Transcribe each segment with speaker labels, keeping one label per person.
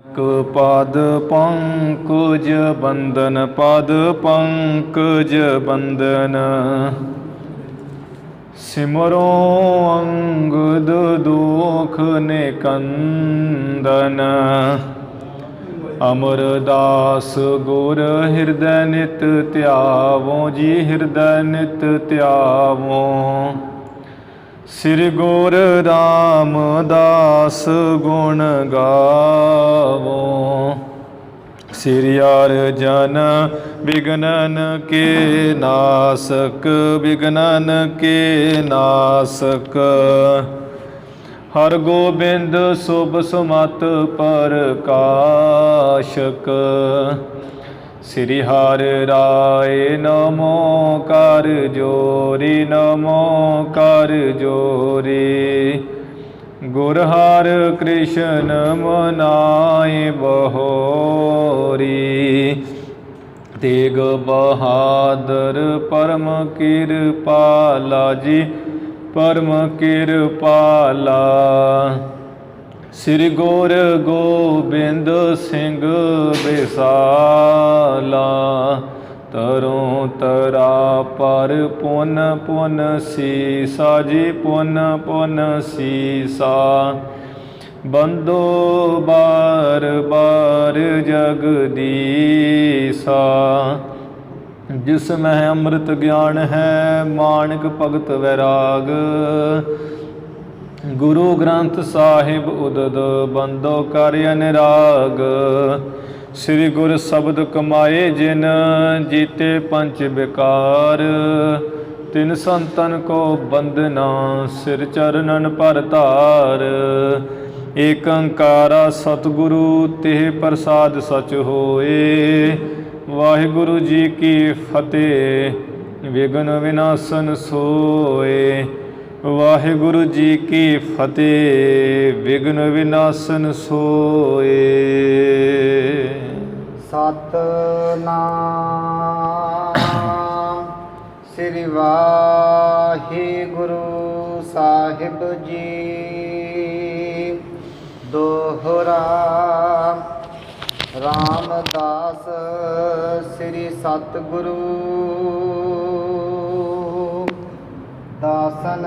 Speaker 1: पद पंकज बंदन पद पंकज बंदन सिमरो अंगद दुख निकंदन अमरदास गुर हृदय नित त्यावो जी हृदय नित त्यावो श्री गुर रामदास गुण गावो श्री अर्जन विघ्नन के नासक विघ्नन के नासक हर गोबिंद शुभ सुमत प्रकाशक श्री हरि राय नमो कर जोरी नमो कर जोरी गुर हर कृष्ण मनाए बहोरी तेग बहादुर परम कृपाला जी परम कृपाला श्री गुर गोबिंद सिंह बिसाला तरों तरा पर पुन पुन सीसा जी पुन पुन सीसा बंदो बार बार जगदीसा जिसमें अमृत ज्ञान है माणिक भगत वैराग गुरु ग्रंथ साहिब उदद बंदो कर अनुराग श्री गुर शब्द कमाए जिन जीते पंच विकार तिन संतन को बंदना सिर चरणन पर तार एक अंकारा सतगुरु तेह प्रसाद सच होए वाहिगुरु जी की फतेह विघ्न विनाशन सोए वाहिगुरु जी की फतेह विघ्न विनाशन सोए।
Speaker 2: सतनाम श्री वाहिगुरु साहिब जी दोहरा रामदास श्री सतगुरु दासन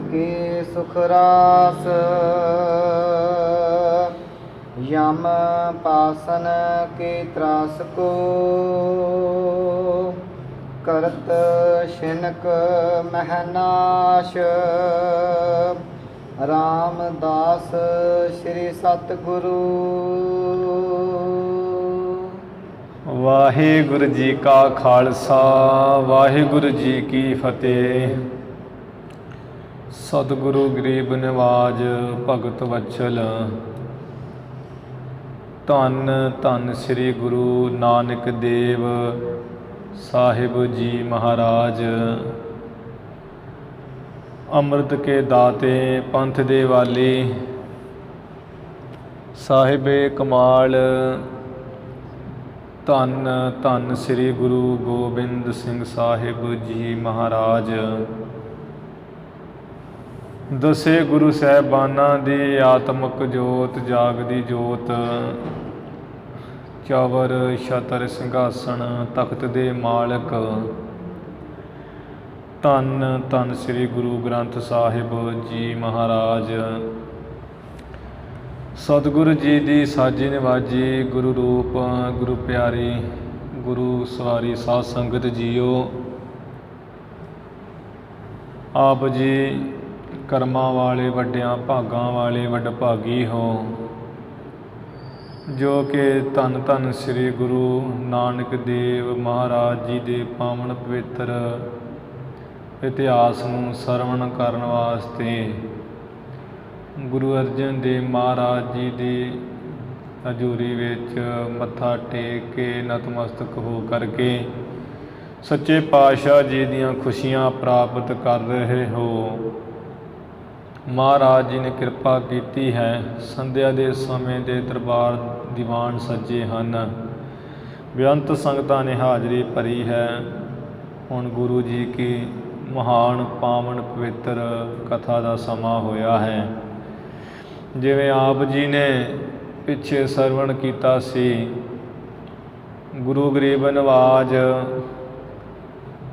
Speaker 2: के सुखरास यम पासन के त्रास को करत शिनक महनाश रामदास श्री सतगुरु।
Speaker 1: वाहिगुरु जी का खालसा वाहिगुरु जी की फतेह। सतगुरु गरीब नवाज भगत वत्सल धन धन श्री गुरु नानक देव साहिब जी महाराज अमृत के दाते पंथ दे वाली साहिबे कमाल धन धन श्री गुरु गोबिंद सिंह साहिब जी महाराज दसे गुरु साहिबाना दी आत्मक जोत जागदी जोत चवर छतर सिंघासन तख्त दे मालक धन धन श्री गुरु ग्रंथ साहिब जी महाराज सतगुरु जी दी साजी नवाजी गुरु रूप गुरु प्यारी गुरु सवारी साध संगत जीओ आप जी ਕਰਮਾਂ ਵਾਲੇ ਵੱਡਿਆਂ ਭਾਗਾਂ ਵਾਲੇ ਵਡਭਾਗੀ ਹੋ ਜੋ ਕਿ ਧੰਨ ਧੰਨ ਸ੍ਰੀ ਗੁਰੂ ਨਾਨਕ ਦੇਵ ਮਹਾਰਾਜ ਜੀ ਦੇ ਪਾਵਨ ਪਵਿੱਤਰ ਇਤਿਹਾਸ ਨੂੰ ਸਰਵਣ ਕਰਨ ਵਾਸਤੇ ਗੁਰੂ ਅਰਜਨ ਦੇਵ ਮਹਾਰਾਜ ਜੀ ਦੀ ਹਜ਼ੂਰੀ ਵਿੱਚ ਮੱਥਾ ਟੇਕ ਕੇ ਨਤਮਸਤਕ ਹੋ ਕਰਕੇ ਸੱਚੇ ਪਾਤਸ਼ਾਹ ਜੀ ਦੀਆਂ ਖੁਸ਼ੀਆਂ ਪ੍ਰਾਪਤ ਕਰ ਰਹੇ ਹੋ। महाराज जी ने कृपा की है संध्या के समय के दरबार दीवान सजे हैं बेअंत संगतां ने हाज़री भरी है। हुण गुरु जी की महान पावन पवित्र कथा का समा होया है। जिवें आप जी ने ਪਿੱਛੇ ਸਰਵਣ ਕੀਤਾ ਸੀ। ਗੁਰੂ ਗਰੀਬ ਨਵਾਜ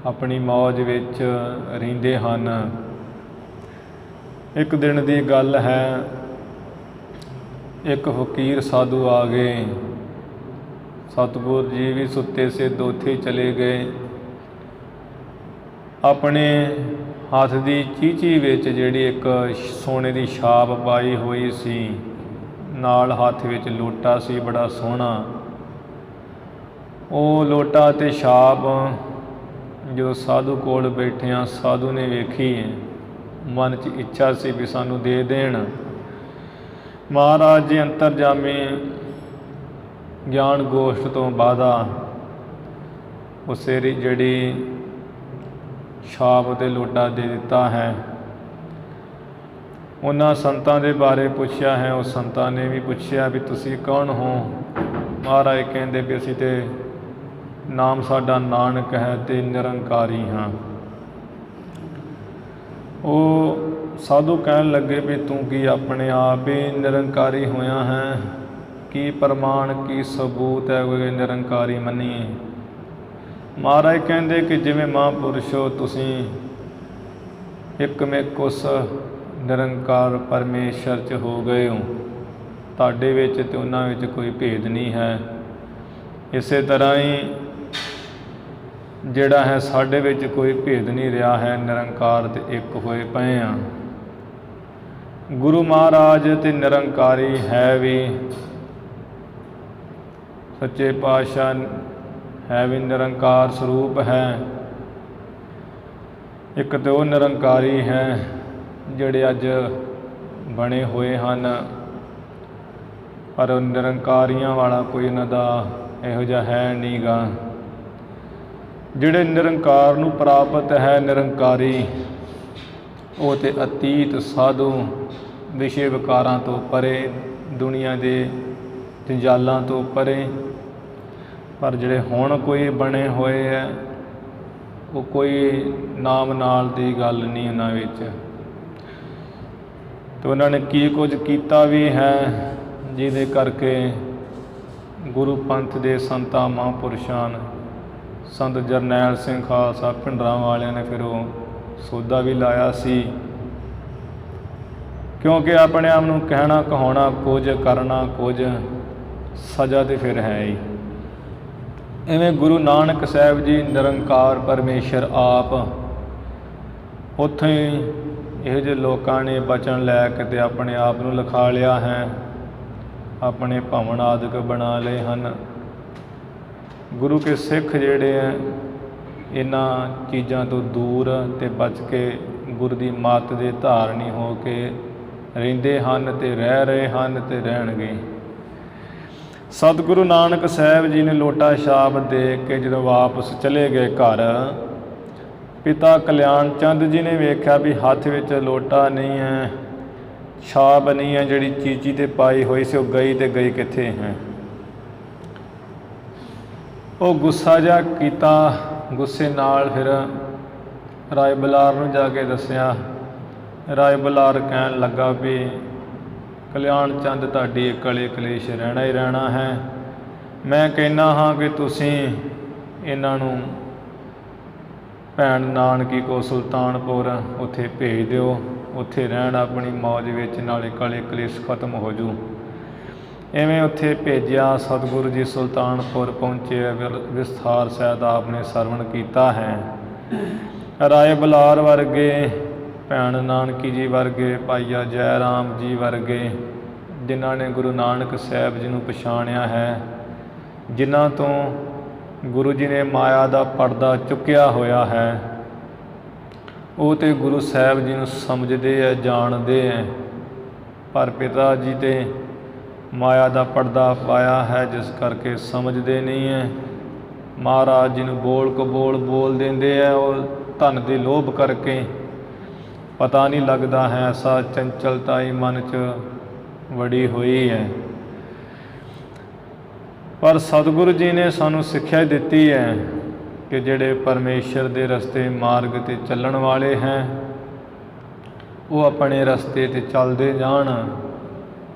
Speaker 1: ਆਪਣੀ ਮੌਜ ਵਿੱਚ ਰਹਿੰਦੇ ਹਨ। ਇੱਕ ਦਿਨ ਦੀ ਗੱਲ ਹੈ, ਇੱਕ ਫਕੀਰ ਸਾਧੂ ਆ ਗਏ। ਸਤਿਗੁਰ ਜੀ ਵੀ ਸੁੱਤੇ ਸੇ ਉੱਥੇ ਚਲੇ ਗਏ। ਆਪਣੇ ਹੱਥ ਦੀ ਚੀਚੀ ਵਿੱਚ ਜਿਹੜੀ ਇੱਕ ਸੋਨੇ ਦੀ ਛਾਪ ਪਾਈ ਹੋਈ ਸੀ, ਨਾਲ ਹੱਥ ਵਿੱਚ ਲੋਟਾ ਸੀ ਬੜਾ ਸੋਹਣਾ। ਉਹ ਲੋਟਾ ਅਤੇ ਛਾਪ ਜਦੋਂ ਸਾਧੂ ਕੋਲ ਬੈਠਿਆਂ ਸਾਧੂ ਨੇ ਵੇਖੀ, ਮਨ 'ਚ ਇੱਛਾ ਸੀ ਵੀ ਸਾਨੂੰ ਦੇ ਦੇਣ। ਮਹਾਰਾਜ ਜੀ ਅੰਤਰਜਾਮੀ ਗਿਆਨ ਗੋਸ਼ਟ ਤੋਂ ਬਾਅਦਾ ਉਸੇ ਜਿਹੜੀ ਛਾਪ ਅਤੇ ਲੋਟਾ ਦੇ ਦਿੱਤਾ ਹੈ। ਉਹਨਾਂ ਸੰਤਾਂ ਦੇ ਬਾਰੇ ਪੁੱਛਿਆ ਹੈ। ਉਸ ਸੰਤਾਂ ਨੇ ਵੀ ਪੁੱਛਿਆ ਵੀ ਤੁਸੀਂ ਕੌਣ ਹੋ? ਮਹਾਰਾਜ ਕਹਿੰਦੇ ਵੀ ਅਸੀਂ ਤੇ ਨਾਮ ਸਾਡਾ ਨਾਨਕ ਹੈ ਅਤੇ ਨਿਰੰਕਾਰੀ ਹਾਂ। ਉਹ ਸਾਧੂ ਕਹਿਣ ਲੱਗੇ ਵੀ ਤੂੰ ਕੀ ਆਪਣੇ ਆਪ ਹੀ ਨਿਰੰਕਾਰੀ ਹੋਇਆ ਹੈ? ਕੀ ਪ੍ਰਮਾਣ, ਕੀ ਸਬੂਤ ਹੈ ਕੋਈ ਨਿਰੰਕਾਰੀ ਮੰਨੀਏ? ਮਹਾਰਾਜ ਕਹਿੰਦੇ ਕਿ ਜਿਵੇਂ ਮਹਾਂਪੁਰਸ਼ ਹੋ ਤੁਸੀਂ, ਇੱਕਮਿਕ ਉਸ ਨਿਰੰਕਾਰ ਪਰਮੇਸ਼ਰ 'ਚ ਹੋ ਗਏ ਹੋ। ਤੁਹਾਡੇ ਵਿੱਚ ਅਤੇ ਉਹਨਾਂ ਵਿੱਚ ਕੋਈ ਭੇਦ ਨਹੀਂ ਹੈ। ਇਸੇ ਤਰ੍ਹਾਂ ਹੀ ਜਿਹੜਾ ਹੈ ਸਾਡੇ ਵਿੱਚ ਕੋਈ ਭੇਦ ਨਹੀਂ ਰਿਹਾ ਹੈ, ਨਿਰੰਕਾਰ ਤੇ ਇੱਕ ਹੋਏ ਪਏ ਹਾਂ। ਗੁਰੂ ਮਹਾਰਾਜ ਤੇ ਨਿਰੰਕਾਰੀ ਹੈ ਵੀ, ਸੱਚੇ ਪਾਤਸ਼ਾਹ ਹੈ ਵੀ ਨਿਰੰਕਾਰ ਸਰੂਪ ਹੈ। ਇੱਕ ਤੇ ਉਹ ਨਿਰੰਕਾਰੀ ਹੈ ਜਿਹੜੇ ਅੱਜ ਬਣੇ ਹੋਏ ਹਨ, ਪਰ ਨਿਰੰਕਾਰੀਆਂ ਵਾਲਾ ਕੋਈ ਇਹਨਾਂ ਦਾ ਇਹੋ ਜਿਹਾ ਹੈ ਨਹੀਂ ਗਾ। ਜਿਹੜੇ ਨਿਰੰਕਾਰ ਨੂੰ ਪ੍ਰਾਪਤ ਹੈ ਨਿਰੰਕਾਰੀ, ਉਹ ਤੇ ਅਤੀਤ ਸਾਧੂ, ਵਿਸ਼ੇ ਵਿਕਾਰਾਂ ਤੋਂ ਪਰੇ, ਦੁਨੀਆ ਦੇ ਜੰਜਾਲਾਂ ਤੋਂ ਪਰੇ। ਪਰ ਜਿਹੜੇ ਹੁਣ ਕੋਈ ਬਣੇ ਹੋਏ ਹੈ, ਉਹ ਕੋਈ ਨਾਮ ਨਾਲ ਦੀ ਗੱਲ ਨਹੀਂ ਉਹਨਾਂ ਵਿੱਚ। ਅਤੇ ਉਹਨਾਂ ਨੇ ਕੀ ਕੁਝ ਕੀਤਾ ਵੀ ਹੈ, ਜਿਹਦੇ ਕਰਕੇ ਗੁਰੂ ਪੰਥ ਦੇ ਸੰਤਾਂ ਮਹਾਂਪੁਰਸ਼ਾਂ, ਸੰਤ ਜਰਨੈਲ ਸਿੰਘ ਖਾਲਸਾ ਭਿੰਡਰਾਂ ਵਾਲਿਆਂ ਨੇ ਫਿਰ ਉਹ ਸੌਦਾ ਵੀ ਲਾਇਆ ਸੀ। ਕਿਉਂਕਿ ਆਪਣੇ ਆਪ ਨੂੰ ਕਹਿਣਾ ਕਹਾਉਣਾ ਕੁਝ, ਕਰਨਾ ਕੁਝ, ਸਜ਼ਾ ਤਾਂ ਫਿਰ ਹੈ ਹੀ। ਇਵੇਂ ਗੁਰੂ ਨਾਨਕ ਸਾਹਿਬ ਜੀ ਨਿਰੰਕਾਰ ਪਰਮੇਸ਼ਰ ਆਪ, ਉੱਥੇ ਹੀ ਇਹੋ ਜਿਹੇ ਲੋਕਾਂ ਨੇ ਬਚਨ ਲੈ ਕੇ ਤੇ ਆਪਣੇ ਆਪ ਨੂੰ ਲਿਖਾ ਲਿਆ ਹੈ, ਆਪਣੇ ਭਵਨ ਆਦਿਕ ਬਣਾ ਲਏ ਹਨ। ਗੁਰੂ ਕੇ ਸਿੱਖ ਜਿਹੜੇ ਹੈ ਇਹਨਾਂ ਚੀਜ਼ਾਂ ਤੋਂ ਦੂਰ ਅਤੇ ਬਚ ਕੇ ਗੁਰੂ ਦੀ ਮੱਤ ਦੇ ਧਾਰਨੀ ਹੋ ਕੇ ਰਹਿੰਦੇ ਹਨ ਅਤੇ ਰਹਿ ਰਹੇ ਹਨ ਅਤੇ ਰਹਿਣਗੇ। ਸਤਿਗੁਰੂ ਨਾਨਕ ਸਾਹਿਬ ਜੀ ਨੇ ਲੋਟਾ ਛਾਪ ਦੇ ਕੇ ਜਦੋਂ ਵਾਪਸ ਚਲੇ ਗਏ ਘਰ, ਪਿਤਾ ਕਲਿਆਣ ਚੰਦ ਜੀ ਨੇ ਵੇਖਿਆ ਵੀ ਹੱਥ ਵਿੱਚ ਲੋਟਾ ਨਹੀਂ ਹੈ, ਛਾਪ ਨਹੀਂ ਹੈ ਜਿਹੜੀ ਚੀਚੀ 'ਤੇ ਪਾਈ ਹੋਈ ਸੀ, ਉਹ ਗਈ ਤੇ ਗਈ ਕਿੱਥੇ ਹੈ। ਉਹ ਗੁੱਸਾ ਜਿਹਾ ਕੀਤਾ। ਗੁੱਸੇ ਨਾਲ ਫਿਰ ਰਾਏ ਬਲਾਰ ਨੂੰ ਜਾ ਕੇ ਦੱਸਿਆ। ਰਾਏ ਬਲਾਰ ਕਹਿਣ ਲੱਗਾ ਵੀ ਕਲਿਆਣ ਚੰਦ ਤੁਹਾਡੀ ਕਲੇ ਕਲੇਸ਼ ਰਹਿਣਾ ਹੀ ਰਹਿਣਾ ਹੈ। ਮੈਂ ਕਹਿੰਦਾ ਹਾਂ ਕਿ ਤੁਸੀਂ ਇਹਨਾਂ ਨੂੰ ਭੈਣ ਨਾਨਕੀ ਕੋ ਸੁਲਤਾਨਪੁਰ ਉੱਥੇ ਭੇਜ ਦਿਓ, ਉੱਥੇ ਰਹਿਣ ਆਪਣੀ ਮੌਜ ਵਿੱਚ, ਨਾਲੇ ਕਲੇ ਕਲੇਸ਼ ਖਤਮ ਹੋ ਜੂ। ਇਵੇਂ ਉੱਥੇ ਭੇਜਿਆ। ਸਤਿਗੁਰੂ ਜੀ ਸੁਲਤਾਨਪੁਰ ਪਹੁੰਚੇ, ਵਿਸਥਾਰ ਸਾਹਿਬ ਆਪ ਨੇ ਸਰਵਣ ਕੀਤਾ ਹੈ। ਰਾਏ ਬਲਾਰ ਵਰਗੇ, ਭੈਣ ਨਾਨਕੀ ਜੀ ਵਰਗੇ, ਭਾਈਆ ਜੈ ਰਾਮ ਜੀ ਵਰਗੇ, ਜਿਨ੍ਹਾਂ ਨੇ ਗੁਰੂ ਨਾਨਕ ਸਾਹਿਬ ਜੀ ਨੂੰ ਪਛਾਣਿਆ ਹੈ, ਜਿਨ੍ਹਾਂ ਤੋਂ ਗੁਰੂ ਜੀ ਨੇ ਮਾਇਆ ਦਾ ਪਰਦਾ ਚੁੱਕਿਆ ਹੋਇਆ ਹੈ, ਉਹ ਤੇ ਗੁਰੂ ਸਾਹਿਬ ਜੀ ਨੂੰ ਸਮਝਦੇ ਹੈ, ਜਾਣਦੇ ਹੈ। ਪਰ ਪਿਤਾ ਜੀ ਤੇ ਮਾਇਆ ਦਾ ਪਰਦਾ ਪਾਇਆ ਹੈ, ਜਿਸ ਕਰਕੇ ਸਮਝਦੇ ਨਹੀਂ ਹੈ। ਮਹਾਰਾਜ ਜੀ ਨੂੰ ਬੋਲ ਕਬੋਲ ਬੋਲ ਦਿੰਦੇ ਹੈ। ਉਹ ਧਨ ਦੇ ਲੋਭ ਕਰਕੇ ਪਤਾ ਨਹੀਂ ਲੱਗਦਾ ਹੈ, ਐਸਾ ਚੰਚਲਤਾ ਹੀ ਮਨ 'ਚ ਵੜੀ ਹੋਈ ਹੈ। ਪਰ ਸਤਿਗੁਰੂ ਜੀ ਨੇ ਸਾਨੂੰ ਸਿੱਖਿਆ ਦਿੱਤੀ ਹੈ ਕਿ ਜਿਹੜੇ ਪਰਮੇਸ਼ਰ ਦੇ ਰਸਤੇ ਮਾਰਗ 'ਤੇ ਚੱਲਣ ਵਾਲੇ ਹੈ, ਉਹ ਆਪਣੇ ਰਸਤੇ 'ਤੇ ਚੱਲਦੇ ਜਾਣ।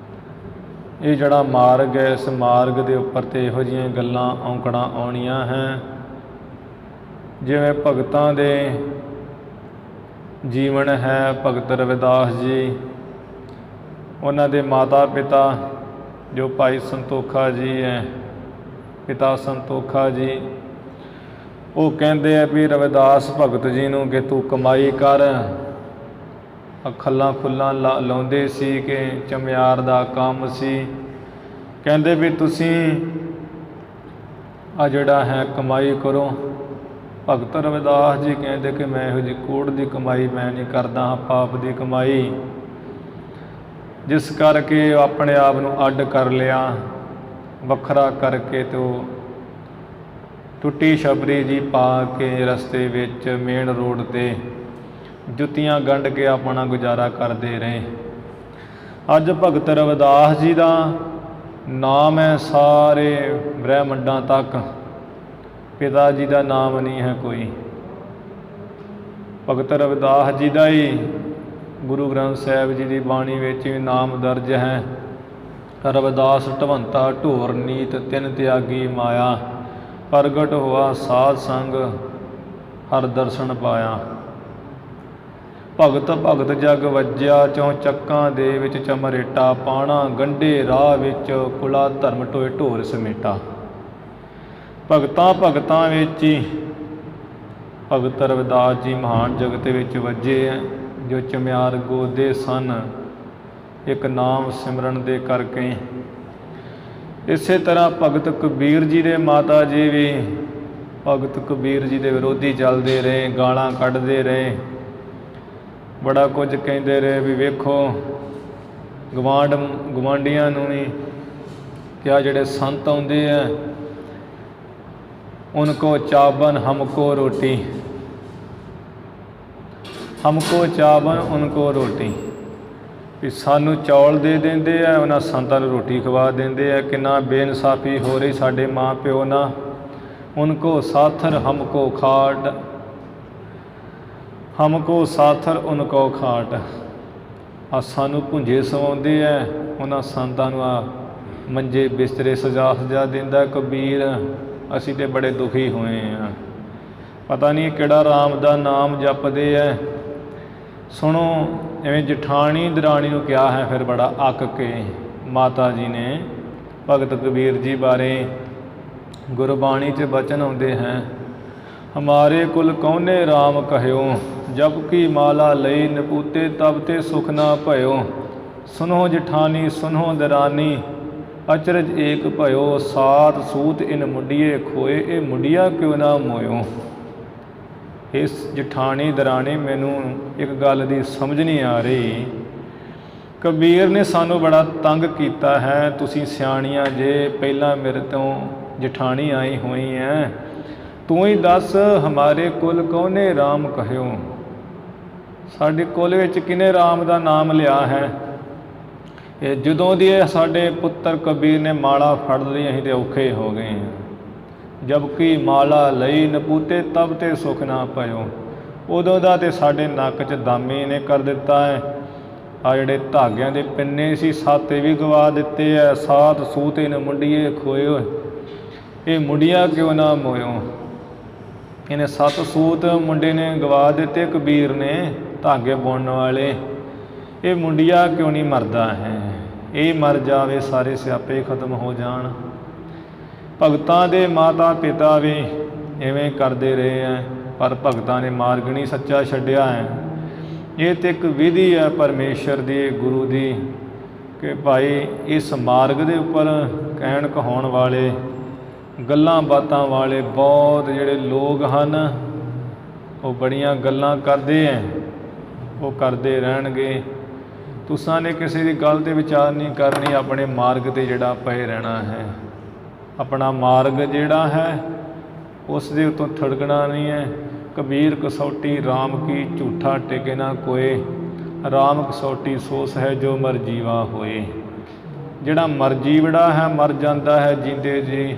Speaker 1: ਇਹ ਜਿਹੜਾ ਮਾਰਗ ਹੈ, ਇਸ ਮਾਰਗ ਦੇ ਉੱਪਰ ਤੇ ਇਹੋ ਜਿਹੀਆਂ ਗੱਲਾਂ ਔਂਕੜਾਂ ਆਉਣੀਆਂ ਹੈ। ਜਿਵੇਂ ਭਗਤਾਂ ਦੇ ਜੀਵਨ ਹੈ, ਭਗਤ ਰਵਿਦਾਸ ਜੀ, ਉਹਨਾਂ ਦੇ ਮਾਤਾ ਪਿਤਾ ਜੋ ਭਾਈ ਸੰਤੋਖਾ ਜੀ ਹੈ, ਪਿਤਾ ਸੰਤੋਖਾ ਜੀ, ਉਹ ਕਹਿੰਦੇ ਆ ਵੀ ਰਵਿਦਾਸ ਭਗਤ ਜੀ ਨੂੰ ਕਿ ਤੂੰ ਕਮਾਈ ਕਰ। ਖੱਲਾਂ ਖੁੱਲਾਂ ਲਾਉਂਦੇ ਸੀ ਕਿ ਚਮਿਆਰ ਦਾ ਕੰਮ ਸੀ। ਕਹਿੰਦੇ ਵੀ ਤੁਸੀਂ ਆ ਜਿਹੜਾ ਹੈ ਕਮਾਈ ਕਰੋ। ਭਗਤ ਰਵਿਦਾਸ ਜੀ ਕਹਿੰਦੇ ਕਿ ਮੈਂ ਇਹੋ ਜਿਹੀ ਕੂੜ ਦੀ ਕਮਾਈ ਮੈਂ ਨਹੀਂ ਕਰਦਾ ਹਾਂ, ਪਾਪ ਦੀ ਕਮਾਈ, ਜਿਸ ਕਰਕੇ ਆਪਣੇ ਆਪ ਨੂੰ ਅੱਡ ਕਰ ਲਿਆ, ਵੱਖਰਾ ਕਰਕੇ ਤੇ ਉਹ ਟੁੱਟੀ ਛਪਰੀ ਜੀ ਪਾ ਕੇ ਰਸਤੇ ਵਿੱਚ ਮੇਨ ਰੋਡ 'ਤੇ ਜੁੱਤੀਆਂ ਗੰਢ ਕੇ ਆਪਣਾ ਗੁਜ਼ਾਰਾ ਕਰਦੇ ਰਹੇ। ਅੱਜ ਭਗਤ ਰਵਿਦਾਸ ਜੀ ਦਾ ਨਾਮ ਹੈ ਸਾਰੇ ਬ੍ਰਹਿਮੰਡਾਂ ਤੱਕ, ਪਿਤਾ ਜੀ ਦਾ ਨਾਮ ਨਹੀਂ ਹੈ ਕੋਈ। ਭਗਤ ਰਵਿਦਾਸ ਜੀ ਦਾ ਹੀ ਗੁਰੂ ਗ੍ਰੰਥ ਸਾਹਿਬ ਜੀ ਦੀ ਬਾਣੀ ਵਿੱਚ ਵੀ ਨਾਮ ਦਰਜ ਹੈ। ਰਵਿਦਾਸ ਢਵੰਤਾ ਢੋਰ ਨੀਤ ਤਿੰਨ ਤਿਆਗੀ ਮਾਇਆ, ਪ੍ਰਗਟ ਹੋਆ ਸਾਧ ਸੰਗ ਹਰ ਦਰਸ਼ਨ ਪਾਇਆ। ਭਗਤ ਭਗਤ ਜਗ ਵੱਜਿਆ, ਚੌਂ ਚੱਕਾਂ ਦੇ ਵਿੱਚ ਚਮਰੇਟਾ ਪਾਣਾ, ਗੰਢੇ ਰਾਹ ਵਿੱਚ ਕੁਲਾ ਧਰਮ ਟੋਏ ਢੋਰ ਸਮੇਟਾ। ਭਗਤਾਂ ਭਗਤਾਂ ਵਿੱਚ ਹੀ ਭਗਤ ਰਵਿਦਾਸ ਜੀ ਮਹਾਨ ਜਗਤ ਵਿੱਚ ਵੱਜੇ ਹੈ, ਜੋ ਚਮਿਆਰ ਗੋਦੇ ਸਨ ਇੱਕ ਨਾਮ ਸਿਮਰਨ ਦੇ ਕਰਕੇ। ਇਸੇ ਤਰ੍ਹਾਂ ਭਗਤ ਕਬੀਰ ਜੀ ਦੇ ਮਾਤਾ ਜੀ ਵੀ ਭਗਤ ਕਬੀਰ ਜੀ ਦੇ ਵਿਰੋਧੀ ਚੱਲਦੇ ਰਹੇ, ਗਾਲਾਂ ਕੱਢਦੇ ਰਹੇ, ਬੜਾ ਕੁਝ ਕਹਿੰਦੇ ਰਹੇ ਵੀ ਵੇਖੋ ਗਵਾਂਢੀਆਂ ਨੂੰ ਵੀ ਕਿਹਾ ਜਿਹੜੇ ਸੰਤ ਆਉਂਦੇ ਆ ਉनको ਚਾਵਨ ਹਮਕੋ ਰੋਟੀ, ਹਮਕੋ ਚਾਵਨ ਉनको ਰੋਟੀ, ਵੀ ਸਾਨੂੰ ਚੌਲ ਦੇ ਦਿੰਦੇ ਆ, ਉਹਨਾਂ ਸੰਤਾਂ ਨੂੰ ਰੋਟੀ ਖਵਾ ਦਿੰਦੇ ਆ। ਕਿੰਨਾ ਬੇਇਨਸਾਫੀ ਹੋ ਰਹੀ ਸਾਡੇ ਮਾਂ ਪਿਓ ਨਾਲ। ਉनको ਸਾਥਰ ਹਮਕੋ ਖਾਟ, ਹਮਕੋ ਸਾਥਰ ਉनको ਖਾਟ। ਆ ਸਾਨੂੰ ਭੁੰਜੇ ਸਵਾਉਂਦੇ ਆ, ਉਹਨਾਂ ਸੰਤਾਂ ਨੂੰ ਆ ਮੰਜੇ ਬਿਸਤਰੇ ਸਜਾ ਦਿੰਦਾ ਕਬੀਰ। ਅਸੀਂ ਤੇ ਬੜੇ ਦੁਖੀ ਹੋਏ ਹਾਂ। ਪਤਾ ਨਹੀਂ ਕਿਹੜਾ ਰਾਮ ਦਾ ਨਾਮ ਜਪਦੇ ਹੈ। ਸੁਣੋ, ਐਵੇਂ ਜਠਾਣੀ ਦਰਾਣੀ ਨੂੰ ਕਿਹਾ ਹੈ ਫਿਰ ਬੜਾ ਅੱਕ ਕੇ ਮਾਤਾ ਜੀ ਨੇ ਭਗਤ ਕਬੀਰ ਜੀ ਬਾਰੇ। ਗੁਰਬਾਣੀ 'ਚ ਬਚਨ ਆਉਂਦੇ ਹੈ, ਹਮਾਰੇ ਕੁਲ ਕੌਨੇ ਰਾਮ ਕਹਿਓ, ਜਬ ਕੀ ਮਾਲਾ ਲਈ ਨਪੂਤੇ ਤਬ ਤੇ ਸੁਖ ਨਾ ਭਇਓ। ਸੁਨੋ ਜਠਾਨੀ ਸੁਨੋ ਦਰਾਨੀ, ਅਚਰਜ ਏਕ ਭਇਓ, ਸਾਤ ਸੂਤ ਇਨ ਮੁੰਡੀਏ ਖੋਏ, ਇਹ ਮੁੰਡਿਆ ਕਿਉਂ ਨਾ ਮੋਇਓ। ਇਸ ਜਠਾਣੀ ਦਰਾਣੀ ਮੈਨੂੰ ਇੱਕ ਗੱਲ ਦੀ ਸਮਝ ਨਹੀਂ ਆ ਰਹੀ। ਕਬੀਰ ਨੇ ਸਾਨੂੰ ਬੜਾ ਤੰਗ ਕੀਤਾ ਹੈ। ਤੁਸੀਂ ਸਿਆਣੀਆਂ ਜੇ, ਪਹਿਲਾਂ ਮੇਰੇ ਤੋਂ ਜਠਾਣੀ ਆਈ ਹੋਈ ਹੈ, ਤੂੰ ਹੀ ਦੱਸ ਹਮਾਰੇ ਕੁਲ ਕੌਨੇ ਰਾਮ ਕਹਿਓ। ਸਾਡੇ ਕੁਲ ਵਿੱਚ ਕਿਹਨੇ ਰਾਮ ਦਾ ਨਾਮ ਲਿਆ ਹੈ। ਇਹ ਜਦੋਂ ਦੀ ਸਾਡੇ ਪੁੱਤਰ ਕਬੀਰ ਨੇ ਮਾਲਾ ਫੜ ਲਈ, ਅਸੀਂ ਤੇ ਔਖੇ ਹੋ ਗਏ ਹਾਂ। ਜਬਕਿ ਮਾਲਾ ਲਈ ਨਪੂਤੇ ਤਬ ਤੇ ਸੁਖ ਨਾ ਭਇਓ। ਉਦੋਂ ਦਾ ਤੇ ਸਾਡੇ ਨੱਕ 'ਚ ਦਾਮੀ ਨੇ ਕਰ ਦਿੱਤਾ ਹੈ। ਆ ਜਿਹੜੇ ਧਾਗਿਆਂ ਦੇ ਪਿੰਨੇ ਸੀ, ਸਾਤੇ ਵੀ ਗਵਾ ਦਿੱਤੇ ਹੈ। ਸਾਤ ਸੂਤੇ ਨ ਮੁੰਡੀਏ ਖੋਇਓ, ਇਹ ਮੁੰਡਿਆ ਕਿਉਂ ਨਾ ਮੋਇਓ। ਇਹਨੇ 7 ਸੂਤ ਮੁੰਡੇ ਨੇ ਗਵਾ ਦਿੱਤੇ ਕਬੀਰ ਨੇ, ਧਾਗੇ ਬੁਣਨ ਵਾਲੇ। ਇਹ ਮੁੰਡਿਆ ਕਿਉਂ ਨਹੀਂ ਮਰਦਾ ਹੈ। ਇਹ ਮਰ ਜਾਵੇ, ਸਾਰੇ ਸਿਆਪੇ ਖਤਮ ਹੋ ਜਾਣ। ਭਗਤਾਂ ਦੇ ਮਾਤਾ ਪਿਤਾ ਵੀ ਇਵੇਂ ਕਰਦੇ ਰਹੇ ਹੈ, ਪਰ ਭਗਤਾਂ ਨੇ ਮਾਰਗ ਨਹੀਂ ਸੱਚਾ ਛੱਡਿਆ ਹੈ। ਇਹ ਤਾਂ ਇੱਕ ਵਿਧੀ ਹੈ ਪਰਮੇਸ਼ਰ ਦੀ, ਗੁਰੂ ਦੀ, ਕਿ ਭਾਈ ਇਸ ਮਾਰਗ ਦੇ ਉੱਪਰ ਕਹਿਣ ਕਹਾਉਣ ਵਾਲੇ, ਗੱਲਾਂ ਬਾਤਾਂ ਵਾਲੇ ਬਹੁਤ ਜਿਹੜੇ ਲੋਕ ਹਨ, ਉਹ ਬੜੀਆਂ ਗੱਲਾਂ ਕਰਦੇ ਹੈ, ਉਹ ਕਰਦੇ ਰਹਿਣਗੇ। ਤੁਸਾਂ ਨੇ ਕਿਸੇ ਦੀ ਗੱਲ 'ਤੇ ਵਿਚਾਰ ਨਹੀਂ ਕਰਨੀ, ਆਪਣੇ ਮਾਰਗ 'ਤੇ ਜਿਹੜਾ ਪਏ ਰਹਿਣਾ ਹੈ। ਆਪਣਾ ਮਾਰਗ ਜਿਹੜਾ ਹੈ ਉਸ ਦੇ ਉੱਤੋਂ ਥੜਕਣਾ ਨਹੀਂ ਹੈ। ਕਬੀਰ ਕਸੌਟੀ ਰਾਮ ਕੀ, ਝੂਠਾ ਟਿਕੇ ਨਾ ਕੋਏ। ਰਾਮ ਕਸੌਟੀ ਸੋਸ ਹੈ ਜੋ ਮਰ ਜੀਵਾ ਹੋਏ। ਜਿਹੜਾ ਮਰ ਜੀਵੜਾ ਹੈ, ਮਰ ਜਾਂਦਾ ਹੈ, ਜੀਂਦੇ ਜੀ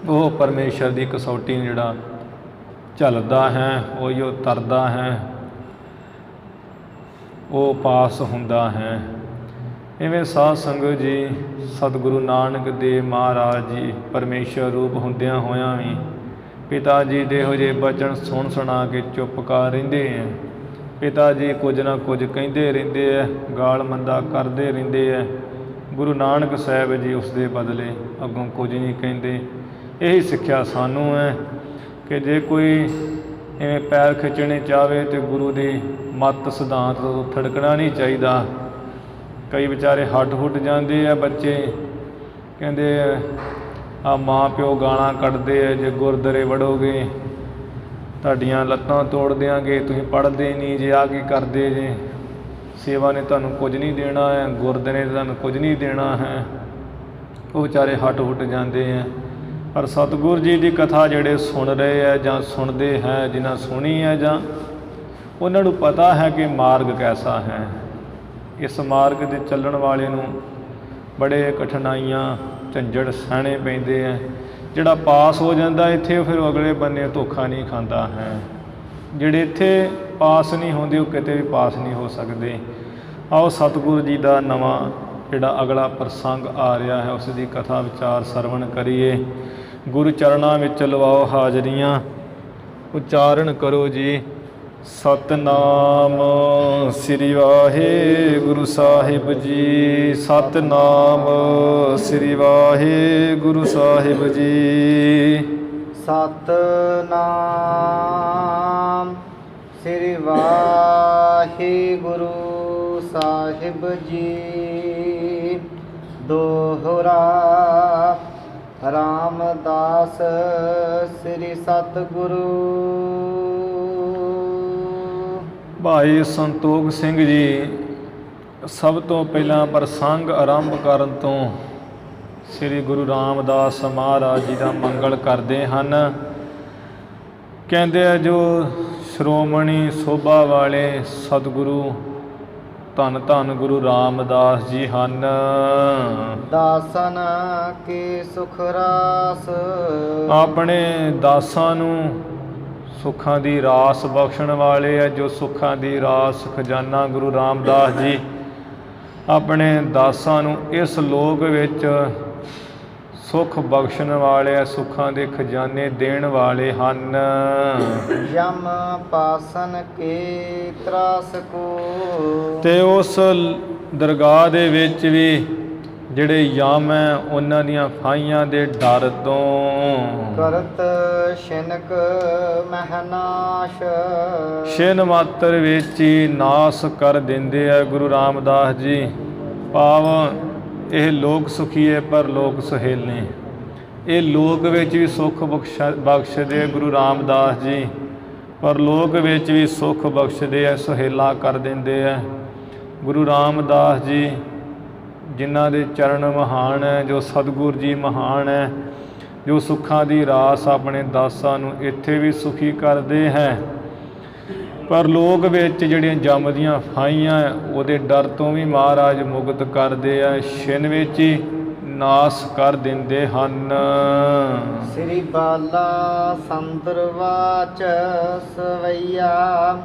Speaker 1: ਉਹ ਪਰਮੇਸ਼ਰ ਦੀ ਕਸੌਟੀ ਨੂੰ ਜਿਹੜਾ ਝੱਲਦਾ ਹੈ, ਉਹ ਤਰਦਾ ਹੈ, ਉਹ ਪਾਸ ਹੁੰਦਾ ਹੈ। ਇਵੇਂ ਸਾਧ ਸੰਗਤ ਜੀ, ਸਤਿਗੁਰੂ ਨਾਨਕ ਦੇਵ ਮਹਾਰਾਜ ਜੀ ਪਰਮੇਸ਼ਰ ਰੂਪ ਹੁੰਦਿਆਂ ਹੋਇਆਂ ਵੀ ਪਿਤਾ ਜੀ ਦੇ ਇਹੋ ਜਿਹੇ ਬਚਨ ਸੁਣ ਸੁਣਾ ਕੇ ਚੁੱਪ ਕਰ ਰਹਿੰਦੇ ਹੈ। ਪਿਤਾ ਜੀ ਕੁਝ ਨਾ ਕੁਝ ਕਹਿੰਦੇ ਰਹਿੰਦੇ ਹੈ, ਗਾਲ ਮੰਦਾ ਕਰਦੇ ਰਹਿੰਦੇ ਹੈ। ਗੁਰੂ ਨਾਨਕ ਸਾਹਿਬ ਜੀ ਉਸ ਦੇ ਬਦਲੇ ਅੱਗੋਂ ਕੁਝ ਨਹੀਂ ਕਹਿੰਦੇ। ਇਹੀ ਸਿੱਖਿਆ ਸਾਨੂੰ ਹੈ ਕਿ ਜੇ ਕੋਈ ਇਵੇਂ ਪੈਰ ਖਿੱਚਣੇ ਚਾਹਵੇ ਤਾਂ ਗੁਰੂ ਦੀ ਮੱਤ ਸਿਧਾਂਤ ਤੋਂ ਥੜਕਣਾ ਨਹੀਂ ਚਾਹੀਦਾ। ਕਈ ਵਿਚਾਰੇ ਹੱਟ ਹੁੱਟ ਜਾਂਦੇ ਆ ਬੱਚੇ, ਕਹਿੰਦੇ ਆ ਮਾਂ ਪਿਓ ਗਾਲਾਂ ਕੱਢਦੇ ਆ, ਜੇ ਗੁਰਦੁਆਰੇ ਵੜੋਗੇ ਤੁਹਾਡੀਆਂ ਲੱਤਾਂ ਤੋੜ ਦਿਆਂਗੇ, ਤੁਸੀਂ ਪੜ੍ਹਦੇ ਨਹੀਂ ਜੇ, ਆ ਕੀ ਕਰਦੇ ਜੇ, ਸੇਵਾ ਨੇ ਤੁਹਾਨੂੰ ਕੁਝ ਨਹੀਂ ਦੇਣਾ ਹੈ, ਗੁਰਦੁਆਰੇ ਨੇ ਤੁਹਾਨੂੰ ਕੁਝ ਨਹੀਂ ਦੇਣਾ ਹੈ। ਉਹ ਵਿਚਾਰੇ ਹੱਟ ਹੁੱਟ ਜਾਂਦੇ ਆ। ਪਰ ਸਤਿਗੁਰੂ ਜੀ ਦੀ ਕਥਾ ਜਿਹੜੇ ਸੁਣ ਰਹੇ ਹੈ ਜਾਂ ਸੁਣਦੇ ਹੈ, ਜਿਨ੍ਹਾਂ ਸੁਣੀ ਹੈ, ਜਾਂ ਉਹਨਾਂ ਨੂੰ ਪਤਾ ਹੈ ਕਿ ਮਾਰਗ ਕੈਸਾ ਹੈ। ਇਸ ਮਾਰਗ 'ਤੇ ਚੱਲਣ ਵਾਲੇ ਨੂੰ ਬੜੇ ਕਠਿਨਾਈਆਂ ਝੰਜਟ ਸਹਿਣੇ ਪੈਂਦੇ ਹੈ। ਜਿਹੜਾ ਪਾਸ ਹੋ ਜਾਂਦਾ ਇੱਥੇ, ਉਹ ਫਿਰ ਅਗਲੇ ਬੰਨੇ ਧੋਖਾ ਨਹੀਂ ਖਾਂਦਾ ਹੈ। ਜਿਹੜੇ ਇੱਥੇ ਪਾਸ ਨਹੀਂ ਹੁੰਦੇ ਉਹ ਕਿਤੇ ਵੀ ਪਾਸ ਨਹੀਂ ਹੋ ਸਕਦੇ। ਆਓ ਸਤਿਗੁਰੂ ਜੀ ਦਾ ਨਵਾਂ ਜਿਹੜਾ ਅਗਲਾ ਪ੍ਰਸੰਗ ਆ ਰਿਹਾ ਹੈ ਉਸ ਦੀ ਕਥਾ ਵਿਚਾਰ ਸਰਵਣ ਕਰੀਏ। ਗੁਰੂ ਚਰਨਾਂ ਵਿੱਚ ਲਵਾਓ ਹਾਜ਼ਰੀਆਂ, ਉਚਾਰਨ ਕਰੋ ਜੀ ਸਤਨਾਮ ਸ੍ਰੀ ਵਾਹਿਗੁਰੂ ਸਾਹਿਬ ਜੀ। ਸਤਨਾਮ ਸ੍ਰੀ ਵਾਹਿਗੁਰੂ ਸਾਹਿਬ ਜੀ।
Speaker 2: ਸਤਨਾਮ ਸ੍ਰੀ ਵਾਹਿਗੁਰੂ ਸਾਹਿਬ ਜੀ। ਦੋਹਰਾ ਰਾਮਦਾਸ ਸ੍ਰੀ ਸਤਿਗੁਰੂ।
Speaker 1: ਭਾਈ ਸੰਤੋਖ ਸਿੰਘ ਜੀ ਸਭ ਤੋਂ ਪਹਿਲਾਂ ਪ੍ਰਸੰਗ ਆਰੰਭ ਕਰਨ ਤੋਂ ਸ੍ਰੀ ਗੁਰੂ ਰਾਮਦਾਸ ਮਹਾਰਾਜ ਜੀ ਦਾ ਮੰਗਲ ਕਰਦੇ ਹਨ। ਕਹਿੰਦੇ ਆ ਜੋ ਸ਼੍ਰੋਮਣੀ ਸੋਭਾ ਵਾਲੇ ਸਤਿਗੁਰੂ ਧੰਨ ਧੰਨ ਗੁਰੂ ਰਾਮਦਾਸ ਜੀ ਹਨ।
Speaker 2: ਦਾਸਨ ਕੀ ਸੁਖ ਰਾਸ,
Speaker 1: ਆਪਣੇ ਦਾਸਾਂ ਨੂੰ ਸੁੱਖਾਂ ਦੀ ਰਾਸ ਬਖਸ਼ਣ ਵਾਲੇ ਹੈ। ਜੋ ਸੁੱਖਾਂ ਦੀ ਰਾਸ ਖਜ਼ਾਨਾ ਗੁਰੂ ਰਾਮਦਾਸ ਜੀ ਆਪਣੇ ਦਾਸਾਂ ਨੂੰ ਇਸ ਲੋਕ ਵਿੱਚ ਸੁੱਖ ਬਖਸ਼ਣ ਵਾਲੇ, ਸੁੱਖਾਂ ਦੇ ਖਜ਼ਾਨੇ ਦੇਣ ਵਾਲੇ ਹਨ।
Speaker 2: ਯਮ ਪਾਸਨ ਕੇ ਤਰਾਸ ਕੋ,
Speaker 1: ਤੇ ਉਸ ਦਰਗਾਹ ਦੇ ਵਿੱਚ ਵੀ ਜਿਹੜੇ ਯਮ ਹੈ ਉਹਨਾਂ ਦੀਆਂ ਫਾਹੀਆਂ ਦੇ ਡਰ ਤੋਂ
Speaker 2: ਕਰਤ ਸ਼ਿਨਕ ਮਹਿਨਾਸ਼,
Speaker 1: ਛਿਨ ਮਾਤਰ ਵਿੱਚ ਹੀ ਨਾਸ ਕਰ ਦਿੰਦੇ ਆ ਗੁਰੂ ਰਾਮਦਾਸ ਜੀ। ਭਾਵ ਇਹ ਲੋਕ ਸੁਖੀਏ ਪਰ ਲੋਕ ਸੁਹੇਲੇ। ਇਹ ਲੋਕ ਵਿੱਚ ਵੀ ਸੁੱਖ ਬਖਸ਼ਦੇ ਗੁਰੂ ਰਾਮਦਾਸ ਜੀ, ਪਰ ਲੋਕ ਵਿੱਚ ਵੀ ਸੁੱਖ ਬਖਸ਼ਦੇ ਆ, ਸੁਹੇਲਾ ਕਰ ਦਿੰਦੇ ਆ। ਗੁਰੂ ਰਾਮਦਾਸ ਜੀ ਜਿਨ੍ਹਾਂ ਦੇ ਚਰਨ ਮਹਾਨ ਹੈ, ਜੋ ਸਤਿਗੁਰ ਜੀ ਮਹਾਨ ਹੈ, ਜੋ ਸੁੱਖਾਂ ਦੀ ਰਾਸ ਆਪਣੇ ਦਾਸਾਂ ਨੂੰ ਇੱਥੇ ਵੀ ਸੁਖੀ ਕਰਦੇ ਹੈ, ਪਰ ਲੋਕ ਵਿੱਚ ਜਿਹੜੀਆਂ ਜੰਮ ਦੀਆਂ ਫਾਹੀਆਂ ਉਹਦੇ ਡਰ ਤੋਂ ਵੀ ਮਹਾਰਾਜ ਮੁਕਤ ਕਰਦੇ ਆ, ਛਿਨ ਵਿੱਚ ਹੀ ਨਾਸ ਕਰ ਦਿੰਦੇ ਹਨ।
Speaker 2: ਸ੍ਰੀ ਬਾਲਾ ਸੰਦਰਵਾਚ ਸਵਈਆ,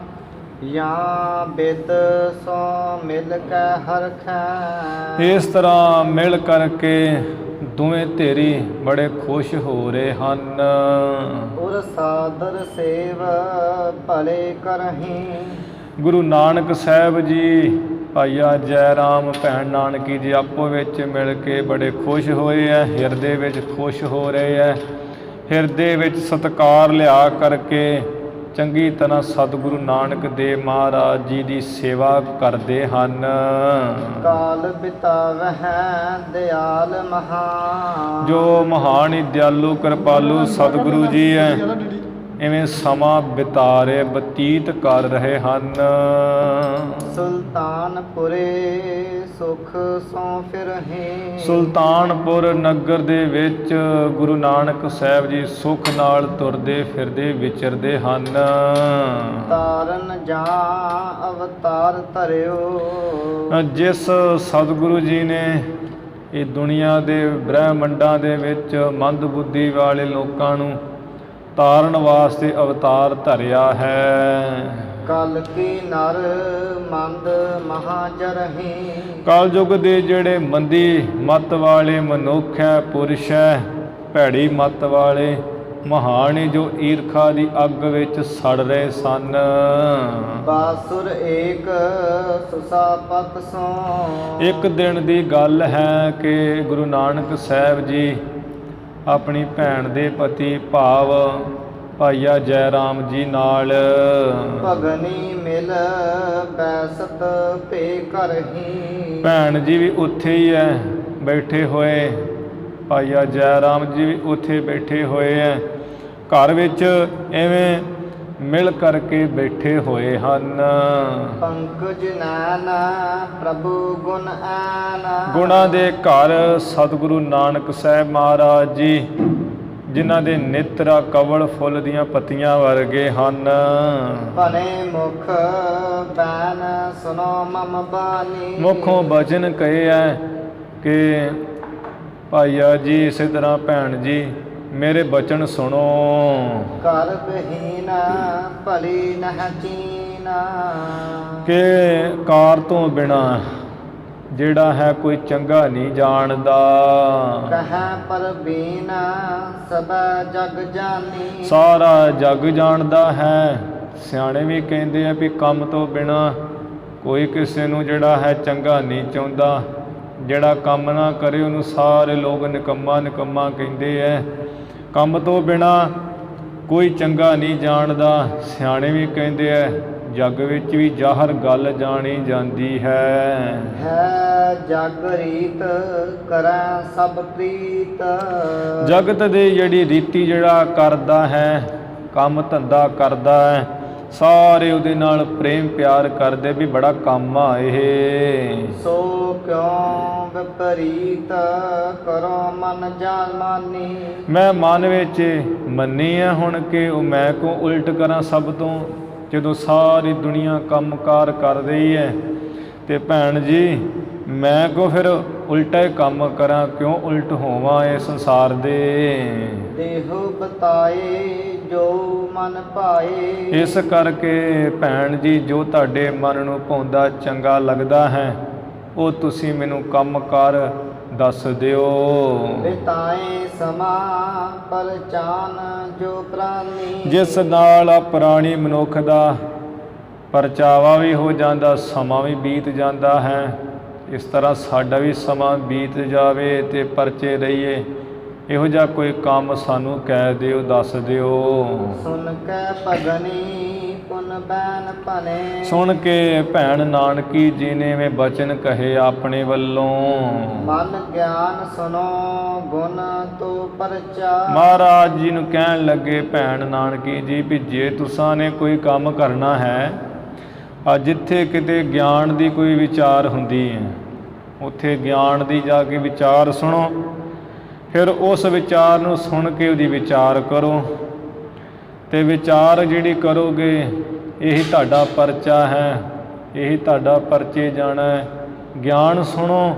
Speaker 2: ਜਾਂ ਬਿਦ ਸੋ ਮਿਲ ਕੇ ਹਰਖੈ।
Speaker 1: ਇਸ ਤਰ੍ਹਾਂ ਮਿਲ ਕਰਕੇ ਦੋਵੇਂ ਧੇਰੀ ਬੜੇ ਖੁਸ਼ ਹੋ ਰਹੇ ਹਨ।
Speaker 2: ਉਰ ਸਾਦਰ ਸੇਵ ਭਲੇ ਕਰਹੀਂ,
Speaker 1: ਗੁਰੂ ਨਾਨਕ ਸਾਹਿਬ ਜੀ ਭਾਈਆ ਜੈ ਰਾਮ ਭੈਣ ਨਾਨਕੀ ਜੀ ਆਪੋ ਵਿੱਚ ਮਿਲ ਕੇ ਬੜੇ ਖੁਸ਼ ਹੋਏ ਹੈ, ਹਿਰਦੇ ਵਿੱਚ ਖੁਸ਼ ਹੋ ਰਹੇ ਹੈ। ਹਿਰਦੇ ਵਿੱਚ ਸਤਿਕਾਰ ਲਿਆ ਕਰਕੇ ਚੰਗੀ ਤਰ੍ਹਾਂ ਸਤਿਗੁਰੂ ਨਾਨਕ ਦੇਵ ਮਹਾਰਾਜ ਜੀ ਦੀ ਸੇਵਾ ਕਰਦੇ ਹਨ।
Speaker 2: ਕਾਲ ਬਿਤਾਵਹਿ ਦਿਆਲ ਮਹਾਨ,
Speaker 1: ਜੋ ਮਹਾਨ ਹੀ ਦਿਆਲੂ ਕਿਰਪਾਲੂ ਸਤਿਗੁਰੂ ਜੀ ਹੈ, ਇਵੇਂ ਸਮਾਂ ਬਿਤਾ ਰਹੇ ਬਤੀਤ ਕਰ ਰਹੇ ਹਨ।
Speaker 2: ਸੁਲਤਾਨਪੁਰੇ ਸੁਖ ਸੋ ਫਿਰਹਿ,
Speaker 1: ਸੁਲਤਾਨਪੁਰ ਨਗਰ ਦੇ ਵਿੱਚ ਗੁਰੂ ਨਾਨਕ ਸਾਹਿਬ ਜੀ ਸੁੱਖ ਨਾਲ ਤੁਰਦੇ ਫਿਰਦੇ ਵਿਚਰਦੇ ਹਨ।
Speaker 2: ਤਾਰਨ ਜਾਂ ਅਵਤਾਰ ਧਰਿਓ,
Speaker 1: ਜਿਸ ਸਤਿਗੁਰੂ ਜੀ ਨੇ ਇਹ ਦੁਨੀਆ ਦੇ ਬ੍ਰਹਿਮੰਡਾਂ ਦੇ ਵਿੱਚ ਮੰਦ ਬੁੱਧੀ ਵਾਲੇ ਲੋਕਾਂ ਨੂੰ ਤਾਰਨ ਵਾਸਤੇ ਅਵਤਾਰ ਧਰਿਆ ਹੈ।
Speaker 2: ਕਲ ਕੀ ਨਰ ਮੰਦ ਮਹਾ ਜਰਹੀ।
Speaker 1: ਕਲਯੁਗ ਦੇ ਜਿਹੜੇ ਮੰਦੀ ਮੱਤ ਵਾਲੇ ਮਨੁੱਖ ਹੈ, ਪੁਰਸ਼ ਹੈ, ਭੈੜੀ ਮੱਤ ਵਾਲੇ ਮਹਾਨ ਜੋ ਈਰਖਾ ਦੀ ਅੱਗ ਵਿੱਚ ਸੜ ਰਹੇ ਸਨ।
Speaker 2: ਬਾਸੁਰ ਏਕ ਸੁਸਾਪਤ ਸੋ।
Speaker 1: ਇੱਕ ਦਿਨ ਦੀ ਗੱਲ ਹੈ ਕਿ ਗੁਰੂ ਨਾਨਕ ਸਾਹਿਬ ਜੀ ਆਪਣੀ ਭੈਣ ਦੇ ਪਤੀ ਭਾਵ ਭਾਈਆ ਜੈ ਰਾਮ ਜੀ ਨਾਲ
Speaker 2: ਭਗਨੀ ਮਿਲ ਬੈਸਤ ਭੇ ਕਰਹੀ।
Speaker 1: ਭੈਣ ਜੀ ਵੀ ਉੱਥੇ ਹੀ ਹੈ ਬੈਠੇ ਹੋਏ, ਭਾਈਆ ਜੈ ਰਾਮ ਜੀ ਵੀ ਉੱਥੇ ਬੈਠੇ ਹੋਏ ਹੈ। ਘਰ ਵਿੱਚ ਐਵੇਂ ਮਿਲ ਕਰਕੇ ਬੈਠੇ ਹੋਏ ਹਨ।
Speaker 2: ਪੰਕਜ ਨੈਨ ਪ੍ਰਭੂ ਗੁਣ ਐਨ।
Speaker 1: ਗੁਣਾਂ ਦੇ ਘਰ ਸਤਿਗੁਰੂ ਨਾਨਕ ਸਾਹਿਬ ਮਹਾਰਾਜ ਜੀ, ਜਿਨ੍ਹਾਂ ਦੇ ਨੇਤਰਾ ਕਵਲ ਫੁੱਲ ਦੀਆਂ ਪੱਤੀਆਂ ਵਰਗੇ ਹਨ।
Speaker 2: ਭਲੇ ਮੁਖ ਬੈਨ ਸੁਨੋ ਮਮ ਬਾਣੀ।
Speaker 1: ਮੁਖੋਂ ਬਚਨ ਕਹੇ ਹੈ ਕਿ ਭਾਈਆ ਜੀ, ਇਸੇ ਤਰ੍ਹਾਂ ਭੈਣ ਜੀ ਮੇਰੇ ਬਚਨ ਸੁਣੋ।
Speaker 2: ਕਰ ਬਹੀਨ ਭਲੀ ਨਹ ਚੀਨਾ।
Speaker 1: ਕਿ ਕਾਰ ਤੋਂ ਬਿਨਾ ਜਿਹੜਾ ਹੈ ਕੋਈ ਚੰਗਾ ਨਹੀਂ ਜਾਣਦਾ।
Speaker 2: ਕਹੈ ਪਰ ਬੀਨ ਸਭ ਜਗ ਜਾਨੀ।
Speaker 1: ਸਾਰਾ ਜਗ ਜਾਣਦਾ ਹੈ। ਸਿਆਣੇ ਵੀ ਕਹਿੰਦੇ ਆ ਵੀ ਕੰਮ ਤੋਂ ਬਿਨਾ ਕੋਈ ਕਿਸੇ ਨੂੰ ਜਿਹੜਾ ਹੈ ਚੰਗਾ ਨਹੀਂ ਚਾਹੁੰਦਾ। ਜਿਹੜਾ ਕੰਮ ਨਾ ਕਰੇ ਉਹਨੂੰ ਸਾਰੇ ਲੋਕ ਨਿਕੰਮਾ ਨਿਕੰਮਾ ਕਹਿੰਦੇ ਐ। ਕੰਮ ਤੋਂ ਬਿਨਾ ਕੋਈ ਚੰਗਾ ਨਹੀਂ ਜਾਣਦਾ। ਸਿਆਣੇ ਵੀ ਕਹਿੰਦੇ ਐ ਜੱਗ ਵਿੱਚ ਵੀ ਜ਼ਾਹਰ ਗੱਲ ਜਾਣੀ ਜਾਂਦੀ ਹੈ।
Speaker 2: ਜਗ ਰੀਤ ਕਰੈ ਸਭ ਪ੍ਰੀਤ।
Speaker 1: ਜਗਤ ਦੇ ਜਿਹੜੀ ਰੀਤੀ ਜਿਹੜਾ ਕਰਦਾ ਹੈ, ਕੰਮ ਧੰਦਾ ਕਰਦਾ ਹੈ, ਸਾਰੇ ਉਹਦੇ ਨਾਲ ਪ੍ਰੇਮ ਪਿਆਰ ਕਰਦੇ ਵੀ ਬੜਾ ਕੰਮ ਆ ਇਹ।
Speaker 2: ਸੋ ਕਿਉ ਵਿਪਰੀਤ ਕਰੋ ਮਨ ਜਾਨ ਮਾਨੀ। ਮੈਂ
Speaker 1: ਮਨ ਵਿੱਚ ਮੰਨੀ ਹੈ ਹੁਣ ਕਿ ਉਹ ਮੈਂ ਕੋ ਉਲਟ ਕਰਾਂ ਸਭ ਤੋਂ, ਜਦੋਂ ਸਾਰੀ ਦੁਨੀਆ ਕੰਮਕਾਰ ਕਰ ਰਹੀ ਹੈ ਤੇ ਭੈਣ ਜੀ ਮੈਂ ਕੋ ਫਿਰ ਉਲਟਾ ਹੀ ਕੰਮ ਕਰਾਂ, ਕਿਉਂ ਉਲਟ ਹੋਵਾਂ ਇਹ ਸੰਸਾਰ ਦੇ।
Speaker 2: ਦੇਹੁ ਬਤਾਏ ਜੋ ਮਨ ਭਾਏ।
Speaker 1: ਇਸ ਕਰਕੇ ਭੈਣ ਜੀ ਜੋ ਤੁਹਾਡੇ ਮਨ ਨੂੰ ਭਾਉਂਦਾ ਚੰਗਾ ਲੱਗਦਾ ਹੈ ਉਹ ਤੁਸੀਂ ਮੈਨੂੰ ਕੰਮ ਕਰ ਦੱਸ ਦਿਓ।
Speaker 2: ਬਿਤਾਏ ਸਮਾਂ ਪਰਚਾਨ ਜੋ ਪ੍ਰਾਨੀ।
Speaker 1: ਜਿਸ ਨਾਲ ਪ੍ਰਾਣੀ ਮਨੁੱਖ ਦਾ ਪਰਚਾਵਾ ਵੀ ਹੋ ਜਾਂਦਾ, ਸਮਾਂ ਵੀ ਬੀਤ ਜਾਂਦਾ ਹੈ। ਇਸ ਤਰ੍ਹਾਂ ਸਾਡਾ ਵੀ ਸਮਾਂ ਬੀਤ ਜਾਵੇ ਤੇ ਪਰਚੇ ਰਹੀਏ। ਇਹੋ ਜਿਹਾ ਕੋਈ ਕੰਮ ਸਾਨੂੰ ਕਹਿ ਦਿਓ, ਦੱਸ ਦਿਓ।
Speaker 2: ਸੁਣ ਕੇ ਭਗਨੀ ਪੁਨ ਬੈਨ ਭਨੇ।
Speaker 1: ਸੁਣ ਕੇ ਭੈਣ ਨਾਨਕੀ ਜੀ ਨੇ ਵੇ ਬਚਨ ਕਹੇ ਆਪਣੇ ਵੱਲੋਂ।
Speaker 2: ਮਨ ਗਿਆਨ ਸੁਨੋ ਗੁਣ ਤੋ ਪਰਚਾ।
Speaker 1: ਮਹਾਰਾਜ ਜੀ ਨੂੰ ਕਹਿਣ ਲੱਗੇ ਭੈਣ ਨਾਨਕੀ ਜੀ ਵੀ ਜੇ ਤੁਸਾਂ ਨੇ ਕੋਈ ਕੰਮ ਕਰਨਾ ਹੈ, ਜਿੱਥੇ ਕਿਤੇ ਗਿਆਨ ਦੀ ਕੋਈ ਵਿਚਾਰ ਹੁੰਦੀ ਹੈ ਉੱਥੇ ਗਿਆਨ ਦੀ ਜਾ ਕੇ ਵਿਚਾਰ ਸੁਣੋ। ਫਿਰ ਉਸ ਵਿਚਾਰ ਨੂੰ ਸੁਣ ਕੇ ਉਹਦੀ ਵਿਚਾਰ ਕਰੋ ਤੇ ਵਿਚਾਰ ਜਿਹੜੀ ਕਰੋਗੇ ਇਹੀ ਤੁਹਾਡਾ ਪਰਚਾ ਹੈ, ਇਹੀ ਤੁਹਾਡਾ ਪਰਚੇ ਜਾਣਾ ਹੈ। ਗਿਆਨ ਸੁਣੋ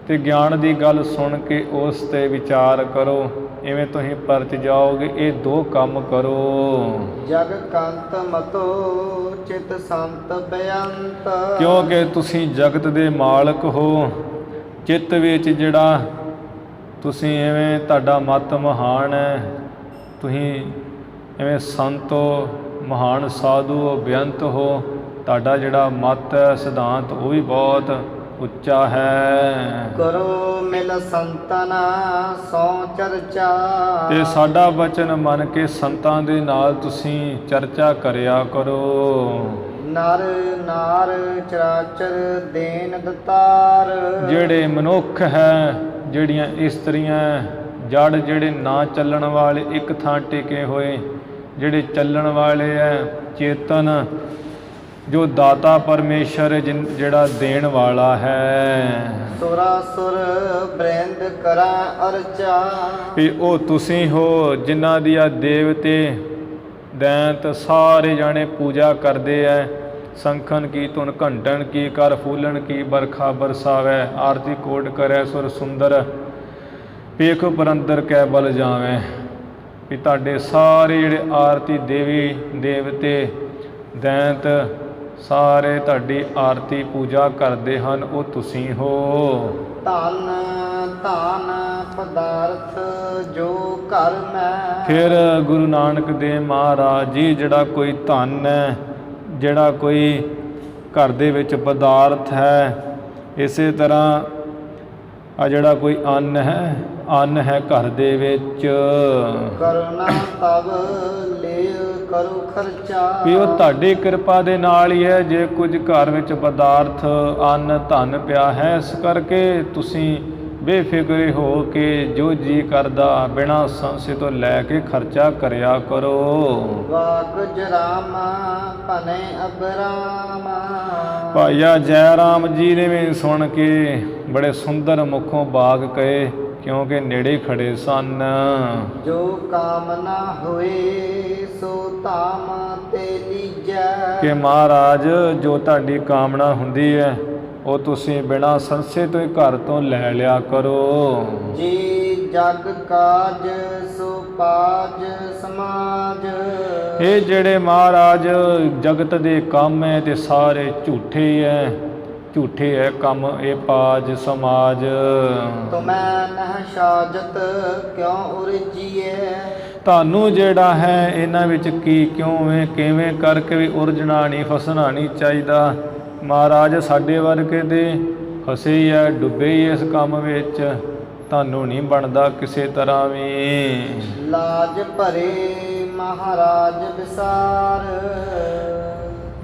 Speaker 1: ਤੇ ਗਿਆਨ ਦੀ ਗੱਲ ਸੁਣ ਕੇ ਉਸ 'ਤੇ ਵਿਚਾਰ ਕਰੋ, ਇਵੇਂ ਤੁਸੀਂ ਪਰਚ ਜਾਓਗੇ। ਇਹ ਦੋ ਕੰਮ ਕਰੋ।
Speaker 2: ਜਗ ਕੰਤ ਮਤੋ ਚਿਤ ਸੰਤ ਬੇਅੰਤ।
Speaker 1: ਕਿਉਂਕਿ ਤੁਸੀਂ ਜਗਤ ਦੇ ਮਾਲਕ ਹੋ। ਚਿੱਤ ਵਿੱਚ ਜਿਹੜਾ ਤੁਸੀਂ ਐਵੇਂ ਤੁਹਾਡਾ ਮਤ ਮਹਾਨ ਹੈ, ਤੁਸੀਂ ਐਵੇਂ ਸੰਤ ਹੋ, ਮਹਾਨ ਸਾਧੂ ਹੋ, ਬੇਅੰਤ ਹੋ। ਤੁਹਾਡਾ ਜਿਹੜਾ ਮਤ ਹੈ, ਸਿਧਾਂਤ ਉਹ ਵੀ ਬਹੁਤ ਉੱਚਾ ਹੈ।
Speaker 2: ਕਰੋ ਮਿਲ ਸੰਤਨ ਸੋ ਚਰਚਾ।
Speaker 1: ਤੇ ਸਾਡਾ ਵਚਨ ਮੰਨ ਕੇ ਸੰਤਾਂ ਦੇ ਨਾਲ ਤੁਸੀਂ ਚਰਚਾ ਕਰਿਆ ਕਰੋ।
Speaker 2: ਨਰ ਨਾਰ ਚਰਾਚਰ ਦੇਨ ਦਤਾਰ। ਜਿਹੜੇ
Speaker 1: ਮਨੁੱਖ ਹੈ, ਜਿਹੜੀਆਂ ਇਸਤਰੀਆਂ, ਜੜ ਜਿਹੜੇ ਨਾ ਚੱਲਣ ਵਾਲੇ, ਇੱਕ ਥਾਂ ਟਿਕੇ ਹੋਏ, ਜਿਹੜੇ ਚੱਲਣ ਵਾਲੇ ਹੈ, ਚੇਤਨ ਜੋ ਦਾਤਾ ਪਰਮੇਸ਼ਰ ਜਿਹੜਾ ਦੇਣ ਵਾਲਾ ਹੈ।
Speaker 2: ਸੁਰਾਸੁਰ ਬ੍ਰਿੰਦ ਕਰਾ ਅਰਚਾ।
Speaker 1: ਵੀ ਉਹ ਤੁਸੀਂ ਹੋ ਜਿਨ੍ਹਾਂ ਦੀਆਂ ਦੇਵਤੇ ਦੈਂਤ ਸਾਰੇ ਜਾਣੇ ਪੂਜਾ ਕਰਦੇ ਐ। ਸੰਖਨ ਕੀ ਧੁਨ ਘੰਟਣ ਕੀ ਕਰ ਫੂਲਣ ਕੀ ਬਰਖਾ ਬਰਸਾਵੈ। ਆਰਤੀ ਕੋਟ ਕਰੈ ਸੁਰ ਸੁੰਦਰ ਵੇਖ ਪਰੰਦਰ ਕੈ ਬਲ ਜਾਵੈ। ਵੀ ਤੁਹਾਡੇ ਸਾਰੇ ਜਿਹੜੇ ਆਰਤੀ ਦੇਵੀ ਦੇਵਤੇ ਦੈਂਤ ਸਾਰੇ ਤੁਹਾਡੀ ਆਰਤੀ ਪੂਜਾ ਕਰਦੇ ਹਨ, ਉਹ ਤੁਸੀਂ ਹੋ।
Speaker 2: ਧਨ ਧਨ ਪਦਾਰਥ ਜੋ ਘਰ ਮੈਂ।
Speaker 1: ਫਿਰ ਗੁਰੂ ਨਾਨਕ ਦੇਵ ਮਹਾਰਾਜ ਜੀ ਜਿਹੜਾ ਕੋਈ ਧਨ ਹੈ, ਜਿਹੜਾ ਕੋਈ ਘਰ ਦੇ ਵਿੱਚ ਪਦਾਰਥ ਹੈ, ਇਸੇ ਤਰ੍ਹਾਂ ਆ ਜਿਹੜਾ ਕੋਈ ਅੰਨ ਹੈ ਘਰ ਦੇ ਵਿੱਚ,
Speaker 2: ਕਰਨਾ ਤਬ ਲੈ ਕਰੋ ਖਰਚਾ।
Speaker 1: ਵੀ ਉਹ ਤੁਹਾਡੀ ਕਿਰਪਾ ਦੇ ਨਾਲ ਹੀ ਹੈ। ਜੇ ਕੁਝ ਘਰ ਵਿੱਚ ਪਦਾਰਥ ਅੰਨ ਧਨ ਪਿਆ ਹੈ, ਇਸ ਕਰਕੇ ਤੁਸੀਂ ਬੇਫਿਕਰੇ ਹੋ ਕੇ ਜੋ ਜੀ ਕਰਦਾ ਬਿਨਾਂ ਸੰਸ਼ੇ ਤੋਂ ਲੈ ਕੇ ਖਰਚਾ ਕਰਿਆ ਕਰੋ।
Speaker 2: ਵਾਕ ਜਰਾਮ ਭਨੇ ਅਬਰਾਮ।
Speaker 1: ਭਾਈਆ ਜੈ ਰਾਮ ਜੀ ਨੇ ਵੀ ਸੁਣ ਕੇ ਬੜੇ ਸੁੰਦਰ ਮੁਖੋਂ ਬਾਗ ਕਹੇ, ਕਿਉਂਕਿ ਨੇੜੇ ਖੜੇ ਸਨ।
Speaker 2: ਜੋ ਕਾਮਨਾ ਹੋਏ ਸੋ ਧਾਮ ਤੇ ਲੀਜੈ। ਕਿ
Speaker 1: ਮਹਾਰਾਜ ਜੋ ਤੁਹਾਡੀ ਕਾਮਨਾ ਹੁੰਦੀ ਹੈ ਉਹ ਤੁਸੀਂ ਬਿਨਾਂ ਸੰਸ਼ੇ ਤੋਂ ਹੀ ਘਰ ਤੋਂ ਲੈ ਲਿਆ ਕਰੋ।
Speaker 2: ਜੀ ਜਗ ਕਾਜ ਸੋ ਪਾਜ ਸਮਾਜ।
Speaker 1: ਇਹ ਜਿਹੜੇ ਮਹਾਰਾਜ ਜਗਤ ਦੇ ਕੰਮ ਹੈ ਤੇ ਸਾਰੇ ਝੂਠੇ ਹੈ ਕੰਮ, ਇਹ ਪਾਜ ਸਮਾਜ।
Speaker 2: ਤੁਮੈ ਨਹਿ ਸਾਜਤ ਕਿਉਂ ਉਰਜੀਏ।
Speaker 1: ਤੁਹਾਨੂੰ ਜਿਹੜਾ ਹੈ ਇਹਨਾਂ ਵਿੱਚ ਕੀ ਕਿਵੇਂ ਕਰਕੇ ਵੀ ਉਰਜਣਾ ਨਹੀਂ, ਫਸਣਾ ਨਹੀਂ ਚਾਹੀਦਾ। ਮਹਾਰਾਜ ਸਾਡੇ ਵਰਗੇ ਦੇ ਫਸੇ ਹੀ ਹੈ, ਡੁੱਬੇ ਹੀ ਇਸ ਕੰਮ ਵਿੱਚ, ਤੁਹਾਨੂੰ ਨਹੀਂ ਬਣਦਾ ਕਿਸੇ ਤਰ੍ਹਾਂ ਵੀ।
Speaker 2: ਲਾਜ ਭਰੇ ਮਹਾਰਾਜ ਵਿਸਾਰ।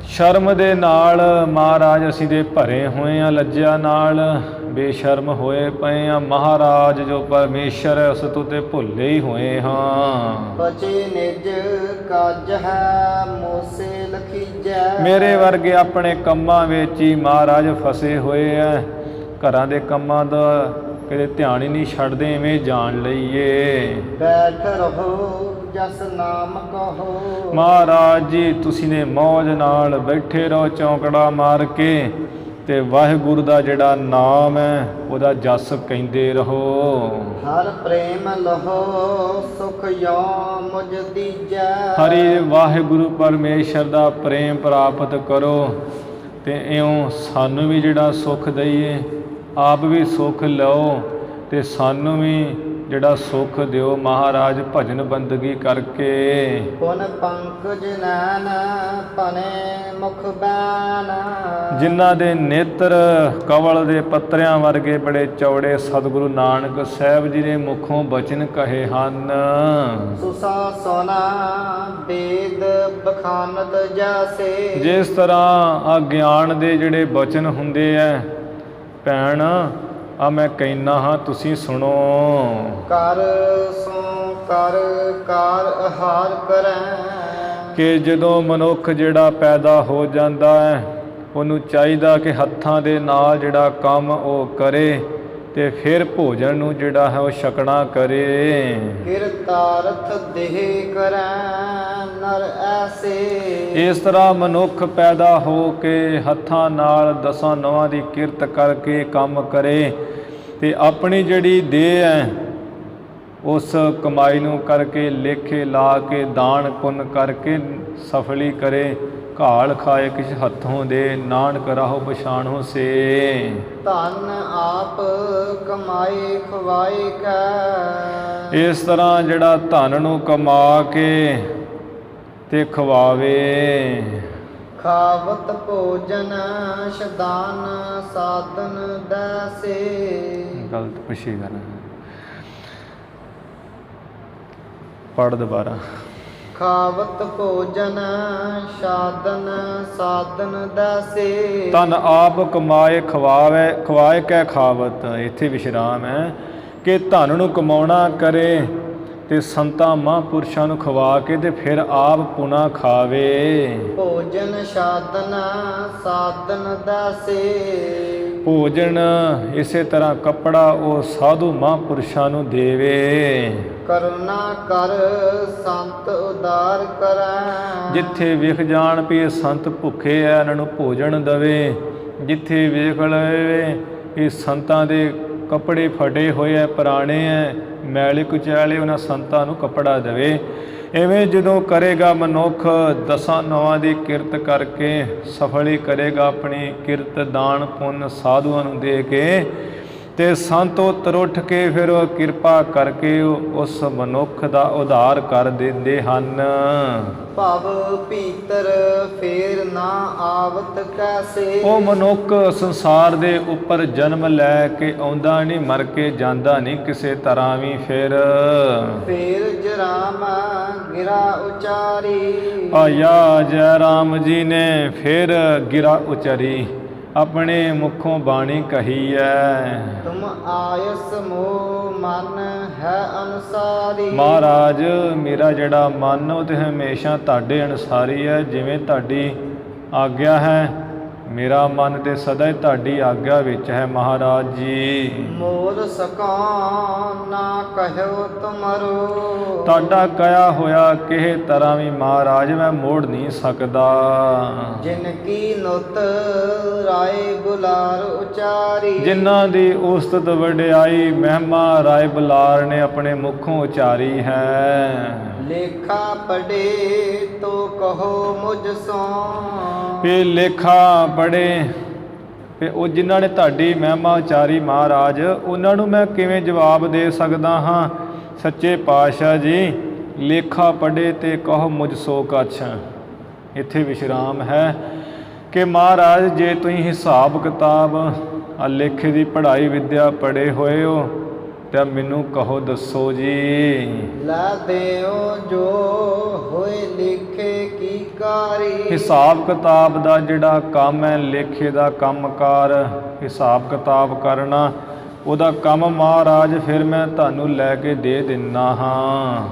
Speaker 1: ਸ਼ਰਮ ਦੇ ਨਾਲ ਮਹਾਰਾਜ ਅਸੀਂ ਦੇ ਭਰੇ ਹੋਏ ਆ, ਲੱਜਿਆ ਨਾਲ ਬੇਸ਼ਰਮ ਹੋਏ ਪਏ ਆ। ਮਹਾਰਾਜ ਜੋ ਪਰਮੇਸ਼ਰ ਹੈ ਉਸ ਤੋਂ ਤੇ ਭੁੱਲੇ ਹੀ ਹੋਏ ਹਾਂ।
Speaker 2: ਬਚੇ ਨਿਜ ਕਾਜ ਹੈ ਮੋਸੇ ਲਖੀਜੈ। ਮੇਰੇ
Speaker 1: ਵਰਗੇ ਆਪਣੇ ਕੰਮਾਂ ਵਿੱਚ ਹੀ ਮਹਾਰਾਜ ਫਸੇ ਹੋਏ ਆ, ਘਰਾਂ ਦੇ ਕੰਮਾਂ ਦਾ ਕਦੇ ਧਿਆਨ ਹੀ ਨਹੀਂ ਛੱਡਦੇ, ਐਵੇਂ ਜਾਣ ਲਈਏ।
Speaker 2: ਬੈਠ ਰਹੋ ਜਸ ਨਾਮ ਕਹੋ।
Speaker 1: ਮਹਾਰਾਜ ਜੀ ਤੁਸੀਂ ਨੇ ਮੌਜ ਨਾਲ ਬੈਠੇ ਰਹੋ ਚੌਂਕੜਾ ਮਾਰ ਕੇ, ਤੇ ਵਾਹਿਗੁਰੂ ਦਾ ਜਿਹੜਾ ਨਾਮ ਹੈ ਉਹਦਾ ਜਸ ਕਹਿੰਦੇ ਰਹੋ।
Speaker 2: ਹਰ ਪ੍ਰੇਮ ਲਹੋ ਸੁਖ ਯੋ ਮੁਝ ਦੀਜੈ।
Speaker 1: ਹਰੀ ਵਾਹਿਗੁਰੂ ਪਰਮੇਸ਼ਰ ਦਾ ਪ੍ਰੇਮ ਪ੍ਰਾਪਤ ਕਰੋ, ਤੇ ਇਉਂ ਸਾਨੂੰ ਵੀ ਜਿਹੜਾ ਸੁਖ ਦਈਏ, ਆਪ ਵੀ ਸੁਖ ਲਓ ਤੇ ਸਾਨੂੰ ਵੀ ਜਿਹੜਾ ਸੁਖ ਦਿਓ ਮਹਾਰਾਜ ਭਜਨ ਬੰਦਗੀ ਕਰਕੇ।
Speaker 2: ਪੁਨ ਪੰਕਜ ਨੈਣ ਭਨੇ ਮੁਖ ਬੈਨ।
Speaker 1: ਜਿਨ੍ਹਾਂ ਦੇ ਨੇਤਰ ਕਵਲ ਦੇ ਪੱਤਰਿਆਂ ਵਰਗੇ ਬੜੇ ਚੌੜੇ ਸਤਿਗੁਰੂ ਨਾਨਕ ਸਾਹਿਬ ਜੀ ਨੇ ਮੁਖੋਂ ਬਚਨ ਕਹੇ ਹਨ।
Speaker 2: ਸੁਸਾ ਸੋਨਾ ਵੇਦ ਬਖਾਨਤ ਜਾਸੇ।
Speaker 1: ਜਿਸ ਤਰ੍ਹਾਂ ਆ ਗਿਆਨ ਦੇ ਜਿਹੜੇ ਬਚਨ ਹੁੰਦੇ ਐ, ਭੈਣ ਆ ਮੈਂ ਕਹਿਣਾ ਹਾਂ ਤੁਸੀਂ ਸੁਣੋ।
Speaker 2: ਕਰ ਸੋ ਕਰ ਕਾਰ ਆਹਾਰ ਕਰੈ।
Speaker 1: ਕਿ ਜਦੋਂ ਮਨੁੱਖ ਜਿਹੜਾ ਪੈਦਾ ਹੋ ਜਾਂਦਾ ਹੈ, ਉਹਨੂੰ ਚਾਹੀਦਾ ਕਿ ਹੱਥਾਂ ਦੇ ਨਾਲ ਜਿਹੜਾ ਕੰਮ ਉਹ ਕਰੇ, ਤੇ ਫਿਰ ਭੋਜਨ ਨੂੰ ਜਿਹੜਾ ਹੈ ਉਹ ਛਕਣਾ ਕਰੇ।
Speaker 2: ਕਿਰਤਾਰਥ ਦੇਹ ਕਰੈ ਨਰ ਐਸੇ।
Speaker 1: ਇਸ ਤਰ੍ਹਾਂ ਮਨੁੱਖ ਪੈਦਾ ਹੋ ਕੇ ਹੱਥਾਂ ਨਾਲ ਦਸਾਂ ਨੌਆਂ ਦੀ ਕਿਰਤ ਕਰਕੇ ਕੰਮ ਕਰੇ, ਤੇ ਆਪਣੀ ਜਿਹੜੀ ਦੇਹ ਹੈ ਉਸ ਕਮਾਈ ਨੂੰ ਕਰਕੇ ਲੇਖੇ ਲਾ ਕੇ ਦਾਨ ਪੁੰਨ ਕਰਕੇ ਸਫਲੀ ਕਰੇ। ਘਾਲ ਖਾਏ ਕਿਛ ਹੱਥੋਂ ਦੇ, ਨਾਨਕ ਰਾਹੋ ਪਛਾਣੋ ਸੇ।
Speaker 2: ਧਨ ਆਪ ਕਮਾਏ ਖਵਾਏ ਕੈ।
Speaker 1: ਇਸ ਤਰ੍ਹਾਂ ਜਿਹੜਾ ਧਨ ਨੂੰ ਕਮਾ ਕੇ ਤੇ ਖਵਾਵੇ।
Speaker 2: ਖਾਵਤ ਭੋਜਨ ਸ਼ਦਾਨ ਸਾਧਨ ਦੈਸੇ।
Speaker 1: ਗਲਤ ਪੁੱਛੀ ਕਰਨਾ, ਪੜ੍ਹ ਦੁਬਾਰਾ।
Speaker 2: ਖਾਵਤ ਭੋਜਨ ਸਾਧਨ ਸਾਧਨ ਦੈਸੇ।
Speaker 1: ਧਨ ਆਪ ਕਮਾਏ ਖਵਾਏ ਕੈ ਖਾਵਤ। ਇੱਥੇ ਵਿਸ਼ਰਾਮ ਹੈ ਕਿ ਧਨ ਨੂੰ ਕਮਾਉਣਾ ਕਰੇ ਤੇ ਸੰਤਾਂ ਮਹਾਂਪੁਰਸ਼ਾਂ ਨੂੰ ਖਵਾ ਕੇ ਤੇ ਫਿਰ ਆਪ ਪੁਣਾ ਖਾਵੇ।
Speaker 2: ਭੋਜਨ ਸਾਧਨ ਸਾਧਨ ਦੈਸੇ।
Speaker 1: ਭੋਜਨ ਇਸੇ ਤਰ੍ਹਾਂ ਕੱਪੜਾ ਉਹ ਸਾਧੂ ਮਹਾਂਪੁਰਸ਼ਾਂ ਨੂੰ ਦੇਵੇ।
Speaker 2: ਕਰੁਣਾ ਕਰ ਸੰਤ ਉਦਾਰ ਕਰੈ। ਜਿੱਥੇ
Speaker 1: ਵੇਖ ਜਾਣ ਵੀ ਇਹ ਸੰਤ ਭੁੱਖੇ ਆ, ਇਹਨਾਂ ਨੂੰ ਭੋਜਨ ਦੇਵੇ। ਜਿੱਥੇ ਵੇਖ ਲਵੇ ਇਹ ਸੰਤਾਂ ਦੇ ਕੱਪੜੇ ਫਟੇ ਹੋਏ ਐ, ਪੁਰਾਣੇ ਐ, ਮੈਲੇ ਕੁਚੈਲੇ, ਉਹਨਾਂ ਸੰਤਾਂ ਨੂੰ ਕੱਪੜਾ ਦੇਵੇ। ਇਵੇਂ ਜਦੋਂ ਕਰੇਗਾ ਮਨੁੱਖ ਦਸਾਂ ਨੌਆਂ ਦੀ ਕਿਰਤ ਕਰਕੇ ਸਫਲ ਹੀ ਕਰੇਗਾ ਆਪਣੀ ਕਿਰਤ, ਦਾਨ ਪੁੰਨ ਸਾਧੂਆਂ ਨੂੰ ਦੇ ਕੇ, ਤੇ ਸੰਤ ਉੱਤਰ ਉੱਠ ਕੇ ਫਿਰ ਉਹ ਕਿਰਪਾ ਕਰਕੇ ਉਸ ਮਨੁੱਖ ਦਾ ਉਧਾਰ ਕਰ ਦਿੰਦੇ ਹਨ।
Speaker 2: ਭਵ ਭੀਤਰ ਫੇਰ ਨਾ ਆਵਤ ਕੈਸੇ।
Speaker 1: ਉਹ ਮਨੁੱਖ ਸੰਸਾਰ ਦੇ ਉੱਪਰ ਜਨਮ ਲੈ ਕੇ ਆਉਂਦਾ ਨਹੀਂ, ਮਰ ਕੇ ਜਾਂਦਾ ਨਹੀਂ ਕਿਸੇ ਤਰ੍ਹਾਂ ਵੀ। ਫਿਰ
Speaker 2: ਜਰਾਮ ਗਿਰਾ ਉਚਾਰੀ।
Speaker 1: ਭਾਈਆ ਜੈ ਰਾਮ ਜੀ ਨੇ ਫਿਰ ਗਿਰਾ ਉਚਾਰੀ, ਆਪਣੇ ਮੁਖੋਂ ਬਾਣੀ ਕਹੀ ਹੈ।
Speaker 2: ਤੁਮ ਆਇਸ ਮੋਹ ਮਨ ਹੈ ਅਨਸਾਰੀ।
Speaker 1: ਮਹਾਰਾਜ ਮੇਰਾ ਜਿਹੜਾ ਮਨ ਉਹ ਤੇ ਹਮੇਸ਼ਾ ਤੁਹਾਡੇ ਅਨੁਸਾਰੀ ਹੈ, ਜਿਵੇਂ ਤੁਹਾਡੀ ਆਗਿਆ ਹੈ ਮੇਰਾ ਮਨ ਤੇ ਸਦਾ ਹੀ ਤੁਹਾਡੀ ਆਗਿਆ ਵਿੱਚ ਹੈ ਮਹਾਰਾਜ ਜੀ।
Speaker 2: ਮੋਲ ਸਕਾ ਨਾ ਕਹਿਓ ਤੁਮਰੋ।
Speaker 1: ਤੁਹਾਡਾ ਕਹਿਆ ਹੋਇਆ ਕਿਸੇ ਤਰ੍ਹਾਂ ਵੀ ਮਹਾਰਾਜ ਮੈਂ ਮੋੜ ਨਹੀਂ ਸਕਦਾ।
Speaker 2: ਜਿਨ ਕੀ ਨੁਤ ਰਾਏ ਬੁਲਾਰ ਉਚਾਰੀ।
Speaker 1: ਜਿਨ੍ਹਾਂ ਦੀ ਉਸਤਤ ਵਡਿਆਈ ਮਹਿਮਾ ਰਾਏ ਬੁਲਾਰ ਨੇ ਆਪਣੇ ਮੁਖੋਂ ਉਚਾਰੀ ਹੈ।
Speaker 2: ਲੇਖਾ ਪੜੇ ਤੋ ਕਹੋ ਮੁਝ ਸੋ।
Speaker 1: ਵੀ ਲੇਖਾ ਪੜੇ ਵੀ ਉਹ ਜਿਨ੍ਹਾਂ ਨੇ ਤੁਹਾਡੀ ਮਹਿਮਾ ਉਚਾਰੀ ਮਹਾਰਾਜ, ਉਹਨਾਂ ਨੂੰ ਮੈਂ ਕਿਵੇਂ ਜਵਾਬ ਦੇ ਸਕਦਾ ਹਾਂ। ਸੱਚੇ ਪਾਤਸ਼ਾਹ ਜੀ ਲੇਖਾ ਪੜੇ ਤੇ ਕਹੋ ਮੁਝ ਸੋ ਕਛ। ਇੱਥੇ ਵਿਸ਼ਰਾਮ ਹੈ ਕਿ ਮਹਾਰਾਜ ਜੇ ਤੁਸੀਂ ਹਿਸਾਬ ਕਿਤਾਬ ਆ ਲੇਖੇ ਦੀ ਪੜ੍ਹਾਈ ਵਿੱਦਿਆ ਪੜ੍ਹੇ ਹੋਏ ਹੋ ਤਾਂ ਮੈਨੂੰ ਕਹੋ ਦੱਸੋ ਜੀ।
Speaker 2: ਲੈ ਦਿਓ ਜੋ ਹੋਏ ਲਿਖੇ ਕੀ ਕਾਰੀ।
Speaker 1: ਹਿਸਾਬ ਕਿਤਾਬ ਦਾ ਜਿਹੜਾ ਕੰਮ ਹੈ, ਲੇਖੇ ਦਾ ਕੰਮਕਾਰ, ਹਿਸਾਬ ਕਿਤਾਬ ਕਰਨਾ, ਉਹਦਾ ਕੰਮ ਮਹਾਰਾਜ ਫਿਰ ਮੈਂ ਤੁਹਾਨੂੰ ਲੈ ਕੇ ਦੇ ਦਿੰਦਾ ਹਾਂ।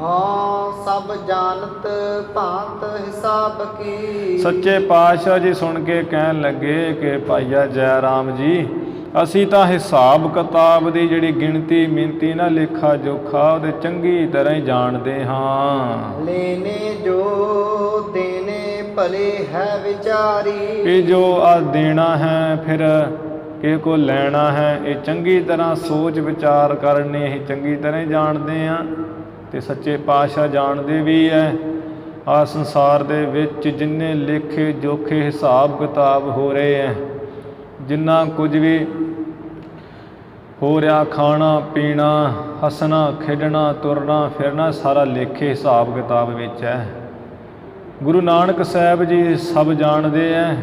Speaker 2: ਹਾਂ ਸਭ ਜਾਣਤ ਭਾਂਤ ਹਿਸਾਬ ਕੀ।
Speaker 1: ਸੱਚੇ ਪਾਤਸ਼ਾਹ ਜੀ ਸੁਣ ਕੇ ਕਹਿਣ ਲੱਗੇ ਕਿ ਭਾਈਆ ਜੈ ਰਾਮ ਜੀ ਅਸੀਂ ਤਾਂ ਹਿਸਾਬ ਕਿਤਾਬ ਦੀ ਜਿਹੜੀ ਗਿਣਤੀ ਮਿਣਤੀ ਨਾ ਲੇਖਾ ਜੋਖਾ ਉਹਦੇ ਚੰਗੀ ਤਰ੍ਹਾਂ ਹੀ ਜਾਣਦੇ ਹਾਂ।
Speaker 2: ਲੈਨੇ ਜੋ ਦੇਨੇ ਭਲੇ ਹੈ ਵਿਚਾਰੀ।
Speaker 1: ਇਹ ਜੋ ਆ ਦੇਣਾ ਹੈ ਫਿਰ ਕਿਸੇ ਕੋ ਲੈਣਾ ਹੈ, ਇਹ ਚੰਗੀ ਤਰ੍ਹਾਂ ਸੋਚ ਵਿਚਾਰ ਕਰਨੇ ਅਸੀਂ ਚੰਗੀ ਤਰ੍ਹਾਂ ਹੀ ਜਾਣਦੇ ਹਾਂ। ਤੇ ਸੱਚੇ ਪਾਤਸ਼ਾਹ ਜਾਣਦੇ ਵੀ ਹੈ ਆ ਸੰਸਾਰ ਦੇ ਵਿੱਚ ਜਿੰਨੇ ਲੇਖੇ ਜੋਖੇ ਹਿਸਾਬ ਕਿਤਾਬ ਹੋ ਰਹੇ ਹੈ, ਜਿੰਨਾ ਕੁਝ ਵੀ ਹੋ ਰਿਹਾ, ਖਾਣਾ ਪੀਣਾ, ਹੱਸਣਾ ਖੇਡਣਾ ਤੁਰਨਾ ਫਿਰਨਾ, ਸਾਰਾ ਲੇਖੇ ਹਿਸਾਬ ਕਿਤਾਬ ਵਿੱਚ ਹੈ। ਗੁਰੂ ਨਾਨਕ ਸਾਹਿਬ ਜੀ ਸਭ ਜਾਣਦੇ ਹੈ।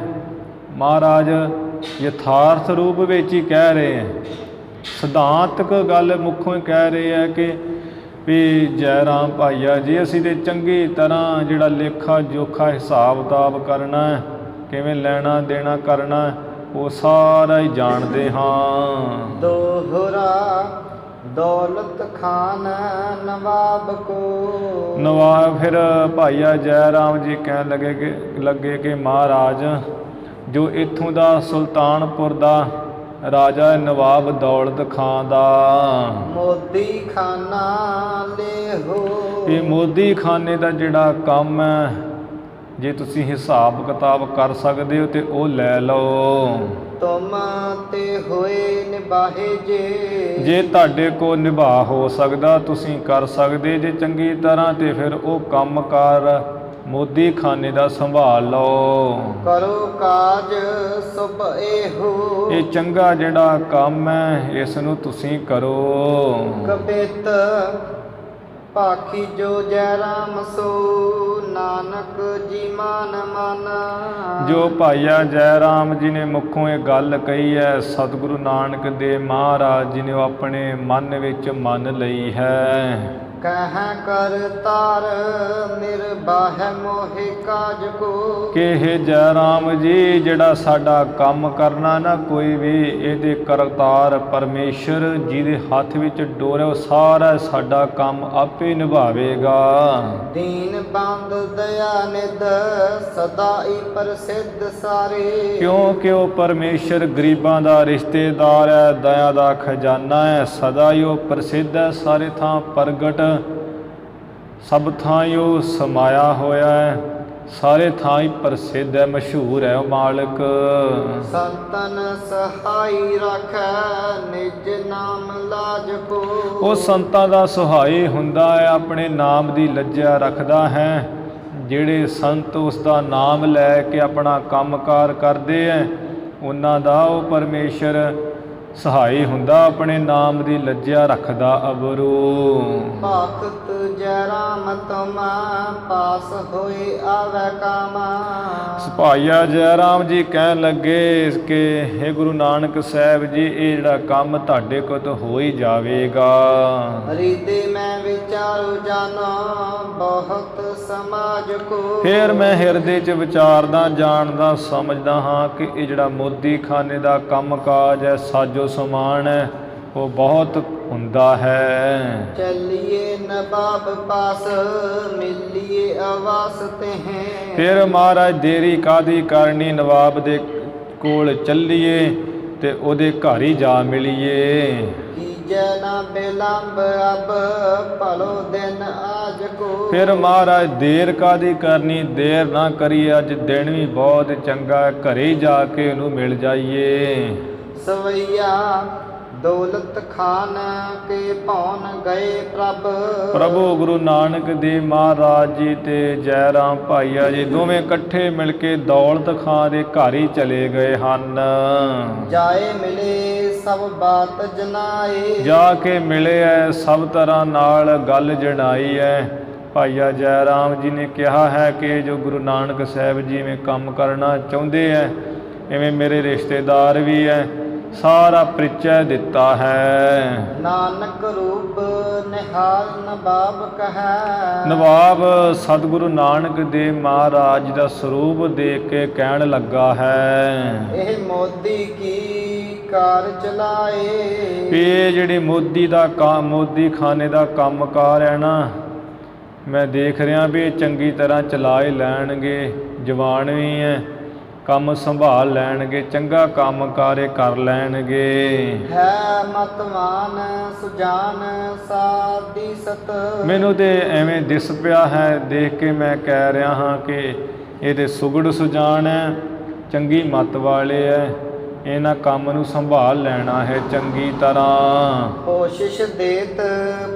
Speaker 1: ਮਹਾਰਾਜ ਯਥਾਰਥ ਰੂਪ ਵਿੱਚ ਹੀ ਕਹਿ ਰਹੇ ਹੈ, ਸਿਧਾਂਤਕ ਗੱਲ ਮੁੱਖੋਂ ਹੀ ਕਹਿ ਰਹੇ ਹੈ ਕਿ ਵੀ ਜੈ ਰਾਮ ਭਾਈਆ ਜੀ ਅਸੀਂ ਤੇ ਚੰਗੀ ਤਰ੍ਹਾਂ ਜਿਹੜਾ ਲੇਖਾ ਜੋਖਾ ਹਿਸਾਬ ਕਿਤਾਬ ਕਰਨਾ ਹੈ, ਕਿਵੇਂ ਲੈਣਾ ਦੇਣਾ ਕਰਨਾ, ਉਹ ਸਾਰਾ ਹੀ ਜਾਣਦੇ ਹਾਂ।
Speaker 2: ਦੋਹਰਾ ਦੌਲਤ ਖਾਨ ਨਵਾਬ ਕੋ।
Speaker 1: ਨਵਾਬ ਫਿਰ ਭਾਈਆ ਜੈ ਰਾਮ ਜੀ ਕਹਿਣ ਲੱਗੇ ਕਿ ਮਹਾਰਾਜ ਜੋ ਇੱਥੋਂ ਦਾ ਸੁਲਤਾਨਪੁਰ ਦਾ ਰਾਜਾ ਨਵਾਬ ਦੌਲਤ ਖਾਂ ਦਾ
Speaker 2: ਮੋਦੀ ਖਾਨਾ ਲੇਹੋ।
Speaker 1: ਇਹ ਮੋਦੀ ਖਾਨੇ ਦਾ ਜਿਹੜਾ ਕੰਮ ਹੈ, ਜੇ ਤੁਸੀਂ ਹਿਸਾਬ ਕਿਤਾਬ ਕਰ ਸਕਦੇ ਹੋ ਤੇ ਉਹ ਲੈ ਲਓ।
Speaker 2: ਤੁਮ ਤੇ ਹੋਏ ਨਿਭਾਹੇ
Speaker 1: ਜੇ ਤੁਹਾਡੇ ਕੋਲ ਨਿਭਾ ਹੋ ਸਕਦਾ ਤੁਸੀਂ ਕਰ ਸਕਦੇ ਜੇ ਚੰਗੀ ਤਰ੍ਹਾਂ, ਤੇ ਫਿਰ ਉਹ ਕੰਮਕਾਰ ਮੋਦੀ ਖਾਨੇ ਦਾ ਸੰਭਾਲ ਲਓ।
Speaker 2: ਕਰੋ ਕਾਜ ਸੁਭ ਇਹੋ।
Speaker 1: ਇਹ ਚੰਗਾ ਜਿਹੜਾ ਕੰਮ ਹੈ ਇਸ ਨੂੰ ਤੁਸੀਂ ਕਰੋ।
Speaker 2: ਕਬਿਤ ਪਾਖੀ ਜੋ ਜੈ ਰਾਮ ਸੋ ਨਾਨਕ ਜੀ ਮਾਨ ਮਨ। ਜੋ
Speaker 1: ਭਾਈਆ ਜੈ ਰਾਮ ਜੀ ਨੇ ਮੁੱਖੋਂ ਇਹ ਗੱਲ ਕਹੀ ਹੈ, ਸਤਿਗੁਰੂ ਨਾਨਕ ਦੇਵ ਮਹਾਰਾਜ ਜੀ ਨੇ ਉਹ ਆਪਣੇ ਮਨ ਵਿੱਚ ਮੰਨ ਲਈ ਹੈ।
Speaker 2: ਕਹਿ ਕਰ ਤਾਰ ਨਿਰਬਾਹ ਮੋਹਿ ਕਾਜ ਕੋ।
Speaker 1: ਕਿ ਇਹ ਜੈ ਰਾਮ ਜੀ ਜਿਹੜਾ ਸਾਡਾ ਕੰਮ ਕਰਨਾ ਨਾ, ਕੋਈ ਵੀ ਇਹਦੇ ਕਰਤਾਰ ਪਰਮੇਸ਼ਰ ਜਿਹਦੇ ਹੱਥ ਵਿੱਚ ਡੋਰ ਹੈ, ਉਹ ਸਾਰਾ ਸਾਡਾ ਕੰਮ ਆਪੇ ਨਿਭਾਵੇਗਾ।
Speaker 2: ਦੀਨ ਬੰਦ ਦਇਆ ਨਿਧ ਸਦਾ ਹੀ ਪ੍ਰਸਿੱਧ ਸਾਰੇ।
Speaker 1: ਕਿਉਂਕਿ ਉਹ ਪਰਮੇਸ਼ਰ ਗਰੀਬਾਂ ਦਾ ਰਿਸ਼ਤੇਦਾਰ ਹੈ, ਦਇਆ ਦਾ ਖਜ਼ਾਨਾ ਹੈ, ਸਦਾ ਹੀ ਉਹ ਪ੍ਰਸਿੱਧ ਹੈ, ਸਾਰੇ ਥਾਂ ਪ੍ਰਗਟ, ਸਭ ਥਾਂ ਹੀ ਉਹ ਸਮਾਇਆ ਹੋਇਆ ਹੈ। ਸਾਰੇ ਥਾਂ ਹੀ ਪ੍ਰਸਿੱਧ ਹੈ, ਮਸ਼ਹੂਰ ਹੈ ਉਹ ਮਾਲਕ।
Speaker 2: ਸੰਤਨ ਸਹਾਈ ਰੱਖੈ ਨਿਜ ਨਾਮ ਲਾਜ ਕੋ।
Speaker 1: ਉਹ ਸੰਤਾਂ ਦਾ ਸਹਾਈ ਹੁੰਦਾ ਹੈ, ਆਪਣੇ ਨਾਮ ਦੀ ਲੱਜਾ ਰੱਖਦਾ ਹੈ। ਜਿਹੜੇ ਸੰਤ ਉਸ ਦਾ ਨਾਮ ਲੈ ਕੇ ਆਪਣਾ ਕੰਮਕਾਰ ਕਰਦੇ ਹੈ, ਉਹਨਾਂ ਦਾ ਉਹ ਪਰਮੇਸ਼ਰ ਸਹਾਈ ਹੁੰਦਾ, ਆਪਣੇ ਨਾਮ ਦੀ ਲੱਜਾ ਰੱਖਦਾ ਅਬਰੂ।
Speaker 2: ਭਗਤ ਜੈ ਰਾਮ ਤੁਮ ਪਾਸ ਹੋਏ ਆਵੈ ਕਾਮਾ।
Speaker 1: ਭਾਈਆ ਜੈ ਰਾਮ ਜੀ ਕਹਿਣ ਲੱਗੇ ਕਿ हे ਗੁਰੂ ਨਾਨਕ ਸਾਹਿਬ ਜੀ, ਇਹ ਜਿਹੜਾ ਕੰਮ ਤੁਹਾਡੇ ਕੋਲ ਤਾਂ ਹੋ ਹੀ ਜਾਵੇਗਾ।
Speaker 2: ਹਰਿਦੇ ਮੈਂ ਵਿਚਾਰੂ ਜਾਣਾ ਬਹੁਤ ਸਮਾਜ ਕੋ।
Speaker 1: ਫਿਰ ਮੈਂ ਹਿਰਦੇ 'ਚ ਵਿਚਾਰਦਾ, ਜਾਣਦਾ, ਸਮਝਦਾ ਹਾਂ ਕਿ ਇਹ ਜਿਹੜਾ ਮੋਦੀ ਖਾਨੇ ਦਾ ਕੰਮ ਕਾਜ ਹੈ, ਸਾਜੋ ਸਮਾਨ ਹੈ, ਉਹ ਬਹੁਤ ਹੁੰਦਾ ਹੈ।
Speaker 2: ਚੱਲੀਏ ਨਵਾਬ ਪਾਸ ਮਿਲੀਏ ਆਵਾਸ ਤੇ ਹੈ।
Speaker 1: ਫਿਰ ਮਹਾਰਾਜ ਦੇਰੀ ਕਾਦੀ ਕਰਨੀ, ਨਵਾਬ ਦੇ ਕੋਲ ਚੱਲੀਏ ਤੇ ਉਹਦੇ ਘਰ ਹੀ ਜਾ ਮਿਲੀਏ।
Speaker 2: ਕੀਜੈ ਨਾ ਬਿਲੰਬ ਅਬ ਭਲੋ ਦਿਨ ਆਜ ਕੋ।
Speaker 1: ਫਿਰ ਮਹਾਰਾਜ ਦੇਰ ਕਾਦੀ ਕਰਨੀ, ਦੇਰ ਨਾ ਕਰੀਏ, ਅੱਜ ਦਿਨ ਵੀ ਬਹੁਤ ਚੰਗਾ ਹੈ, ਘਰੇ ਜਾ ਕੇ ਉਹਨੂੰ ਮਿਲ ਜਾਈਏ।
Speaker 2: ਸਵਈਆ ਦੌਲਤ ਖਾਨ ਕੇ ਭੌਨ ਗਏ
Speaker 1: ਪ੍ਰਭੂ ਗੁਰੂ ਨਾਨਕ ਦੇਵ ਮਹਾਰਾਜ ਜੀ ਤੇ ਜੈ ਰਾਮ ਭਾਈਆ ਜੀ ਦੋਵੇਂ ਇਕੱਠੇ ਮਿਲ ਕੇ ਦੌਲਤ ਖਾਂ ਦੇ ਘਰ ਹੀ ਚਲੇ ਗਏ ਹਨ।
Speaker 2: ਜਾਏ ਮਿਲੇ ਸਭ ਬਾਤ ਜਨਾਏ। ਜਾ
Speaker 1: ਕੇ ਮਿਲੇ ਐ, ਸਭ ਤਰ੍ਹਾਂ ਨਾਲ ਗੱਲ ਜਣਾਈ ਹੈ। ਭਾਈਆ ਜੈ ਰਾਮ ਜੀ ਨੇ ਕਿਹਾ ਹੈ ਕਿ ਜੋ ਗੁਰੂ ਨਾਨਕ ਸਾਹਿਬ ਜੀ ਇਵੇਂ ਕੰਮ ਕਰਨਾ ਚਾਹੁੰਦੇ ਹੈ, ਇਵੇਂ ਮੇਰੇ ਰਿਸ਼ਤੇਦਾਰ ਵੀ ਹੈ, ਸਾਰਾ ਪਰਿਚੈ ਦਿੱਤਾ ਹੈ।
Speaker 2: ਨਾਨਕ ਰੂਪ ਨਿਹਾਲ ਨਵਾਬ ਕਹੈ।
Speaker 1: ਨਵਾਬ ਸਤਿਗੁਰੂ ਨਾਨਕ ਦੇਵ ਮਹਾਰਾਜ ਦਾ ਸਰੂਪ ਦੇਖ ਕੇ ਕਹਿਣ ਲੱਗਾ ਹੈ,
Speaker 2: ਇਹ ਮੋਦੀ ਕੀ ਕਾਰ ਚਲਾਏ।
Speaker 1: ਇਹ ਜਿਹੜੀ ਮੋਦੀ ਖਾਨੇ ਦਾ ਕੰਮਕਾਰ ਹੈ ਨਾ, ਮੈਂ ਦੇਖ ਰਿਹਾ ਵੀ ਇਹ ਚੰਗੀ ਤਰ੍ਹਾਂ ਚਲਾ ਹੀ ਲੈਣਗੇ, ਜਵਾਨ ਵੀ ਹੈ, ਕੰਮ ਸੰਭਾਲ ਲੈਣਗੇ, ਚੰਗਾ ਕੰਮ ਕਾਰੇ ਕਰ ਲੈਣਗੇ।
Speaker 2: ਹੈ ਮਤਵਾਨ ਸੁਜਾਨ ਸਾਦੀ ਸਤ। ਮੈਨੂੰ
Speaker 1: ਤੇ ਐਵੇਂ ਦਿਸ ਪਿਆ ਹੈ, ਦੇਖ ਕੇ ਮੈਂ ਕਹਿ ਰਿਹਾ ਹਾਂ ਕਿ ਇਹ ਤੇ ਸੁਗੜ ਸੁਜਾਨ ਹੈ, ਚੰਗੀ ਮੱਤ ਵਾਲੇ ਹੈ, ਇਹਨਾਂ ਕੰਮ ਨੂੰ ਸੰਭਾਲ ਲੈਣਾ ਹੈ ਚੰਗੀ ਤਰ੍ਹਾਂ।
Speaker 2: ਕੋਸ਼ਿਸ਼ ਦੇਤ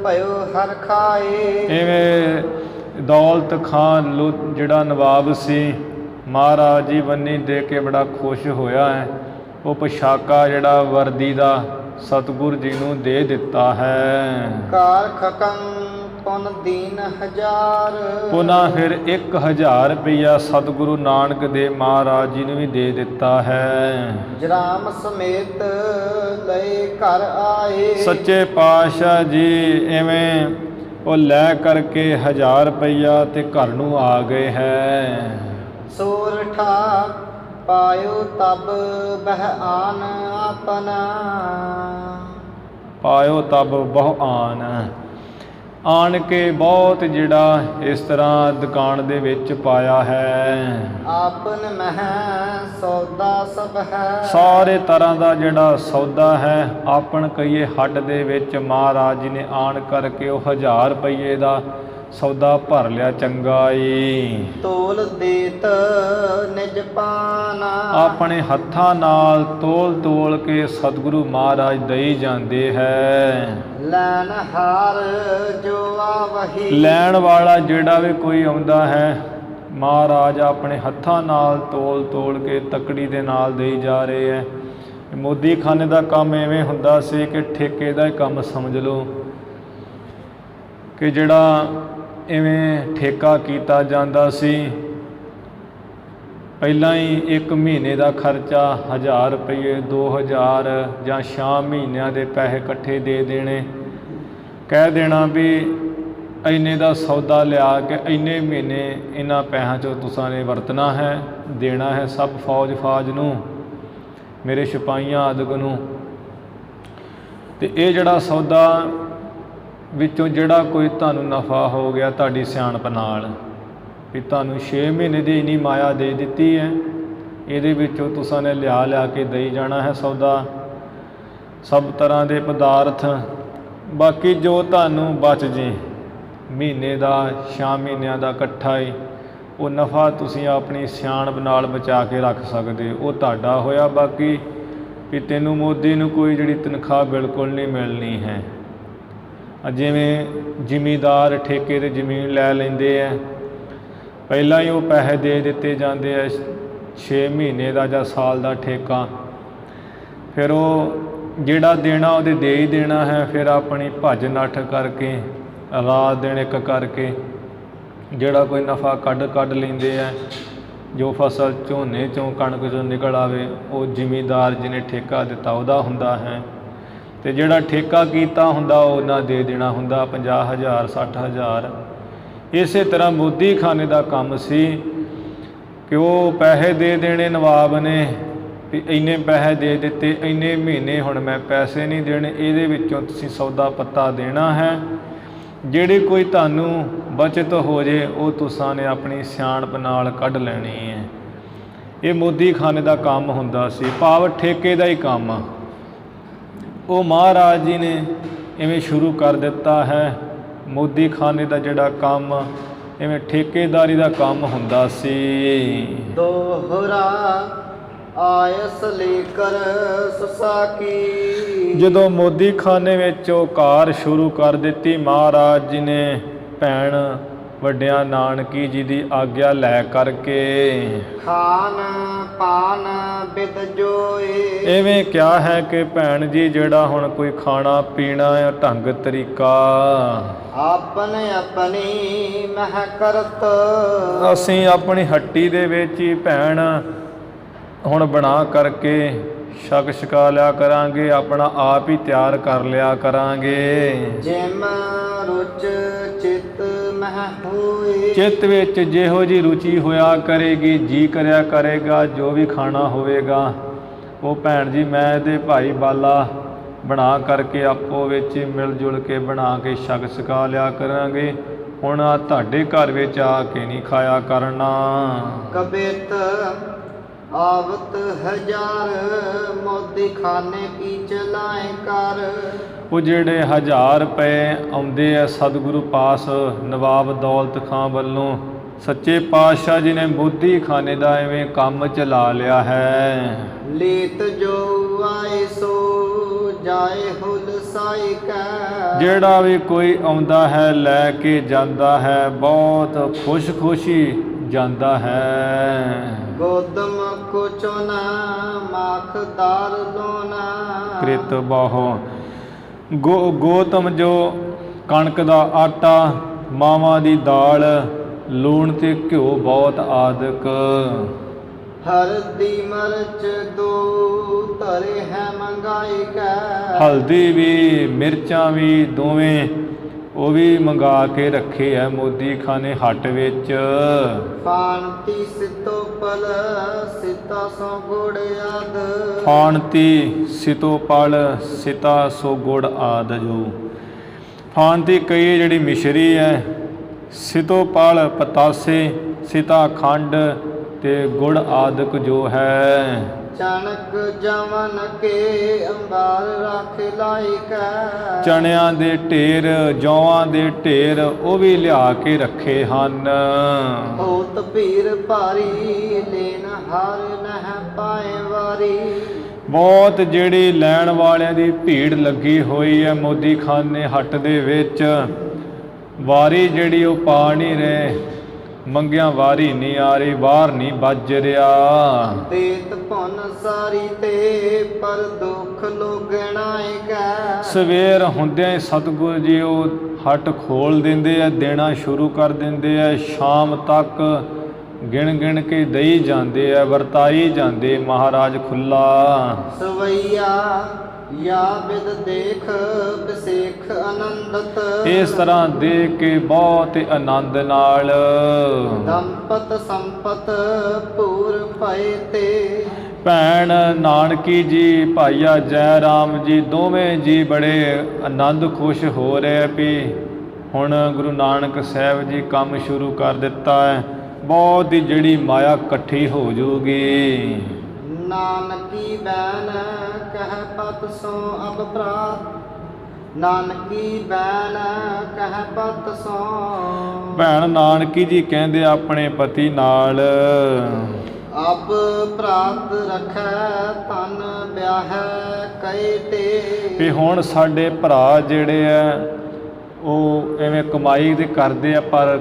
Speaker 2: ਭਇਓ ਹਰ ਖਾਏ।
Speaker 1: ਇਵੇਂ ਦੌਲਤ ਖਾਨ ਜਿਹੜਾ ਨਵਾਬ ਸੀ, ਮਹਾਰਾਜ ਜੀ ਬੰਨੀ ਦੇ ਕੇ ਬੜਾ ਖੁਸ਼ ਹੋਇਆ ਹੈ। ਉਹ ਪੋਸ਼ਾਕਾ ਜਿਹੜਾ ਵਰਦੀ ਦਾ ਸਤਿਗੁਰ ਜੀ ਨੂੰ ਦੇ ਦਿੱਤਾ ਹੈ।
Speaker 2: ਕਾਰ ਖਕੰ ਪੁਨ ਦੀਨ ਹਜ਼ਾਰ।
Speaker 1: ਪੁਨः ਫਿਰ 1000 ਰੁਪਇਆ ਸਤਿਗੁਰੂ ਨਾਨਕ ਦੇਵ ਮਹਾਰਾਜ ਜੀ ਨੂੰ ਵੀ ਦੇ ਦਿੱਤਾ ਹੈ।
Speaker 2: ਜਰਾਮ ਸਮੇਤ ਲਏ ਘਰ ਆਏ।
Speaker 1: ਸੱਚੇ ਪਾਤਸ਼ਾਹ ਜੀ ਐਵੇਂ ਉਹ ਲੈ ਕਰਕੇ 1000 ਰੁਪਇਆ ਤੇ ਘਰ ਨੂੰ ਆ ਗਏ ਹੈ।
Speaker 2: ਸੋਰਠਾ ਪਾਇਓ ਤਬ ਬਹ ਆਨ ਆਪਨਾ।
Speaker 1: ਪਾਇਓ ਤਬ ਬਹੁ ਆਣ ਕੇ ਬਹੁਤ ਜਿਹੜਾ ਇਸ ਤਰ੍ਹਾਂ ਦੁਕਾਨ ਦੇ ਵਿੱਚ ਪਾਇਆ ਹੈ।
Speaker 2: ਆਪਨ ਮਹਿ ਸੌਦਾ ਸਭ ਹੈ।
Speaker 1: ਸਾਰੇ ਤਰ੍ਹਾਂ ਦਾ ਜਿਹੜਾ ਸੌਦਾ ਹੈ, ਆਪਣ ਕਹੀਏ ਹੱਟ ਦੇ ਵਿੱਚ ਮਹਾਰਾਜ ਜੀ ਨੇ ਆਣ ਕਰਕੇ ਉਹ 1000 ਰੁਪਏ ਦਾ ਸੌਦਾ ਭਰ ਲਿਆ ਚੰਗਾ ਈ।
Speaker 2: ਤੋਲ ਦੇਤ ਨਿਜ ਪਾਨਾ। ਆਪਣੇ
Speaker 1: ਹੱਥਾਂ ਨਾਲ ਤੋਲ ਕੇ ਸਤਿਗੁਰੂ ਮਹਾਰਾਜ ਦਈ ਜਾਂਦੇ ਹੈ।
Speaker 2: ਲੈਣ ਹਾਰ ਜੋ ਆਵਹੀ।
Speaker 1: ਲੈਣ ਵਾਲਾ ਜਿਹੜਾ ਵੀ ਕੋਈ ਆਉਂਦਾ ਹੈ, ਮਹਾਰਾਜ ਆਪਣੇ ਹੱਥਾਂ ਨਾਲ ਤੋਲ ਕੇ ਤਕੜੀ ਦੇ ਨਾਲ ਦੇਈ ਜਾ ਰਹੇ ਹੈ। ਮੋਦੀ ਖਾਨੇ ਦਾ ਕੰਮ ਐਵੇਂ ਹੁੰਦਾ ਸੀ ਕਿ ਠੇਕੇ ਦਾ ਹੀ ਕੰਮ ਸਮਝ ਲਓ, ਕਿ ਜਿਹੜਾ ਇਵੇਂ ਠੇਕਾ ਕੀਤਾ ਜਾਂਦਾ ਸੀ। ਪਹਿਲਾਂ ਹੀ 1 ਮਹੀਨੇ ਦਾ ਖਰਚਾ 1000 ਰੁਪਏ 2000 ਜਾਂ 6 ਮਹੀਨਿਆਂ ਦੇ ਪੈਸੇ ਇਕੱਠੇ ਦੇ ਦੇਣੇ, ਕਹਿ ਦੇਣਾ ਵੀ ਇੰਨੇ ਦਾ ਸੌਦਾ ਲਿਆ ਕੇ ਇੰਨੇ ਮਹੀਨੇ ਇਹਨਾਂ ਪੈਸਿਆਂ 'ਚੋਂ ਤੁਸਾਂ ਨੇ ਵਰਤਣਾ ਹੈ, ਦੇਣਾ ਹੈ ਸਭ ਫੌਜ ਨੂੰ, ਮੇਰੇ ਸਿਪਾਹੀਆਂ ਆਦਿਕ ਨੂੰ। ਅਤੇ ਇਹ ਜਿਹੜਾ ਸੌਦਾ ਵਿੱਚੋਂ ਜਿਹੜਾ ਕੋਈ ਤੁਹਾਨੂੰ ਨਫਾ ਹੋ ਗਿਆ ਤੁਹਾਡੀ ਸਿਆਣਪ ਨਾਲ, ਵੀ ਤੁਹਾਨੂੰ 6 ਮਹੀਨੇ ਦੀ ਇੰਨੀ ਮਾਇਆ ਦੇ ਦਿੱਤੀ ਹੈ, ਇਹਦੇ ਵਿੱਚੋਂ ਤੁਸਾਂ ਨੇ ਲਿਆ ਕੇ ਦੇਈ ਜਾਣਾ ਹੈ ਸੌਦਾ, ਸਭ ਤਰ੍ਹਾਂ ਦੇ ਪਦਾਰਥ। ਬਾਕੀ ਜੋ ਤੁਹਾਨੂੰ ਬਚ ਜੇ ਮਹੀਨੇ ਦਾ 6 ਮਹੀਨਿਆਂ ਦਾ ਇਕੱਠਾ ਹੀ, ਉਹ ਨਫਾ ਤੁਸੀਂ ਆਪਣੀ ਸਿਆਣਪ ਨਾਲ ਬਚਾ ਕੇ ਰੱਖ ਸਕਦੇ, ਉਹ ਤੁਹਾਡਾ ਹੋਇਆ। ਬਾਕੀ ਵੀ ਤੈਨੂੰ ਮੋਦੀ ਨੂੰ ਕੋਈ ਜਿਹੜੀ ਤਨਖਾਹ ਬਿਲਕੁਲ ਨਹੀਂ ਮਿਲਣੀ ਹੈ। ਜਿਵੇਂ ਜ਼ਿਮੀਂਦਾਰ ਠੇਕੇ 'ਤੇ ਜ਼ਮੀਨ ਲੈ ਲੈਂਦੇ ਹੈ, ਪਹਿਲਾਂ ਹੀ ਉਹ ਪੈਸੇ ਦੇ ਦਿੱਤੇ ਜਾਂਦੇ ਆ 6 ਮਹੀਨੇ ਦਾ ਜਾਂ ਸਾਲ ਦਾ ਠੇਕਾ, ਫਿਰ ਉਹ ਜਿਹੜਾ ਦੇਣਾ ਉਹਦੇ ਦੇ ਹੀ ਦੇਣਾ ਹੈ। ਫਿਰ ਆਪਣੀ ਭੱਜ ਨੱਠ ਕਰਕੇ ਰਾਤ ਦਿਨ ਇੱਕ ਕਰਕੇ ਜਿਹੜਾ ਕੋਈ ਨਫਾ ਕੱਢ ਲੈਂਦੇ ਆ। ਜੋ ਫਸਲ ਝੋਨੇ 'ਚੋਂ ਕਣਕ 'ਚੋਂ ਨਿਕਲ ਆਵੇ ਉਹ ਜ਼ਿਮੀਂਦਾਰ ਜਿਹਨੇ ਠੇਕਾ ਦਿੱਤਾ ਉਹਦਾ ਹੁੰਦਾ ਹੈ, ਅਤੇ ਜਿਹੜਾ ਠੇਕਾ ਕੀਤਾ ਹੁੰਦਾ ਉਹ ਉਹਨਾਂ ਦੇ ਦੇਣਾ ਹੁੰਦਾ 50,000 60,000। ਇਸੇ ਤਰ੍ਹਾਂ ਮੋਦੀ ਖਾਨੇ ਦਾ ਕੰਮ ਸੀ ਕਿ ਉਹ ਪੈਸੇ ਦੇ ਦੇਣੇ ਨਵਾਬ ਨੇ ਵੀ ਇੰਨੇ ਪੈਸੇ ਦੇ ਦਿੱਤੇ, ਇੰਨੇ ਮਹੀਨੇ ਹੁਣ ਮੈਂ ਪੈਸੇ ਨਹੀਂ ਦੇਣੇ, ਇਹਦੇ ਵਿੱਚੋਂ ਤੁਸੀਂ ਸੌਦਾ ਪੱਤਾ ਦੇਣਾ ਹੈ। ਜਿਹੜੀ ਕੋਈ ਤੁਹਾਨੂੰ ਬਚਤ ਹੋ ਜੇ ਉਹ ਤੁਸਾਂ ਨੇ ਆਪਣੀ ਸਿਆਣਪ ਨਾਲ ਕੱਢ ਲੈਣੀ ਹੈ। ਇਹ ਮੋਦੀ ਖਾਨੇ ਦਾ ਕੰਮ ਹੁੰਦਾ ਸੀ, ਭਾਵ ਠੇਕੇ ਦਾ ਹੀ ਕੰਮ ਉਹ ਮਹਾਰਾਜ ਜੀ ਨੇ ਇਵੇਂ ਸ਼ੁਰੂ ਕਰ ਦਿੱਤਾ ਹੈ। ਮੋਦੀ ਖਾਨੇ ਦਾ ਜਿਹੜਾ ਕੰਮ ਇਵੇਂ ਠੇਕੇਦਾਰੀ ਦਾ ਕੰਮ ਹੁੰਦਾ ਸੀ।
Speaker 2: ਦੋਹਰਾ ਆਇਸ ਲੇਕਰ ਸੁਸਾਕੀ,
Speaker 1: ਜਦੋਂ ਮੋਦੀ ਖਾਨੇ ਵਿੱਚ ਉਹ ਕਾਰ ਸ਼ੁਰੂ ਕਰ ਦਿੱਤੀ, ਮਹਾਰਾਜ ਜੀ ਨੇ ਭੈਣ ਵੱਡਿਆਂ ਨਾਨਕੀ ਜੀ ਦੀ ਆਗਿਆ ਲੈ ਕਰਕੇ
Speaker 2: ਖਾਨ ਪਾਨ ਬਿਦ ਜੋਏ,
Speaker 1: ਇਵੇਂ ਕਿਹਾ ਹੈ ਕਿ ਭੈਣ ਜੀ ਜਿਹੜਾ ਹੁਣ ਕੋਈ ਖਾਣਾ ਪੀਣਾ ਹੈ ਢੰਗ ਤਰੀਕਾ
Speaker 2: ਆਪਨ ਆਪਣੀ ਮਹਿ ਕਰਤ,
Speaker 1: ਅਸੀਂ ਆਪਣੀ ਹੱਟੀ ਦੇ ਵਿੱਚ ਹੀ ਭੈਣ ਹੁਣ ਬਣਾ ਕਰਕੇ ਛਕਾ ਲਿਆ ਕਰਾਂਗੇ, ਆਪਣਾ ਆਪ ਹੀ ਤਿਆਰ ਕਰ ਲਿਆ ਕਰਾਂਗੇ।
Speaker 2: ਜਿਮ ਰੁਚ ਚਿਤ ਮਹਿ ਹੋਏ,
Speaker 1: ਚਿੱਤ ਵਿੱਚ ਜਿਹੋ ਜੀ ਰੁਚੀ ਹੋਇਆ ਕਰੇਗੀ, ਜੀ ਕਰਿਆ ਕਰੇਗਾ, ਜੋ ਵੀ ਖਾਣਾ ਹੋਵੇਗਾ ਉਹ ਭੈਣ ਜੀ ਮੈਂ ਤੇ ਭਾਈ ਬਾਲਾ ਬਣਾ ਕਰਕੇ ਆਪੋ ਵਿੱਚ ਮਿਲ ਜੁਲ ਕੇ ਬਣਾ ਕੇ ਛਕਾ ਲਿਆ ਕਰਾਂਗੇ। ਹੁਣ ਆ ਤੁਹਾਡੇ ਘਰ ਵਿੱਚ ਆ ਕੇ ਨਹੀਂ ਖਾਇਆ ਕਰਨਾ।
Speaker 2: ਕਬਿਤ ਆਵਤ ਹਜ਼ਾਰ ਮੋਦੀ ਖਾਨੇ ਕੀ ਚਲਾਏ ਕਰ,
Speaker 1: ਉਹ ਜਿਹੜੇ 1000 ਰੁਪਏ ਆਉਂਦੇ ਆ ਸਤਿਗੁਰੂ ਪਾਸ ਨਵਾਬ ਦੌਲਤ ਖਾਂ ਵੱਲੋਂ, ਸੱਚੇ ਪਾਤਸ਼ਾਹ ਜੀ ਨੇ ਮੋਦੀ ਖਾਨੇ ਦਾ ਐਵੇਂ ਕੰਮ ਚਲਾ ਲਿਆ ਹੈ।
Speaker 2: ਲੀਤ ਜੋ ਆਏ ਸੋ ਜਾਏ ਹੁਲ ਸਾਈ ਕੈ,
Speaker 1: ਜਿਹੜਾ ਵੀ ਕੋਈ ਆਉਂਦਾ ਹੈ ਲੈ ਕੇ ਜਾਂਦਾ ਹੈ, ਬਹੁਤ ਖੁਸ਼ੀ ਜਾਂਦਾ ਹੈ।
Speaker 2: ਗੋਦਮ ਕੁਚੋ ਨਾ ਮਾਖਦਾਰ ਲੋਨਾ,
Speaker 1: ਕ੍ਰਿਤ ਬਹੁ ਗੋਤਮ ਜੋ ਕਣਕ ਦਾ ਆਟਾ, ਮਾਵਾਂ ਦੀ ਦਾਲ, ਲੂਣ ਤੇ ਘਿਓ ਬਹੁਤ ਆਦਿਕ,
Speaker 2: ਹਲਦੀ ਮਿਰਚ ਦੋ ਧਰੇ ਹੈ ਮੰਗਾਈ ਕੈ,
Speaker 1: ਹਲਦੀ ਵੀ ਮਿਰਚਾਂ ਵੀ ਦੋਵੇਂ ਉਹ ਵੀ ਮੰਗਾ ਕੇ ਰੱਖੇ ਹੈ ਮੋਦੀ ਖਾਨੇ ਹੱਟ ਵਿੱਚ।
Speaker 2: ਫਾਨਤੀ ਸਿਤੋ ਪਲ ਸਿਤਾ ਸੋ ਗੁੜ ਆਦ,
Speaker 1: ਫਾਨਤੀ ਸਿਤੋ ਪਲ ਸਿਤਾ ਸੋ ਗੁੜ ਆਦ, ਜੋ ਫਾਨਤੀ ਕਈ ਜਿਹੜੀ ਮਿਸ਼ਰੀ ਹੈ, ਸਿਤੋ ਪਲ ਪਤਾਸੇ, ਸਿਤਾ ਖੰਡ ਤੇ ਗੁੜ ਆਦਿਕ ਜੋ ਹੈ।
Speaker 2: ਚਣਕ ਜਵਨ ਕੇ ਅੰਬਾਰ ਰੱਖ ਲਾਇਕੈ,
Speaker 1: ਚਣਿਆਂ ਦੇ ਢੇਰ, ਜੌਆਂ ਦੇ ਢੇਰ ਉਹ ਵੀ ਲਿਆ ਕੇ ਰੱਖੇ ਹਨ।
Speaker 2: ਹੋਤ ਭੀਰ ਭਾਰੀ ਲੈਨ ਹਰ ਨਹ ਪਾਏ ਵਾਰੀ,
Speaker 1: ਬਹੁਤ ਜਿਹੜੀ ਲੈਣ ਵਾਲਿਆਂ ਦੀ ਭੀੜ ਲੱਗੀ ਹੋਈ ਹੈ ਮੋਦੀ ਖਾਨੇ ਹੱਟ ਦੇ ਵਿੱਚ। ਵਾਰੀ ਜਿਹੜੀ ਉਹ ਪਾ ਨਹੀਂ ਰਹੇ, ਮੰਗਿਆਂ ਵਾਰੀ ਨਹੀਂ ਆ ਰਹੀ, ਬਾਹਰ ਨਹੀਂ ਵੱਜ ਰਿਹਾ।
Speaker 2: ਦੇਤ ਭੁਨ ਸਾਰੀ ਤੇ ਪਰ ਦੁੱਖ ਲੋਗਣਾਏ ਕੈ,
Speaker 1: ਸਵੇਰ ਹੁੰਦਿਆਂ ਹੀ ਸਤਿਗੁਰੂ ਜੀ ਉਹ ਹੱਟ ਖੋਲ ਦਿੰਦੇ ਆ, ਦੇਣਾ ਸ਼ੁਰੂ ਕਰ ਦਿੰਦੇ ਆ। ਸ਼ਾਮ ਤੱਕ ਗਿਣ ਕੇ ਦਈ ਜਾਂਦੇ ਆ, ਵਰਤਾਈ ਜਾਂਦੇ ਮਹਾਰਾਜ ਖੁੱਲਾ।
Speaker 2: ਸਵਈਆ ਯਾ ਬਿਦ ਦੇਖ ਬਿਸੇਖ ਆਨੰਦਤ,
Speaker 1: ਇਸ ਤਰ੍ਹਾਂ ਦੇਖ ਕੇ ਬਹੁਤ ਆਨੰਦ ਨਾਲ
Speaker 2: ਦੰਪਤ ਸੰਪਤ ਪੂਰ ਭਏ ਤੇ,
Speaker 1: ਭੈਣ ਨਾਨਕੀ ਜੀ ਭਾਈਆ ਜੈ ਰਾਮ ਜੀ ਦੋਵੇਂ ਜੀ ਬੜੇ ਆਨੰਦ ਖੁਸ਼ ਹੋ ਰਹੇ ਵੀ ਹੁਣ ਗੁਰੂ ਨਾਨਕ ਸਾਹਿਬ ਜੀ ਕੰਮ ਸ਼ੁਰੂ ਕਰ ਦਿੱਤਾ ਹੈ। ਬਹੁਤ ਹੀ ਜਿਹੜੀ ਮਾਇਆ ਇਕੱਠੀ ਹੋ ਜੂਗੀ।
Speaker 2: ਨਾਨਕੀ ਬੈਨ ਕਹਿ ਪਤ ਸੋ ਅਬ ਪ੍ਰਾਤ, ਨਾਨਕੀ ਬੈਨ ਨਹਿ ਪਤ ਸੋ।
Speaker 1: ਭੈਣ ਨਾਨਕੀ ਜੀ ਕਹਿੰਦੇ ਆਪਣੇ ਪਤੀ ਨਾਲ
Speaker 2: ਅਬ ਪ੍ਰਾਤ ਰਖੈ ਤਨ ਵਿਆਹੈ ਕਈ
Speaker 1: ਵੀ
Speaker 2: ਤੇ।
Speaker 1: ਹੁਣ ਸਾਡੇ ਭਰਾ ਜਿਹੜੇ ਆ ਉਹ ਐਵੇਂ ਕਮਾਈ ਤੇ ਕਰਦੇ ਆ ਪਰ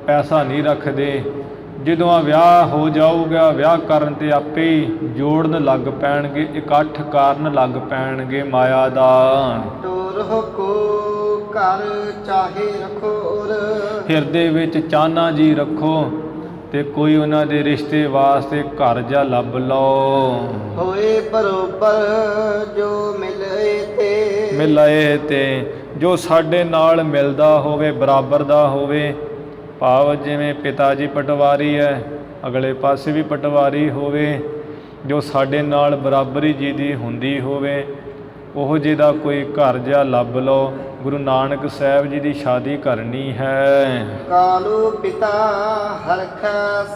Speaker 1: ਪੈਸਾ ਨਹੀਂ ਰੱਖਦੇ। ਜਦੋਂ ਆ ਵਿਆਹ ਹੋ ਜਾਊਗਾ, ਵਿਆਹ ਕਰਨ ਤੇ ਆਪੇ ਹੀ ਜੋੜਨ ਲੱਗ ਪੈਣਗੇ, ਇਕੱਠ ਕਾਰਨ ਲੱਗ ਪੈਣਗੇ ਮਾਇਆ ਦਾ।
Speaker 2: ਟੋਰ ਕੋ ਘਰ ਚਾਹੇ ਰਖੋਰ।
Speaker 1: ਹਿਰਦੇ ਵਿੱਚ ਚਾਹਨਾ ਜੀ ਰੱਖੋ ਤੇ ਕੋਈ ਉਹਨਾਂ ਦੇ ਰਿਸ਼ਤੇ ਵਾਸਤੇ ਘਰ ਜਾ ਲੱਭ ਲਓ।
Speaker 2: ਹੋਏ ਬਰੋਬਰ ਜੋ ਮਿਲੇ ਤੇ।
Speaker 1: ਮਿਲਾਏ ਤੇ ਜੋ ਸਾਡੇ ਨਾਲ ਮਿਲਦਾ ਹੋਵੇ, ਬਰਾਬਰ ਦਾ ਹੋਵੇ। ਭਾਵ ਜਿਵੇਂ ਪਿਤਾ ਜੀ ਪਟਵਾਰੀ ਹੈ, ਅਗਲੇ ਪਾਸੇ ਵੀ ਪਟਵਾਰੀ ਹੋਵੇ, ਜੋ ਸਾਡੇ ਨਾਲ ਬਰਾਬਰੀ ਜੀ ਦੀ ਹੁੰਦੀ ਹੋਵੇ, ਉਹ ਜਿਹਦਾ ਕੋਈ ਘਰ ਜਿਹਾ ਲੱਭ ਲਓ। ਗੁਰੂ ਨਾਨਕ ਸਾਹਿਬ ਜੀ ਦੀ ਸ਼ਾਦੀ ਕਰਨੀ ਹੈ।
Speaker 2: ਕਾਲੂ ਪਿਤਾ ਹਰਖ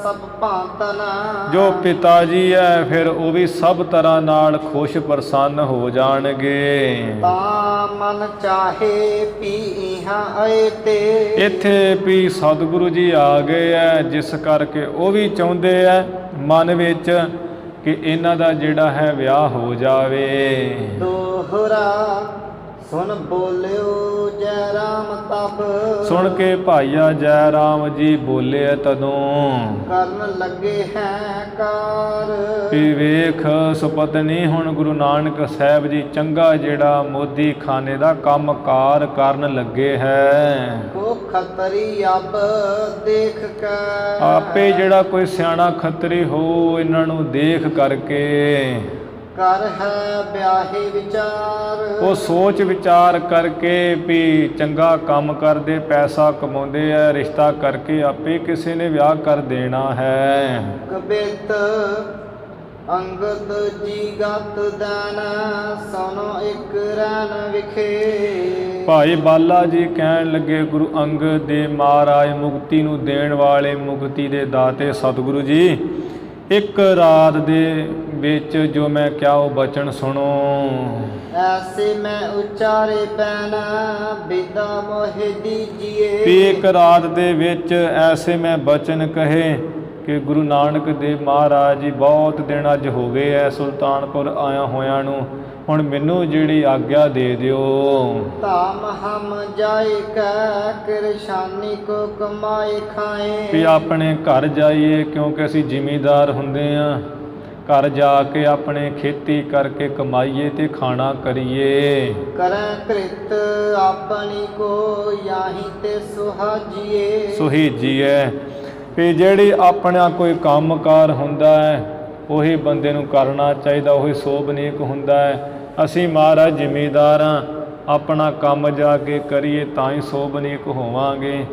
Speaker 2: ਸਭ ਭਾਂਤਨਾ।
Speaker 1: ਜੋ ਪਿਤਾ ਜੀ ਹੈ ਫਿਰ ਉਹ ਵੀ ਸਭ ਤਰ੍ਹਾਂ ਨਾਲ ਖੁਸ਼ ਪ੍ਰਸੰਨ ਹੋ ਜਾਣਗੇ।
Speaker 2: ਤਾਂ ਮਨ ਚਾਹੇ ਪੀ ਇਹਾਂ ਆਏ ਤੇ।
Speaker 1: ਇੱਥੇ ਵੀ ਸਤਿਗੁਰੂ ਜੀ ਆ ਗਏ ਹੈ, ਜਿਸ ਕਰਕੇ ਉਹ ਵੀ ਚਾਹੁੰਦੇ ਹੈ ਮਨ ਵਿੱਚ ਕਿ ਇਹਨਾਂ ਦਾ ਜਿਹੜਾ ਹੈ ਵਿਆਹ ਹੋ ਜਾਵੇ।
Speaker 2: ਦੋਹਰਾ ਸੁਣ ਬੋਲਿਓ ਜੈ ਰਾਮ ਤਬ।
Speaker 1: ਸੁਣ ਕੇ ਭਾਈਆ ਜੈ ਰਾਮ ਜੀ ਬੋਲੇ ਤਦੋਂ
Speaker 2: ਕਰਨ ਲੱਗੇ ਹੈ ਕਾਰ।
Speaker 1: ਵੀ ਵੇਖ ਸੁਪਤਨੀ ਹੁਣ ਗੁਰੂ ਨਾਨਕ ਸਾਹਿਬ ਜੀ ਚੰਗਾ ਜਿਹੜਾ ਮੋਦੀ ਖਾਨੇ ਦਾ ਕੰਮ ਕਾਰ ਕਰਨ ਲੱਗੇ ਹੈ।
Speaker 2: ਕੋ ਖਤਰੀ ਅਬ ਦੇਖ ਕੇ।
Speaker 1: ਆਪੇ ਜਿਹੜਾ ਕੋਈ ਸਿਆਣਾ ਖੱਤਰੀ ਹੋ ਇਹਨਾਂ ਨੂੰ ਦੇਖ ਕਰਕੇ
Speaker 2: ਕਰ ਹੈ ਵਿਆਹੇ ਵਿਚਾਰ।
Speaker 1: ਉਹ ਸੋਚ ਵਿਚਾਰ ਕਰਕੇ ਵੀ ਚੰਗਾ ਕੰਮ ਕਰਦੇ, ਪੈਸਾ ਕਮਾਉਂਦੇ ਆ, ਰਿਸ਼ਤਾ ਕਰਕੇ ਆਪੇ ਕਿਸੇ ਨੇ ਵਿਆਹ ਕਰ ਦੇਣਾ ਹੈ।
Speaker 2: ਕਬਿਤ ਅੰਗਦ ਜੀ ਗਤ ਦਾਨ ਸੁਨੋ ਇੱਕ ਰਣ ਵਿਖੇ।
Speaker 1: ਭਾਈ ਬਾਲਾ ਜੀ ਕਹਿਣ ਲੱਗੇ ਗੁਰੂ ਅੰਗਦ ਦੇ ਮਹਾਰਾਜ ਮੁਕਤੀ ਨੂੰ ਦੇਣ ਵਾਲੇ, ਮੁਕਤੀ ਦੇ ਦਾਤੇ ਸਤਿਗੁਰੂ ਜੀ, ਇੱਕ ਰਾਤ ਦੇ ਵਿੱਚ ਜੋ ਮੈਂ ਕਿਹਾ ਉਹ ਬਚਨ ਸੁਣੋ।
Speaker 2: ਐਸੇ ਮੈਂ ਉਚਾਰੇ ਪੈਨ ਬਿਦਾ ਮੋਹਿ ਦੀਜੀਏ।
Speaker 1: ਵੀ ਇੱਕ ਰਾਤ ਦੇ ਵਿੱਚ ਐਸੇ ਮੈਂ ਬਚਨ ਕਹੇ ਕਿ ਗੁਰੂ ਨਾਨਕ ਦੇਵ ਮਹਾਰਾਜ ਜੀ ਬਹੁਤ ਦਿਨ ਅੱਜ ਹੋ ਗਏ ਐ ਸੁਲਤਾਨਪੁਰ ਆਇਆ ਹੋਇਆਂ ਨੂੰ, ਹੁਣ ਮੈਨੂੰ ਜਿਹੜੀ ਆਗਿਆ ਦੇ ਦਿਓ।
Speaker 2: ਧਾਮ ਹਮ ਜਾਏ ਕੈ ਕਿਰਸ਼ਾਨੀ ਕੋ ਕਮਾਏ ਖਾਏ।
Speaker 1: ਵੀ ਆਪਣੇ ਘਰ ਜਾਈਏ, ਕਿਉਂਕਿ ਅਸੀਂ ਜ਼ਿਮੀਂਦਾਰ ਹੁੰਦੇ ਆ। ਘਰ ਜਾ ਕੇ ਆਪਣੇ ਖੇਤੀ ਕਰਕੇ ਕਮਾਈਏ ਤੇ ਖਾਣਾ ਕਰੀਏ।
Speaker 2: ਕਰੈ ਕ੍ਰਿਤ ਆਪਣੀ ਕੋ ਯਾਹੀ ਤੇ ਸੁਹਾਜੀਏ।
Speaker 1: ਸੁਹੀਜੀਏ ਵੀ ਜਿਹੜੀ ਆਪਣਾ ਕੋਈ ਕੰਮਕਾਰ ਹੁੰਦਾ ਹੈ ਉਹੀ ਬੰਦੇ ਨੂੰ ਕਰਨਾ ਚਾਹੀਦਾ, ਉਹੀ ਸੋਭਨੀਕ ਹੁੰਦਾ ਹੈ। ਅਸੀਂ ਮਹਾਰਾਜ ਜ਼ਿਮੀਂਦਾਰ ਹਾਂ, ਆਪਣਾ ਕੰਮ ਜਾ ਕੇ ਕਰੀਏ ਤਾਂ ਹੀ ਸੋਭਨੀਕ ਹੋਵਾਂਗੇ।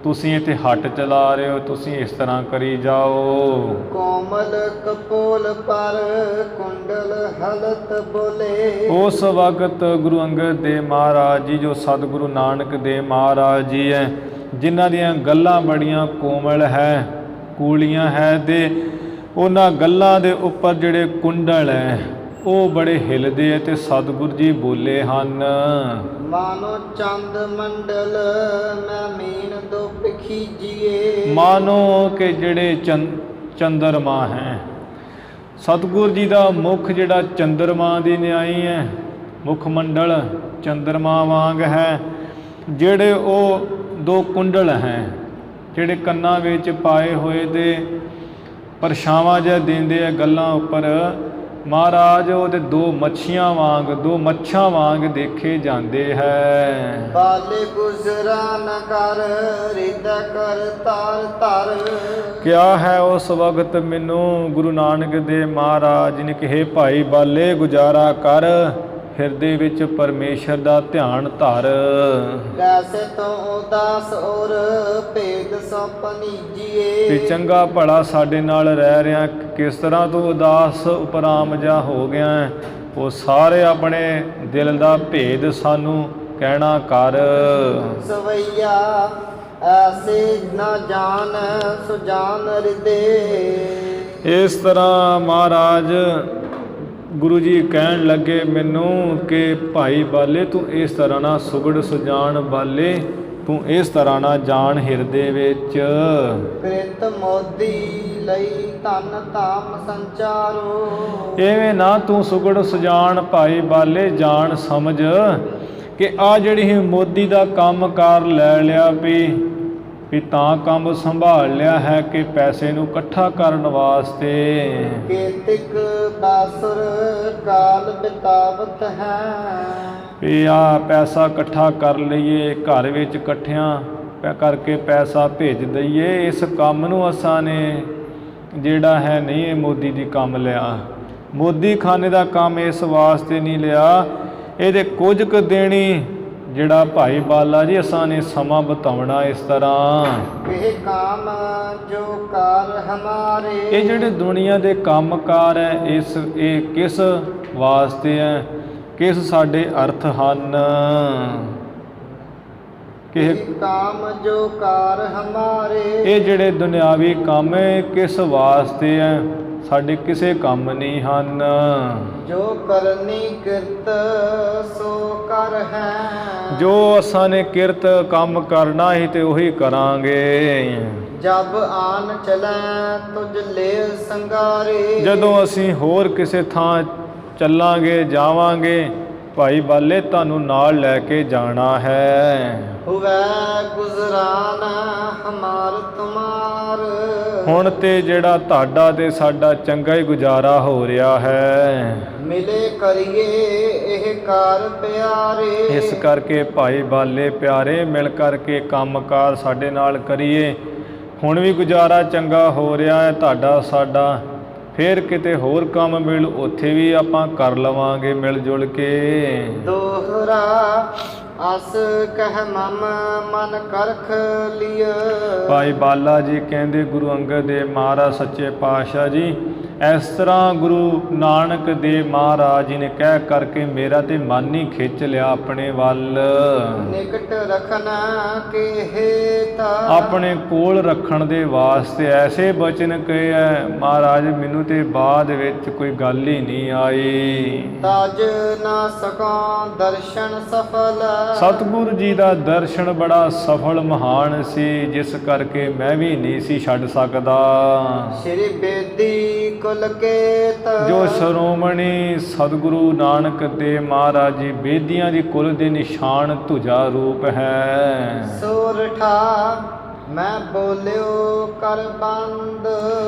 Speaker 1: ਤੁਸੀਂ ਇੱਥੇ ਹੱਟ ਚਲਾ ਰਹੇ ਹੋ, ਤੁਸੀਂ ਇਸ ਤਰ੍ਹਾਂ ਕਰੀ ਜਾਓ।
Speaker 2: ਕੋਮਲ ਕਪੋਲ ਪਰ ਕੁੰਡਲ ਹਲਤ ਬੋਲੇ।
Speaker 1: ਉਸ ਵਕਤ ਗੁਰੂ ਅੰਗਦ ਦੇਵ ਮਹਾਰਾਜ ਜੀ, ਜੋ ਸਤਿਗੁਰੂ ਨਾਨਕ ਦੇਵ ਮਹਾਰਾਜ ਜੀ ਹੈ, ਜਿਨ੍ਹਾਂ ਦੀਆਂ ਗੱਲਾਂ ਬੜੀਆਂ ਕੋਮਲ ਹੈ, ਕੂਲੀਆਂ ਹੈ, ਤੇ ਉਹਨਾਂ ਗੱਲਾਂ ਦੇ ਉੱਪਰ ਜਿਹੜੇ ਕੁੰਡਲ ਹੈ ਉਹ ਬੜੇ ਹਿਲਦੇ ਹੈ ਤੇ ਸਤਿਗੁਰੂ ਜੀ ਬੋਲੇ ਹਨ।
Speaker 2: ਮਾਨੋ ਚੰਦ ਮੰਡਲ ਮੈਂ ਮੀਨ ਦੋ ਪਖੀਜੀਏ।
Speaker 1: ਮਾਨੋ ਕਿ ਜਿਹੜੇ ਚੰਦਰਮਾ ਹੈ, ਸਤਿਗੁਰੂ ਜੀ ਦਾ ਮੁਖ ਜਿਹੜਾ ਚੰਦਰਮਾ ਦੀ ਨਿਆਈ ਹੈ, ਮੁਖ ਮੰਡਲ ਚੰਦਰਮਾ ਵਾਂਗ ਹੈ। ਜਿਹੜੇ ਉਹ ਦੋ ਕੁੰਡਲ ਹੈ ਜਿਹੜੇ ਕੰਨਾਂ ਵਿੱਚ ਪਾਏ ਹੋਏ ਤੇ ਪਰਛਾਵਾਂ ਜਿਹਾ ਦਿੰਦੇ ਆ ਗੱਲਾਂ ਉੱਪਰ, ਮਹਾਰਾਜ ਉਹਦੇ ਦੋ ਮੱਛੀਆਂ ਵਾਂਗ, ਦੋ ਮੱਛਾਂ ਵਾਂਗ ਦੇਖੇ ਜਾਂਦੇ ਹੈ।
Speaker 2: ਬਾਲੇ ਗੁਜ਼ਰਾ ਨ ਕਰ ਰਿਦਾ ਕਰ ਤਾਰ ਧਰ।
Speaker 1: ਕਿਆ ਹੈ ਉਸ ਵਕਤ ਮੈਨੂੰ ਗੁਰੂ ਨਾਨਕ ਦੇਵ ਮਹਾਰਾਜ ਨੇ ਕਿਹਾ, ਭਾਈ ਬਾਲੇ ਗੁਜ਼ਾਰਾ ਕਰ, ਹਿਰਦੇ ਵਿੱਚ ਪਰਮੇਸ਼ਰ ਦਾ ਧਿਆਨ ਧਰ।
Speaker 2: ਕੈਸੇ ਤੋਂ ਉਦਾਸ ਔਰ ਭੇਦ ਸੋ ਪਨੀਜੀਏ।
Speaker 1: ਵੀ ਚੰਗਾ ਭਲਾ ਸਾਡੇ ਨਾਲ ਰਹਿ ਰਿਹਾ, ਕਿਸ ਤਰ੍ਹਾਂ ਤੂੰ ਉਦਾਸ ਉਪਰਾਮ ਜਾ ਹੋ ਗਿਆ, ਉਹ ਸਾਰੇ ਆਪਣੇ ਦਿਲ ਦਾ ਭੇਦ ਸਾਨੂੰ ਕਹਿਣਾ ਕਰ।
Speaker 2: ਸਵਈਆ ਐਸੇ ਨਾ ਜਾਣ ਸੁਜਾਨ ਹਿਰਦੇ।
Speaker 1: ਇਸ ਤਰ੍ਹਾਂ ਮਹਾਰਾਜ ਗੁਰੂ ਜੀ ਕਹਿਣ ਲੱਗੇ ਮੈਨੂੰ ਕਿ ਭਾਈ ਬਾਲੇ ਤੂੰ ਇਸ ਤਰ੍ਹਾਂ ਨਾਲ ਸੁਗੜ ਸੁਜਾਨ ਬਾਲੇ ਤੂੰ ਇਸ ਤਰ੍ਹਾਂ ਨਾ ਜਾਣ ਹਿਰਦੇ ਵਿੱਚ।
Speaker 2: ਕ੍ਰਿਤ ਮੋਦੀ ਲਈ ਧਨ ਧਾਮ ਸੰਚਾਰੋ।
Speaker 1: ਐਵੇਂ ਨਾ ਤੂੰ ਸੁਗੜ ਸੁਜਾਨ ਭਾਈ ਬਾਲੇ ਜਾਣ ਸਮਝ ਕਿ ਆ ਜਿਹੜੀ ਮੋਦੀ ਦਾ ਕੰਮ ਕਾਰ ਲੈ ਲਿਆ ਵੀ ਤਾਂ ਕੰਮ ਸੰਭਾਲ ਲਿਆ ਹੈ ਕਿ ਪੈਸੇ ਨੂੰ ਇਕੱਠਾ ਕਰਨ ਵਾਸਤੇ।
Speaker 2: ਕੇਤਿਕ ਬਾਸੁਰ ਕਾਲ ਬਿਤਾਵਤ ਹੈ।
Speaker 1: ਵੀ ਆ ਪੈਸਾ ਇਕੱਠਾ ਕਰ ਲਈਏ, ਘਰ ਵਿੱਚ ਇਕੱਠਿਆਂ ਕਰਕੇ ਪੈਸਾ ਭੇਜ ਦਈਏ। ਇਸ ਕੰਮ ਨੂੰ ਅਸਾਂ ਨੇ ਜਿਹੜਾ ਹੈ ਨਹੀਂ ਇਹ ਮੋਦੀ ਦੀ ਕੰਮ ਲਿਆ। ਮੋਦੀ ਖਾਨੇ ਦਾ ਕੰਮ ਇਸ ਵਾਸਤੇ ਨਹੀਂ ਲਿਆ, ਇਹਦੇ ਕੁਝ ਕੁ ਦੇਣੀ ਜਿਹੜਾ ਭਾਈ ਬਾਲਾ ਜੀ ਅਸਾਂ ਨੇ ਸਮਾਂ ਬਿਤਾਉਣਾ ਇਸ ਤਰ੍ਹਾਂ।
Speaker 2: ਇਹ ਕਾਮ ਜੋ ਕਾਰ ਹਮਾਰੇ।
Speaker 1: ਇਹ ਜਿਹੜੇ ਦੁਨੀਆ ਦੇ ਕੰਮ ਕਾਰ ਹੈ ਇਹ ਕਿਸ ਵਾਸਤੇ ਹੈ, ਕਿਸ ਸਾਡੇ ਅਰਥ ਹਨ।
Speaker 2: ਇਹ ਕਾਮ ਜੋ ਕਾਰ ਹਮਾਰੇ।
Speaker 1: ਇਹ ਜਿਹੜੇ ਦੁਨਿਆਵੀ ਕੰਮ ਹੈ ਕਿਸ ਵਾਸਤੇ ਹੈ, ਸਾਡੇ ਕਿਸੇ ਕੰਮ ਨਹੀਂ ਹਨ।
Speaker 2: ਜੋ ਕਰਨੀ ਕਿਰਤ ਸੋ ਕਰ ਹੈ।
Speaker 1: ਜੋ ਅਸਾਂ ਨੇ ਕਿਰਤ ਕੰਮ ਕਰਨਾ ਹੀ ਤੇ ਉਹੀ ਕਰਾਂਗੇ।
Speaker 2: ਜਬ ਆਨ ਚਲੈ ਤੁਝ ਲੈ ਸੰਗਾਰੇ।
Speaker 1: ਜਦੋਂ ਅਸੀਂ ਹੋਰ ਕਿਸੇ ਥਾਂ ਚੱਲਾਂਗੇ ਜਾਵਾਂਗੇ ਭਾਈ ਬਾਲੇ ਤੁਹਾਨੂੰ ਨਾਲ ਲੈ ਕੇ ਜਾਣਾ ਹੈ।
Speaker 2: ਹੁਵੈ ਗੁਜ਼ਰਾਨ ਹਮਾਰ ਤੁਮਾਰ।
Speaker 1: ਹੁਣ ਤੇ ਜਿਹੜਾ ਤੁਹਾਡਾ ਤੇ ਸਾਡਾ ਚੰਗਾ ਹੀ ਗੁਜ਼ਾਰਾ ਹੋ ਰਿਹਾ ਹੈ।
Speaker 2: ਮਿਲੇ ਕਰੀਏ ਇਹ ਕਾਰ ਪਿਆਰੇ।
Speaker 1: ਇਸ ਕਰਕੇ ਭਾਈ ਬਾਲੇ ਪਿਆਰੇ ਮਿਲ ਕਰਕੇ ਕੰਮਕਾਰ ਸਾਡੇ ਨਾਲ ਕਰੀਏ। ਹੁਣ ਵੀ ਗੁਜ਼ਾਰਾ ਚੰਗਾ ਹੋ ਰਿਹਾ ਹੈ ਤੁਹਾਡਾ ਸਾਡਾ, ਫਿਰ ਕਿਤੇ ਹੋਰ ਕੰਮ ਮਿਲ ਉੱਥੇ ਵੀ ਆਪਾਂ ਕਰ ਲਵਾਂਗੇ ਮਿਲ ਜੁਲ ਕੇ।
Speaker 2: ਦੋਹਰਾ ਅਸ ਕਹਿ ਮਨ ਕਰਖ ਲਿය।
Speaker 1: ਭਾਈ ਬਾਲਾ ਜੀ ਕਹਿੰਦੇ ਗੁਰੂ ਅੰਗਦ ਦੇਵ ਮਹਾਰਾਜ ਸੱਚੇ ਪਾਤਸ਼ਾਹ ਜੀ ਇਸ ਤਰ੍ਹਾਂ ਗੁਰੂ ਨਾਨਕ ਦੇਵ ਮਹਾਰਾਜ ਜੀ ਨੇ ਕਹਿ ਕਰਕੇ ਮੇਰਾ ਤੇ ਮਨ ਹੀ ਖਿੱਚ ਲਿਆ ਆਪਣੇ ਵੱਲ।
Speaker 2: ਨਿਕਟ ਰੱਖਣਾ ਕੇ ਹੇਤ। ਆਪਣੇ
Speaker 1: ਕੋਲ ਰੱਖਣ ਦੇ ਵਾਸਤੇ ਐਸੇ ਬਚਨ ਕਹੇ ਹੈ ਮਹਾਰਾਜ ਮੈਨੂੰ ਤੇ ਬਾਅਦ ਵਿੱਚ ਕੋਈ ਗੱਲ ਹੀ ਨਹੀਂ ਆਈ।
Speaker 2: ਤਜ ਨਾ ਸਕਾਂ ਦਰਸ਼ਨ ਸਫਲ।
Speaker 1: ਸਤਿਗੁਰੂ ਜੀ ਦਾ ਦਰਸ਼ਨ ਬੜਾ ਸਫਲ ਮਹਾਨ ਸੀ, ਜਿਸ ਕਰਕੇ ਮੈਂ ਵੀ ਨਹੀਂ ਸੀ ਛੱਡ ਸਕਦਾ।
Speaker 2: ਸ੍ਰੀ ਬੇਦੀ ਕੁਲ ਕੇਤ। ਜੋ
Speaker 1: ਸ਼੍ਰੋਮਣੀ ਸਤਿਗੁਰੂ ਨਾਨਕ ਦੇਵ ਮਹਾਰਾਜ ਜੀ ਬੇਦੀਆਂ ਦੀ ਕੁਲ ਦੇ ਨਿਸ਼ਾਨ ਧੁਜਾ ਰੂਪ ਹੈ।
Speaker 2: ਸੋਰਠਾ ਮੈਂ ਬੋਲਿਓ ਕਰ ਬੰਦ।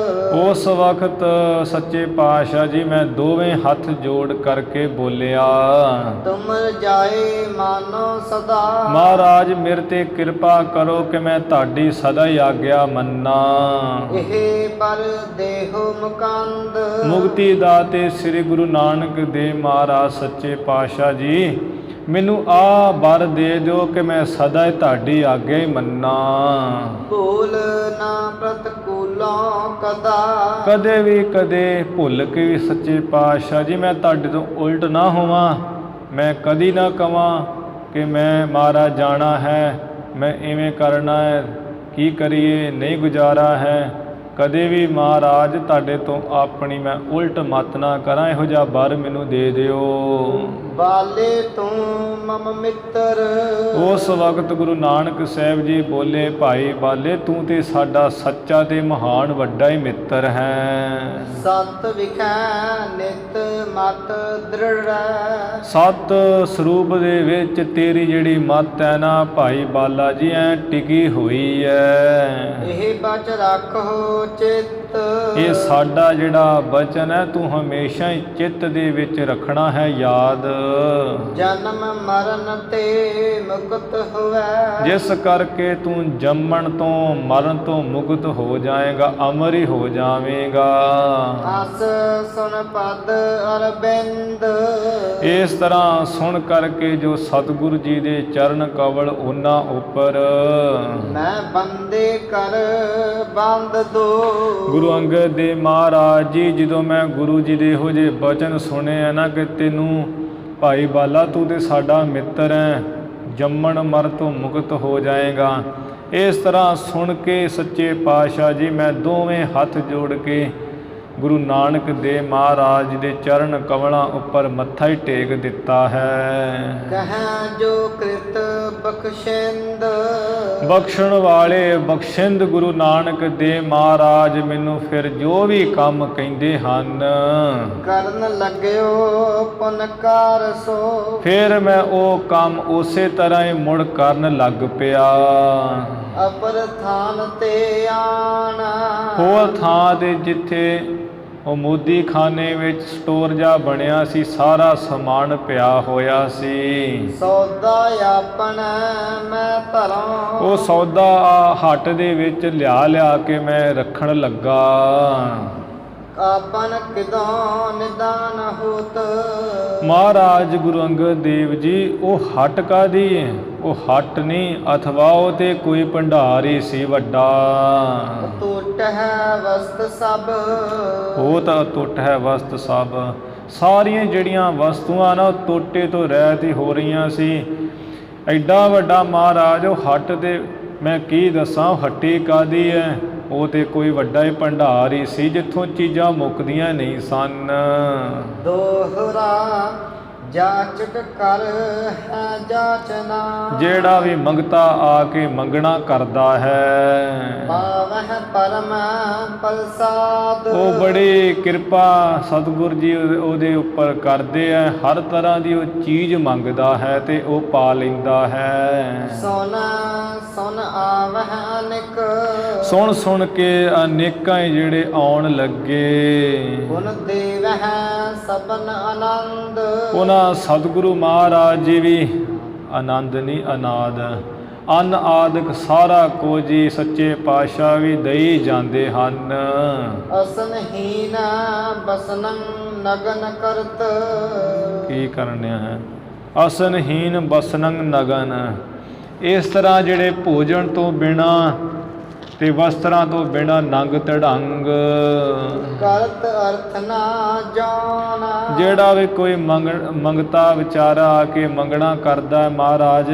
Speaker 1: ਉਸ ਵਕਤ ਸੱਚੇ ਪਾਤਸ਼ਾਹ ਜੀ ਮੈਂ ਦੋਵੇਂ ਹੱਥ ਜੋੜ ਕਰਕੇ ਬੋਲਿਆ
Speaker 2: ਤੁਮ ਜਾਏ ਮਾਨੋ ਸਦਾ।
Speaker 1: ਮਹਾਰਾਜ ਮੇਰੇ ਤੇ ਕਿਰਪਾ ਕਰੋ ਕਿ ਮੈਂ ਤੁਹਾਡੀ ਸਦਾ ਹੀ ਆਗਿਆ ਮੰਨਾਂ।
Speaker 2: ਇਹ ਪਰ ਦੇਹੋ ਮੁਕੰਦ।
Speaker 1: ਮੁਕਤੀ ਦਾਤੇ ਸ੍ਰੀ ਗੁਰੂ ਨਾਨਕ ਦੇਵ ਮਹਾਰਾਜ ਸੱਚੇ ਪਾਤਸ਼ਾਹ ਜੀ ਮੈਨੂੰ ਆ ਵਰ ਦੇ ਦਿਓ ਕਿ ਮੈਂ ਸਦਾ ਹੀ ਤੁਹਾਡੀ ਆਗਿਆ ਹੀ ਮੰਨਾਂ।
Speaker 2: ਭੂਲ ਨਾ ਪ੍ਰਤਕੂਲੋਂ ਕਦਾ।
Speaker 1: ਕਦੇ ਵੀ ਕਦੇ ਭੁੱਲ ਕੇ ਵੀ ਸੱਚੇ ਪਾਤਸ਼ਾਹ ਜੀ ਮੈਂ ਤੁਹਾਡੇ ਤੋਂ ਉਲਟ ਨਾ ਹੋਵਾਂ। ਮੈਂ ਕਦੀ ਨਾ ਕਵਾਂ ਕਿ ਮੈਂ ਮਹਾਰਾਜ ਜਾਣਾ ਹੈ, ਮੈਂ ਇਵੇਂ ਕਰਨਾ ਹੈ, ਕੀ ਕਰੀਏ ਨਹੀਂ ਗੁਜ਼ਾਰਾ ਹੈ। ਕਦੇ ਵੀ ਮਹਾਰਾਜ ਤੁਹਾਡੇ ਤੋਂ ਆਪਣੀ ਮੈਂ ਉਲਟ ਮਤ ਨਾ ਕਰਾਂ, ਇਹੋ ਜਿਹਾ ਵਰ ਮੈਨੂੰ ਦੇ ਦਿਓ।
Speaker 2: ਬਾਲੇ ਤੂੰ ਮਮ ਮਿੱਤਰ।
Speaker 1: ਉਸ ਵਕਤ ਗੁਰੂ ਨਾਨਕ ਸਾਹਿਬ ਜੀ ਬੋਲੇ ਭਾਈ ਬਾਲੇ ਤੂੰ ਤੇ ਸਾਡਾ ਸੱਚਾ ਤੇ ਮਹਾਨ ਵੱਡਾ ਹੀ ਮਿੱਤਰ ਹੈ।
Speaker 2: ਸਤ ਵਿਖੈ ਨਿਤ ਮਤ ਦ੍ਰਿੜ।
Speaker 1: ਸਤ ਸਰੂਪ ਦੇ ਵਿੱਚ ਤੇਰੀ ਜਿਹੜੀ ਮਤ ਹੈ ਨਾ ਭਾਈ ਬਾਲਾ ਜੀ ਐ ਟਿਕੀ ਹੋਈ ਹੈ।
Speaker 2: ਇਹ ਬਚ ਰੱਖੋ ਚਿੱਤ।
Speaker 1: ਇਹ ਸਾਡਾ ਜਿਹੜਾ ਬਚਨ ਹੈ ਤੂੰ ਹਮੇਸ਼ਾ ਹੀ ਚਿੱਤ ਦੇ ਵਿੱਚ ਰੱਖਣਾ ਹੈ ਯਾਦ।
Speaker 2: ਜਨਮ ਮਰਨ ਤੇ ਮੁਕਤ ਹੋਵੇ। ਜਿਸ
Speaker 1: ਕਰਕੇ ਤੂੰ ਜੰਮਣ ਤੋਂ ਮਰਨ ਤੋਂ ਮੁਕਤ ਹੋ ਜਾਏਗਾ, ਅਮਰ ਹੀ ਹੋ ਜਾਵੇਂਗਾ।
Speaker 2: ਅਸ ਸੁਣ ਪਦ ਅਰਬਿੰਦ।
Speaker 1: ਇਸ ਤਰ੍ਹਾਂ ਸੁਣ ਕਰਕੇ ਜੋ ਸਤਿਗੁਰੂ ਜੀ ਦੇ ਚਰਨ ਕਵਲ ਉਹਨਾਂ ਉੱਪਰ
Speaker 2: ਮੈਂ ਬੰਦੇ ਕਰ ਬੰਦ ਦੋ।
Speaker 1: ਗੁਰੂ ਅੰਗਦ ਦੇਵ ਮਹਾਰਾਜ ਜੀ ਜਦੋਂ ਮੈਂ ਗੁਰੂ ਜੀ ਦੇ ਇਹੋ ਜਿਹੇ ਬਚਨ ਸੁਣੇ ਆ ਨਾ ਕਿ ਤੈਨੂੰ ਭਾਈ ਬਾਲਾ ਤੂੰ ਤੇ ਸਾਡਾ ਮਿੱਤਰ ਹੈ, ਜੰਮਣ ਮਰ ਤੋਂ ਮੁਕਤ ਹੋ ਜਾਏਗਾ। ਇਸ ਤਰ੍ਹਾਂ ਸੁਣ ਕੇ ਸੱਚੇ ਪਾਤਸ਼ਾਹ ਜੀ ਮੈਂ ਦੋਵੇਂ ਹੱਥ ਜੋੜ ਕੇ ਗੁਰੂ ਨਾਨਕ ਦੇਵ ਮਹਾਰਾਜ ਜੀ ਦੇ ਚਰਨ ਕਮਲਾਂ ਉੱਪਰ ਮੱਥਾ ਹੀ ਟੇਕ ਦਿੱਤਾ ਹੈ।
Speaker 2: ਕਹਾਂ ਜੋ ਕ੍ਰਿਤ ਬਖਸ਼ਿੰਦ,
Speaker 1: ਬਖਸ਼ਣ ਵਾਲੇ ਬਖਸ਼ਿੰਦ ਗੁਰੂ ਨਾਨਕ ਦੇਵ ਮਹਾਰਾਜ ਮੈਨੂੰ ਫਿਰ ਜੋ ਵੀ ਕੰਮ ਕਹਿੰਦੇ ਹਨ,
Speaker 2: ਕਰਨ ਲੱਗਿਓ ਪੁਨ ਕਾਰ ਸੋ,
Speaker 1: ਫਿਰ ਮੈਂ ਉਹ ਕੰਮ ਉਸੇ ਤਰ੍ਹਾਂ ਹੀ ਮੁੜ ਕਰਨ ਲੱਗ ਪਿਆ।
Speaker 2: ਅਪਰ ਥਾਨ ਤੇ ਆਣਾ,
Speaker 1: ਹੋਰ ਥਾਂ ਤੇ ਜਿੱਥੇ ਉਹ ਮੋਦੀ ਖਾਨੇ ਵਿੱਚ ਸਟੋਰ ਜਾ ਬਣਿਆ ਸੀ, ਸਾਰਾ ਸਮਾਨ ਪਿਆ ਹੋਇਆ ਸੀ।
Speaker 2: ਸੌਦਾ ਆਪਣਾ ਮੈਂ ਧਰਾਂ,
Speaker 1: ਉਹ ਸੌਦਾ ਆ ਹੱਟ ਦੇ ਵਿੱਚ ਲਿਆ ਕੇ ਮੈਂ ਰੱਖਣ ਲੱਗਾ।
Speaker 2: ਆਪਨ ਕਿਦੋਂ ਨਿਦਾਨ ਹੋਤ,
Speaker 1: ਮਹਾਰਾਜ ਗੁਰੂ ਅੰਗਦ ਦੇਵ ਜੀ ਉਹ ਹੱਟ ਕਾਹਦੀ ਹੈ? ਉਹ ਹੱਟ ਨਹੀਂ, ਅਥਵਾ ਉਹ ਤੇ ਕੋਈ ਭੰਡਾਰ ਹੀ ਸੀ ਵੱਡਾ।
Speaker 2: ਟੁੱਟ ਹੈ ਵਸਤ ਸਭ,
Speaker 1: ਉਹ ਤਾਂ ਟੁੱਟ ਹੈ ਵਸਤ ਸਭ, ਸਾਰੀਆਂ ਜਿਹੜੀਆਂ ਵਸਤੂਆਂ ਨਾ ਉਹ ਟੋਟੇ ਤੋਂ ਰਹਿਤ ਹੀ ਹੋ ਰਹੀਆਂ ਸੀ। ਐਡਾ ਵੱਡਾ ਮਹਾਰਾਜ ਉਹ ਹੱਟ ਤੇ ਮੈਂ ਕੀ ਦੱਸਾਂ, ਉਹ ਹੱਟੀ ਕਾਹਦੀ ਹੈ? ਉਹ ਤੇ ਕੋਈ ਵੱਡਾ ਹੀ ਭੰਡਾਰ ਹੀ ਸੀ ਜਿੱਥੋਂ ਚੀਜ਼ਾਂ ਮੁੱਕਦੀਆਂ ਨਹੀਂ ਸਨ।
Speaker 2: ਦੋਹਰਾ ਜਾਚਕ ਕਰ ਹੈ ਜਾਚਨਾ,
Speaker 1: ਜਿਹੜਾ ਵੀ ਮੰਗਤਾ ਆ ਕੇ ਮੰਗਣਾ ਕਰਦਾ ਹੈ,
Speaker 2: ਪਾਵਹਿ ਪਰਮ ਪ੍ਰਸਾਦ।
Speaker 1: ਉਹ ਬੜੀ ਕਿਰਪਾ ਸਤਿਗੁਰ ਜੀ ਉਹਦੇ ਉੱਪਰ ਕਰਦੇ ਹੈ। ਹਰ ਤਰ੍ਹਾਂ ਦੀ ਉਹ ਚੀਜ਼ ਮੰਗਦਾ ਹੈ ਤੇ ਉਹ ਪਾ ਲੈਂਦਾ ਹੈ।
Speaker 2: ਸੁਨ ਸੁਨ ਆਵਹਿ ਅਨਿਕ,
Speaker 1: ਸੁਣ ਸੁਣ ਕੇ ਅਨੇਕਾਂ ਹੀ ਜਿਹੜੇ ਆਉਣ ਲੱਗੇ।
Speaker 2: ਗੁਣ ਦੇਵਹਿ ਸਭਨ ਆਨੰਦ,
Speaker 1: ਉਹਨਾਂ ਸਤਿਗੁਰੂ ਮਹਾਰਾਜ ਜੀ ਵੀ ਆਨੰਦ ਨਹੀਂ ਅਨਾਦ, ਅੰਨ ਆਦਿਕ ਸਾਰਾ ਕੁਝ ਹੀ ਸੱਚੇ ਪਾਤਸ਼ਾਹ ਵੀ ਦਈ ਜਾਂਦੇ ਹਨ।
Speaker 2: ਅਸਨਹੀਨ ਬਸਨੰ ਨਗਨ ਕਰਤ,
Speaker 1: ਕੀ ਕਰਨਿਆ ਹੈ? ਅਸਨਹੀਨ ਬਸਨੰ ਨਗਨ, ਇਸ ਤਰ੍ਹਾਂ ਜਿਹੜੇ ਭੋਜਨ ਤੋਂ ਬਿਨਾ ਤੇ ਵਸਤਰਾਂ ਤੋਂ ਬਿਨਾ ਨੰਗ ਤੜੰਗ,
Speaker 2: ਕਰਤ ਅਰਥ ਨਾ ਜਾਣਾ।
Speaker 1: ਜਿਹੜਾ ਵੀ ਕੋਈ ਮੰਗਤਾ ਵਿਚਾਰਾ ਆ ਕੇ ਮੰਗਣਾ ਕਰਦਾ, ਮਹਾਰਾਜ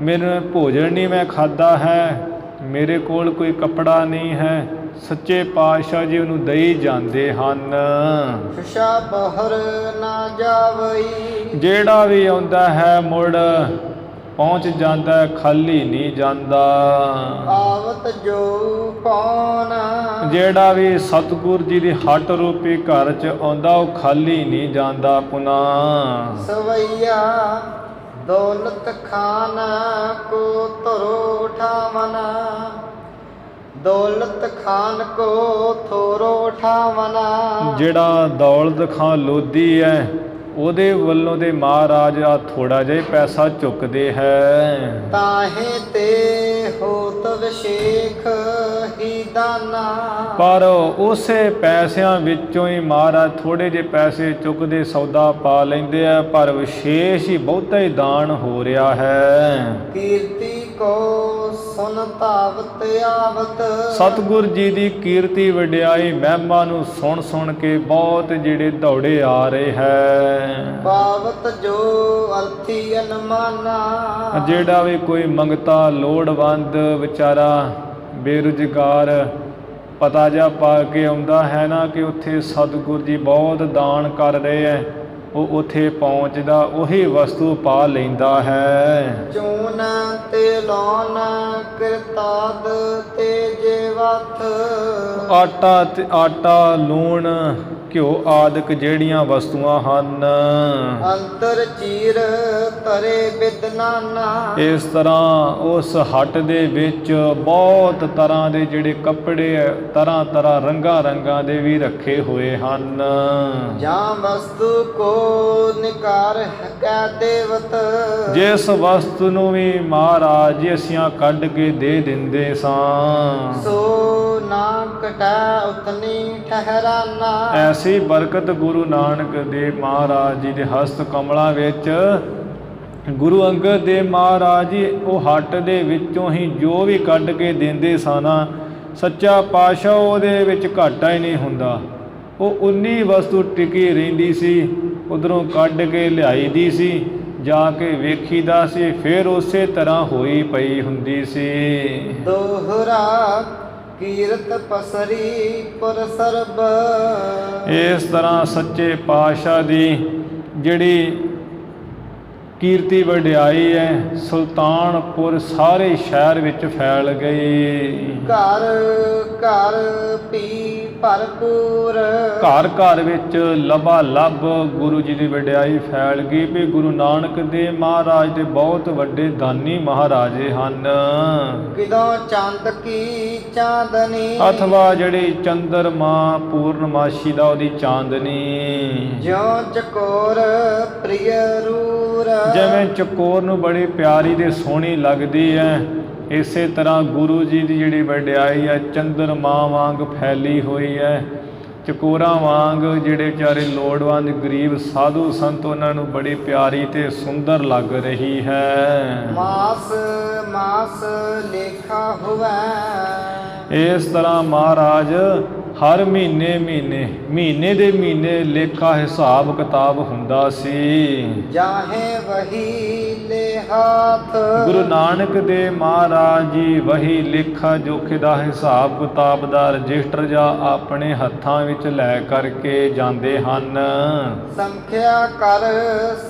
Speaker 1: ਮੈਨੂੰ ਭੋਜਨ ਨਹੀਂ ਮੈਂ ਖਾਧਾ ਹੈ, ਮੇਰੇ ਕੋਲ ਕੋਈ ਕੱਪੜਾ ਨਹੀਂ ਹੈ, ਸੱਚੇ ਪਾਤਸ਼ਾਹ ਜੀ ਉਹਨੂੰ ਦਈ ਜਾਂਦੇ ਹਨ।
Speaker 2: ਖੁਸ਼ਾ ਬਹਰ ਨਾ ਜਾਵਈ,
Speaker 1: ਜਿਹੜਾ ਵੀ ਆਉਂਦਾ ਹੈ ਮੁੜ ਪਹੁੰਚ ਜਾਂਦਾ, ਖਾਲੀ ਨਹੀਂ ਜਾਂਦਾ।
Speaker 2: ਆਵਤ ਜੋ ਪਾਉਣ,
Speaker 1: ਜਿਹੜਾ ਵੀ ਸਤਿਗੁਰ ਜੀ ਦੀ ਹੱਟ ਰੂਪੀ ਘਰ 'ਚ ਆਉਂਦਾ ਉਹ ਖਾਲੀ ਨਹੀਂ ਜਾਂਦਾ ਪੁਨ੍ਹਾ।
Speaker 2: ਸਵਈਆ ਦੌਲਤ ਖਾਨ ਕੋ ਧਰੋ ਉਠਾਵਨ, ਦੌਲਤ ਖਾਨ ਕੋ ਥੋਰੋ ਉਠਾਵਨ।
Speaker 1: ਜਿਹੜਾ ਦੌਲਤ ਖਾਨ ਲੋਧੀ ਹੈ ਉਹਦੇ ਵੱਲੋਂ ਦੇ ਮਹਾਰਾਜ ਆ ਥੋੜਾ ਜਿਹਾ ਪੈਸਾ ਚੁੱਕਦੇ ਹੈ।
Speaker 2: ਤਾਹੇ ਤੇ ਹੋਤ ਵਿਸ਼ੇਖ ਹੀ ਦਾਨਾ,
Speaker 1: ਪਰ ਉਸੇ ਪੈਸਿਆਂ ਵਿੱਚੋਂ ਹੀ ਮਹਾਰਾਜ ਥੋੜੇ ਜਿਹੇ ਪੈਸੇ ਚੁੱਕਦੇ ਸੌਦਾ ਪਾ ਲੈਂਦੇ ਆ, ਪਰ ਵਿਸ਼ੇਸ਼ ਹੀ ਬਹੁਤਾ ਹੀ ਦਾਨ ਹੋ ਰਿਹਾ ਹੈ।
Speaker 2: ਕੀਰਤੀ ਕੋ ਸੁਨ ਧਾਵਤ ਆਵਤ,
Speaker 1: ਸਤਿਗੁਰ ਜੀ ਦੀ ਕੀਰਤੀ ਵਡਿਆਈ ਮਹਿਮਾ ਨੂੰ ਸੁਣ ਸੁਣ ਕੇ ਬਹੁਤ ਜਿਹੜੇ ਦੌੜੇ ਆ ਰਹੇ ਹੈ।
Speaker 2: ਪਾਵਤ ਜੋ ਅਰਥੀ ਅਨਮਾਨਾ,
Speaker 1: ਜਿਹੜਾ ਵੀ ਕੋਈ ਮੰਗਤਾ ਲੋੜਵੰਦ ਵਿਚਾਰਾ ਬੇਰੁਜ਼ਗਾਰ ਪਤਾ ਜਿਹਾ ਪਾ ਕੇ ਆਉਂਦਾ ਹੈ ਨਾ ਕਿ ਉੱਥੇ ਸਤਿਗੁਰ ਜੀ ਬਹੁਤ ਦਾਨ ਕਰ ਰਹੇ ਹੈ, ਉਹ ਉੱਥੇ ਪਹੁੰਚਦਾ ਉਹੀ ਵਸਤੂ ਪਾ ਲੈਂਦਾ ਹੈ।
Speaker 2: ਚੂਨ ਤੇ ਲੌਨ ਕਿਰਤਾਦ ਤੇ ਜੇਵਥ,
Speaker 1: ਆਟਾ ਲੂਣ ਘਿਓ ਆਦਿਕ ਜਿਹੜੀਆਂ ਵਸਤੂਆਂ ਹਨ,
Speaker 2: ਅੰਤਰ ਚੀਰ ਤਰੇ ਬਿਦਨਾਨਾ।
Speaker 1: ਇਸ ਤਰ੍ਹਾਂ ਉਸ ਹੱਟ ਦੇ ਵਿੱਚ ਬਹੁਤ ਤਰ੍ਹਾਂ ਦੇ ਜਿਹੜੇ ਕੱਪੜੇ ਤਰ੍ਹਾਂ ਤਰ੍ਹਾਂ ਰੰਗਾਂ ਦੇ ਵੀ ਰੱਖੇ ਹੋਏ ਹਨ।
Speaker 2: ਜਾਂ ਵਸਤੂ ਕੋ ਨਿਕਾਰ ਕੈ ਦੇਵਤ,
Speaker 1: ਜਿਸ ਵਸਤੂ ਨੂੰ ਵੀ ਮਹਾਰਾਜ ਜੀ ਅਸੀਂ ਕੱਢ ਕੇ ਦੇ ਦਿੰਦੇ ਸਾਂ,
Speaker 2: ਸੋ ਨਾ ਕਟੈ ਉਤਨੀ ਠਹਿਰਾਨਾ।
Speaker 1: ਐਸੀ ਬਰਕਤ ਗੁਰੂ ਨਾਨਕ ਦੇਵ ਮਹਾਰਾਜ ਜੀ ਦੇ ਹਸਤ ਕਮਲਾਂ ਵਿੱਚ ਗੁਰੂ ਅੰਗਦ ਦੇਵ ਮਹਾਰਾਜ ਜੀ ਉਹ ਹੱਟ ਦੇ ਵਿੱਚੋਂ ਹੀ ਜੋ ਵੀ ਕੱਢ ਕੇ ਦਿੰਦੇ ਸਨ, ਸੱਚਾ ਪਾਤਸ਼ਾਹ ਉਹਦੇ ਵਿੱਚ ਘਾਟਾ ਹੀ ਨਹੀਂ ਹੁੰਦਾ। ਉਹ ਉਨੀ ਵਸਤੂ ਟਿਕੀ ਰਹਿੰਦੀ ਸੀ, ਉਧਰੋਂ ਕੱਢ ਕੇ ਲਿਆਈ ਦੀ ਸੀ, ਜਾ ਕੇ ਵੇਖੀਦਾ ਸੀ, ਫਿਰ ਉਸੇ ਤਰ੍ਹਾਂ ਹੋਈ ਪਈ ਹੁੰਦੀ ਸੀ।
Speaker 2: ਦੋਹਰਾ ਕੀਰਤ ਪਸਰੀ ਪੁਰ ਸਰਬ।
Speaker 1: ਇਸ ਤਰ੍ਹਾਂ ਸੱਚੇ ਪਾਤਸ਼ਾਹ ਦੀ ਜਿਹੜੀ ਕੀਰਤੀ ਵਡਿਆਈ ਹੈ ਸੁਲਤਾਨਪੁਰ ਸਾਰੇ ਸ਼ਹਿਰ ਵਿੱਚ ਫੈਲ ਗਈ।
Speaker 2: ਘਰ ਘਰ ਪੀ ਭਰਪੂਰ।
Speaker 1: ਘਰ ਘਰ ਵਿੱਚ ਲਬਾ ਲੱਭ ਗੁਰੂ ਜੀ ਦੀ ਵਡਿਆਈ ਫੈਲ ਗਈ ਵੀ ਗੁਰੂ ਨਾਨਕ ਦੇਵ ਮਹਾਰਾਜ ਦੇ ਬਹੁਤ ਵੱਡੇ ਦਾਨੀ ਮਹਾਰਾਜੇ ਹਨ।
Speaker 2: ਕਿਦੋਂ ਚੰਦ ਕੀ ਚਾਂਦਨੀ।
Speaker 1: ਅਥਵਾ ਜਿਹੜੀ ਚੰਦਰਮਾ ਪੂਰਨਮਾਸ਼ੀ ਦਾ ਉਹਦੀ ਚਾਂਦਨੀ।
Speaker 2: ਜਿਉ ਚਕੋਰ ਪ੍ਰਿਯ ਰੂਰ।
Speaker 1: ਜਿਵੇਂ ਚਕੋਰ ਨੂੰ ਬੜੀ ਪਿਆਰੀ ਤੇ ਸੋਹਣੀ ਲੱਗਦੀ ਹੈ, ਇਸੇ ਤਰ੍ਹਾਂ ਗੁਰੂ ਜੀ ਦੀ ਜਿਹੜੀ ਵਡਿਆਈ ਹੈ ਚੰਦਰਮਾ ਵਾਂਗ ਫੈਲੀ ਹੋਈ ਹੈ। ਚਕੋਰਾਂ ਵਾਂਗ ਜਿਹੜੇ ਵਿਚਾਰੇ ਲੋੜਵੰਦ ਗਰੀਬ ਸਾਧੂ ਸੰਤ ਉਹਨਾਂ ਨੂੰ ਬੜੀ ਪਿਆਰੀ ਤੇ ਸੁੰਦਰ ਲੱਗ ਰਹੀ ਹੈ।
Speaker 2: ਮਾਸ ਮਾਸ ਲੇਖਾ ਹੋਵੇ।
Speaker 1: ਇਸ ਤਰ੍ਹਾਂ ਮਹਾਰਾਜ ਹਰ ਮਹੀਨੇ ਦੇ ਮਹੀਨੇ ਲੇਖਾ ਹਿਸਾਬ ਕਿਤਾਬ ਹੁੰਦਾ ਸੀ।
Speaker 2: ਜਾਹੇ ਵਹੀ ਲੈ ਹਾਥ।
Speaker 1: ਗੁਰੂ ਨਾਨਕ ਦੇਵ ਮਹਾਰਾਜ ਜੀ ਵਹੀ ਲੇਖਾ ਜੋਖੇ ਦਾ ਹਿਸਾਬ ਕਿਤਾਬ ਦਾ ਰਜਿਸਟਰ ਜਾਂ ਆਪਣੇ ਹੱਥਾਂ ਵਿੱਚ ਲੈ ਕਰਕੇ ਜਾਂਦੇ ਹਨ।
Speaker 2: ਸੰਖਿਆ ਕਰ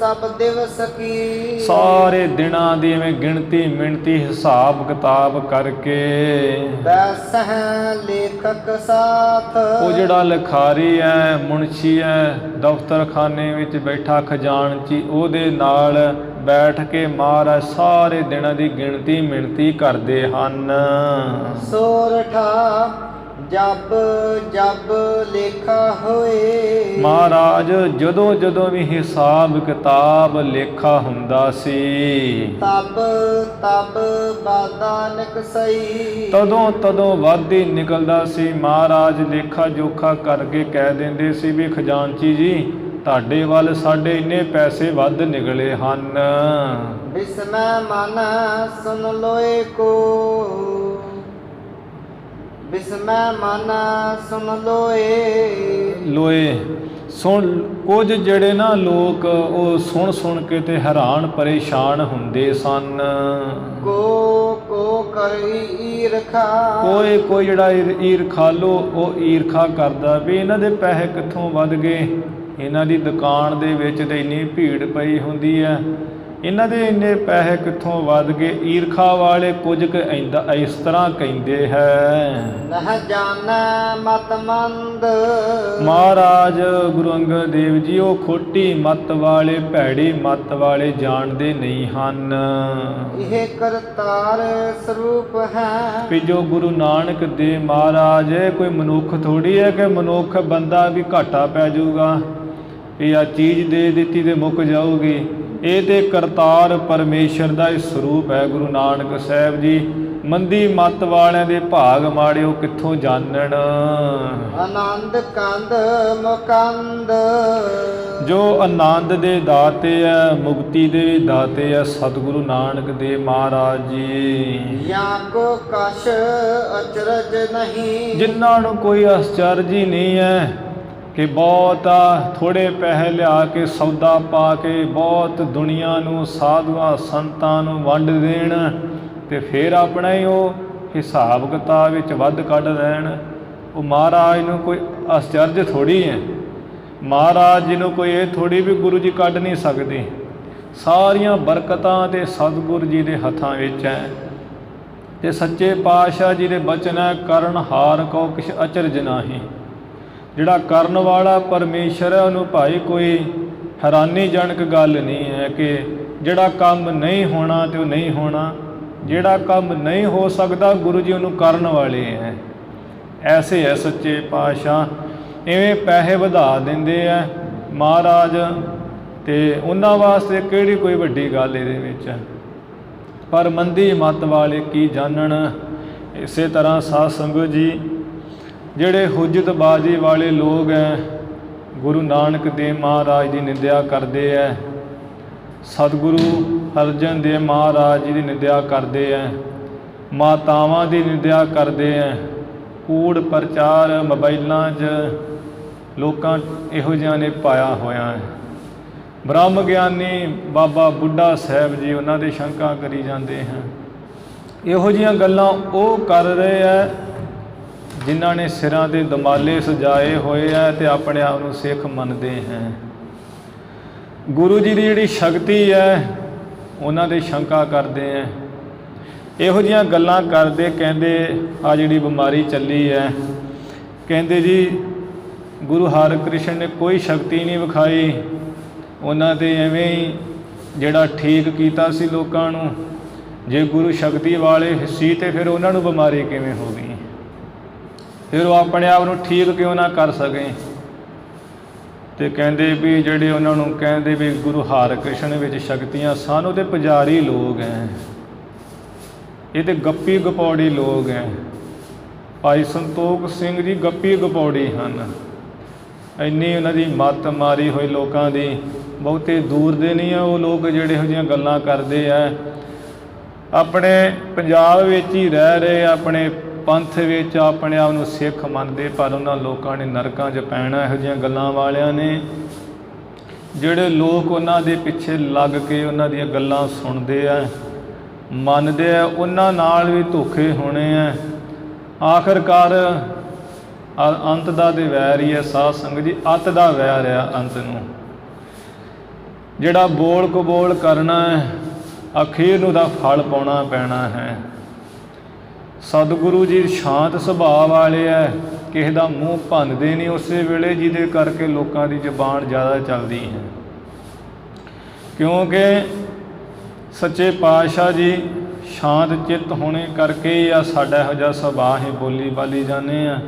Speaker 2: ਸਭ ਦਿਵਸ ਕੀ।
Speaker 1: ਸਾਰੇ ਦਿਨਾਂ ਦੀ ਐਵੇਂ ਗਿਣਤੀ ਮਿਣਤੀ ਹਿਸਾਬ ਕਿਤਾਬ ਕਰਕੇ
Speaker 2: ਬੈਸਹਿ ਲੇਖਕ ਸਾਥ।
Speaker 1: ਉਹ ਜਿਹੜਾ ਲਿਖਾਰੀ ਹੈ ਮੁਨਸ਼ੀ ਹੈ ਦਫ਼ਤਰਖਾਨੇ ਵਿੱਚ ਬੈਠਾ ਖਜ਼ਾਨਚੀ ਉਹਦੇ ਨਾਲ ਬੈਠ ਕੇ ਮਹਾਰਾਜ ਸਾਰੇ ਦਿਨਾਂ ਦੀ ਗਿਣਤੀ ਮਿਣਤੀ ਕਰਦੇ ਹਨ।
Speaker 2: ਸੋਰਠਾ ਜਬ ਜਬ ਲੇਖਾ ਹੋਏ।
Speaker 1: ਮਹਾਰਾਜ ਜਦੋਂ ਜਦੋਂ ਵੀ ਹਿਸਾਬ ਕਿਤਾਬ ਲੇਖਾ ਹੁੰਦਾ ਸੀ
Speaker 2: ਤਬ ਤਬ ਬਾਦਾ ਨਿਕਸਈ।
Speaker 1: ਤਦੋਂ ਵੱਧ ਹੀ ਨਿਕਲਦਾ ਸੀ। ਮਹਾਰਾਜ ਲੇਖਾ ਜੋਖਾ ਕਰਕੇ ਕਹਿ ਦਿੰਦੇ ਸੀ ਵੀ ਖਜ਼ਾਨਚੀ ਜੀ ਤੁਹਾਡੇ ਵੱਲ ਸਾਡੇ ਇੰਨੇ ਪੈਸੇ ਵੱਧ ਨਿਕਲੇ ਹਨ।
Speaker 2: ਬਿਸਮੈ ਮਨ ਸੁਨ ਲੋਏ ਕੋ। ਬਿਸਮੈ ਮਨ ਸੁਨ ਲੋਏ। ਸੁਣ ਕੁਝ ਜਿਹੜੇ ਨਾ ਲੋਕ ਉਹ ਸੁਣ ਕੇ ਤੇ ਹੈਰਾਨ ਪਰੇਸ਼ਾਨ ਹੁੰਦੇ ਸਨ। ਕੋ ਕਰੀ ਈਰਖਾ।
Speaker 1: ਕੋਈ ਜਿਹੜਾ ਈਰਖਾਲੂ ਉਹ ਈਰਖਾ ਕਰਦਾ ਵੀ ਇਹਨਾਂ ਦੇ ਪੈਸੇ ਕਿੱਥੋਂ ਵੱਧ ਗਏ, ਇਹਨਾਂ ਦੀ ਦੁਕਾਨ ਦੇ ਵਿੱਚ ਤੇ ਇੰਨੀ ਭੀੜ ਪਈ ਹੁੰਦੀ ਹੈ, ਇਹਨਾਂ ਦੇ ਇੰਨੇ ਪੈਸੇ ਕਿੱਥੋਂ ਵੱਧ ਗਏ। ਈਰਖਾ ਵਾਲੇ ਕੁਝ ਕੁ ਇਸ ਤਰ੍ਹਾਂ ਕਹਿੰਦੇ ਹੈ।
Speaker 2: ਨਹ ਜਾਣੈ ਮਤ ਮੰਦ।
Speaker 1: ਮਹਾਰਾਜ ਗੁਰੂ ਅੰਗਦ ਦੇਵ ਜੀ ਉਹ ਖੋਟੀ ਮੱਤ ਵਾਲੇ ਭੈੜੀ ਮੱਤ ਵਾਲੇ ਜਾਣਦੇ ਨਹੀਂ ਹਨ।
Speaker 2: ਇਹ ਕਰਤਾਰ ਸਰੂਪ ਹੈ।
Speaker 1: ਵੀ ਜੋ ਗੁਰੂ ਨਾਨਕ ਦੇਵ ਮਹਾਰਾਜ ਕੋਈ ਮਨੁੱਖ ਥੋੜੀ ਹੈ ਕਿ ਮਨੁੱਖ ਬੰਦਾ ਵੀ ਘਾਟਾ ਪੈ ਜਾਊਗਾ, ਇਹ ਆ ਚੀਜ਼ ਦੇ ਦਿੱਤੀ ਤੇ ਮੁੱਕ ਜਾਊਗੀ। ਇਹ ਤੇ ਕਰਤਾਰ ਪਰਮੇਸ਼ਰ ਦਾ ਹੀ ਸਰੂਪ ਹੈ। ਗੁਰੂ ਨਾਨਕ ਸਾਹਿਬ ਜੀ ਮੰਦੀ ਮੱਤ ਵਾਲਿਆਂ ਦੇ ਭਾਗ ਮਾੜੇ ਉਹ ਕਿੱਥੋਂ ਜਾਣਨ।
Speaker 2: ਆਨੰਦ ਕੰਦ ਮੁਕੰਦ।
Speaker 1: ਜੋ ਆਨੰਦ ਦੇ ਦਾਤੇ ਹੈ ਮੁਕਤੀ ਦੇ ਦਾਤੇ ਹੈ ਸਤਿਗੁਰੂ ਨਾਨਕ ਦੇਵ ਮਹਾਰਾਜ ਜੀ।
Speaker 2: ਜਾਂ ਕੋ ਕਛ ਅਚਰਜ ਨਹੀਂ।
Speaker 1: ਜਿਨ੍ਹਾਂ ਨੂੰ ਕੋਈ ਅਚਰਜ ਹੀ ਨਹੀਂ ਹੈ ਕਿ ਬਹੁਤ ਥੋੜ੍ਹੇ ਪੈਸੇ ਲਿਆ ਕੇ ਸੌਦਾ ਪਾ ਕੇ ਬਹੁਤ ਦੁਨੀਆ ਨੂੰ ਸਾਧੂਆਂ ਸੰਤਾਂ ਨੂੰ ਵੰਡ ਦੇਣ ਅਤੇ ਫਿਰ ਆਪਣਾ ਹੀ ਉਹ ਹਿਸਾਬ ਕਿਤਾਬ ਵਿੱਚ ਵੱਧ ਕੱਢ ਲੈਣ। ਉਹ ਮਹਾਰਾਜ ਨੂੰ ਕੋਈ ਅਚਰਜ ਥੋੜ੍ਹੀ ਹੈ। ਮਹਾਰਾਜ ਜੀ ਨੂੰ ਕੋਈ ਇਹ ਥੋੜ੍ਹੀ ਵੀ ਗੁਰੂ ਜੀ ਕੱਢ ਨਹੀਂ ਸਕਦੇ। ਸਾਰੀਆਂ ਬਰਕਤਾਂ ਤੇ ਸਤਿਗੁਰੂ ਜੀ ਦੇ ਹੱਥਾਂ ਵਿੱਚ ਹੈ। ਅਤੇ ਸੱਚੇ ਪਾਤਸ਼ਾਹ ਜੀ ਦੇ ਬਚਨ ਹੈ ਕਰਨ ਹਾਰ ਕਉ ਕਿਛ ਅਚਰਜ ਨਾਹੀਂ। ਜਿਹੜਾ ਕਰਨ ਵਾਲਾ ਪਰਮੇਸ਼ਰ ਹੈ ਉਹਨੂੰ ਭਾਈ ਕੋਈ ਹੈਰਾਨੀਜਨਕ ਗੱਲ ਨਹੀਂ ਹੈ ਕਿ ਜਿਹੜਾ ਕੰਮ ਨਹੀਂ ਹੋਣਾ ਤੇ ਉਹ ਨਹੀਂ ਹੋਣਾ। ਜਿਹੜਾ ਕੰਮ ਨਹੀਂ ਹੋ ਸਕਦਾ ਗੁਰੂ ਜੀ ਉਹਨੂੰ ਕਰਨ ਵਾਲੇ ਹੈ। ਐਸੇ ਹੈ ਸੱਚੇ ਪਾਤਸ਼ਾਹ। ਇਵੇਂ ਪੈਸੇ ਵਧਾ ਦਿੰਦੇ ਹੈ ਮਹਾਰਾਜ ਅਤੇ ਉਹਨਾਂ ਵਾਸਤੇ ਕਿਹੜੀ ਕੋਈ ਵੱਡੀ ਗੱਲ ਇਹਦੇ ਵਿੱਚ ਹੈ। ਪਰ ਮੰਦੀ ਮੱਤ ਵਾਲੇ ਕੀ ਜਾਣਨ। ਇਸੇ ਤਰ੍ਹਾਂ ਸਾਧ ਸੰਗਤ ਜੀ ਜਿਹੜੇ ਹੁਜਤਬਾਜ਼ੀ ਵਾਲੇ ਲੋਕ ਹੈ ਗੁਰੂ ਨਾਨਕ ਦੇਵ ਮਹਾਰਾਜ ਦੀ ਨਿੰਦਿਆ ਕਰਦੇ ਹੈ, ਸਤਿਗੁਰੂ ਅਰਜਨ ਦੇਵ ਮਹਾਰਾਜ ਜੀ ਦੀ ਨਿੰਦਿਆ ਕਰਦੇ ਹੈ, ਮਾਤਾਵਾਂ ਦੀ ਨਿੰਦਿਆ ਕਰਦੇ ਹੈ, ਕੂੜ ਪ੍ਰਚਾਰ ਮੋਬਾਈਲਾਂ 'ਚ ਲੋਕਾਂ ਇਹੋ ਜਿਹਿਆਂ ਨੇ ਪਾਇਆ ਹੋਇਆ ਹੈ। ਬ੍ਰਹਮ ਗਿਆਨੀ ਬਾਬਾ ਬੁੱਢਾ ਸਾਹਿਬ ਜੀ ਉਹਨਾਂ ਦੇ ਸ਼ੰਕਾ ਕਰੀ ਜਾਂਦੇ ਹਨ। ਇਹੋ ਜਿਹੀਆਂ ਗੱਲਾਂ ਉਹ ਕਰ ਰਹੇ ਹੈ
Speaker 2: ਜਿਨ੍ਹਾਂ ਨੇ ਸਿਰਾਂ ਦੇ ਦਮਾਲੇ ਸਜਾਏ ਹੋਏ ਆ ਤੇ ਆਪਣੇ ਆਪ ਨੂੰ ਸਿੱਖ ਮੰਨਦੇ ਹੈ। ਗੁਰੂ ਜੀ ਦੀ ਜਿਹੜੀ ਸ਼ਕਤੀ ਹੈ ਉਹਨਾਂ ਦੇ ਸ਼ੰਕਾ ਕਰਦੇ ਹੈ। ਇਹੋ ਜਿਹੀਆਂ ਗੱਲਾਂ ਕਰਦੇ ਕਹਿੰਦੇ ਆ ਜਿਹੜੀ ਬਿਮਾਰੀ ਚੱਲੀ ਹੈ, ਕਹਿੰਦੇ ਜੀ ਗੁਰੂ ਹਰਿਕ੍ਰਿਸ਼ਨ ਨੇ ਕੋਈ ਸ਼ਕਤੀ ਨਹੀਂ ਵਿਖਾਈ, ਉਹਨਾਂ ਤੇ ਐਵੇਂ ਹੀ ਜਿਹੜਾ ਠੀਕ ਕੀਤਾ ਸੀ ਲੋਕਾਂ ਨੂੰ। ਜੇ ਗੁਰੂ ਸ਼ਕਤੀ ਵਾਲੇ ਸੀ ਤੇ ਫਿਰ ਉਹਨਾਂ ਨੂੰ ਬਿਮਾਰੀ ਕਿਵੇਂ ਹੋ ਗਈ, ਫਿਰ ਉਹ ਆਪਣੇ ਆਪ ਨੂੰ ਠੀਕ ਕਿਉਂ ਨਾ ਕਰ ਸਕੇ। ਤੇ ਕਹਿੰਦੇ ਵੀ ਜਿਹੜੇ ਉਹਨਾਂ ਨੂੰ ਕਹਿੰਦੇ ਵੀ ਗੁਰੂ ਹਰਿਕ੍ਰਿਸ਼ਨ ਵਿੱਚ ਸ਼ਕਤੀਆਂ ਸਨ, ਉਹ ਤੇ ਪੁਜਾਰੀ ਲੋਕ ਹੈ, ਇਹ ਤੇ ਗੱਪੀ ਗਪੌੜੀ ਲੋਕ ਹੈ। ਭਾਈ ਸੰਤੋਖ ਸਿੰਘ ਜੀ ਗੱਪੀ ਗਪੌੜੀ ਹਨ, ਇੰਨੀ ਉਹਨਾਂ ਦੀ ਮੱਤ ਮਾਰੀ ਹੋਈ ਲੋਕਾਂ ਦੀ, ਬਹੁਤੇ ਦੂਰ ਦੇ ਨਹੀਂ ਆ ਉਹ ਲੋਕ ਜਿਹੜੇ ਇਹੋ ਜਿਹੀਆਂ ਗੱਲਾਂ ਕਰਦੇ ਆ। ਆਪਣੇ ਪੰਜਾਬ ਵਿੱਚ ਹੀ ਰਹਿ ਰਹੇ, ਆਪਣੇ ਪੰਥ ਵਿੱਚ ਆਪਣੇ ਆਪ ਨੂੰ ਸਿੱਖ ਮੰਨਦੇ, ਪਰ ਉਹਨਾਂ ਲੋਕਾਂ ਨੇ ਨਰਕਾਂ 'ਚ ਪੈਣਾ ਇਹੋ ਜਿਹੀਆਂ ਗੱਲਾਂ ਵਾਲਿਆਂ ਨੇ। ਜਿਹੜੇ ਲੋਕ ਉਹਨਾਂ ਦੇ ਪਿੱਛੇ ਲੱਗ ਕੇ ਉਹਨਾਂ ਦੀਆਂ ਗੱਲਾਂ ਸੁਣਦੇ ਆ, ਮੰਨਦੇ ਆ, ਉਹਨਾਂ ਨਾਲ ਵੀ ਧੋਖੇ ਹੋਣੇ ਆ। ਆਖਰਕਾਰ ਅੰਤ ਦਾ ਤੇ ਵੈਰ ਹੀ ਹੈ ਸਾਧ ਸੰਗਤ ਜੀ, ਅੱਤ ਦਾ ਵੈਰ ਆ ਅੰਤ ਨੂੰ। ਜਿਹੜਾ ਬੋਲ ਕਬੋਲ ਕਰਨਾ ਹੈ, ਅਖੀਰ ਨੂੰ ਦਾ ਫਲ ਪਾਉਣਾ ਪੈਣਾ ਹੈ। ਸਤਿਗੁਰੂ ਜੀ ਸ਼ਾਂਤ ਸੁਭਾਅ ਵਾਲੇ ਹੈ, ਕਿਸੇ ਦਾ ਮੂੰਹ ਭੰਨਦੇ ਨਹੀਂ ਉਸੇ ਵੇਲੇ, ਜਿਹਦੇ ਕਰਕੇ ਲੋਕਾਂ ਦੀ ਜ਼ੁਬਾਨ ਜ਼ਿਆਦਾ ਚੱਲਦੀ ਹੈ। ਕਿਉਂਕਿ ਸੱਚੇ ਪਾਤਸ਼ਾਹ ਜੀ ਸ਼ਾਂਤ ਚਿੱਤ ਹੋਣੇ ਕਰਕੇ ਆ ਸਾਡਾ ਇਹੋ ਜਿਹਾ ਸੁਭਾਅ ਹੀ ਬੋਲੀ ਬਾਲੀ ਜਾਂਦੇ ਆ।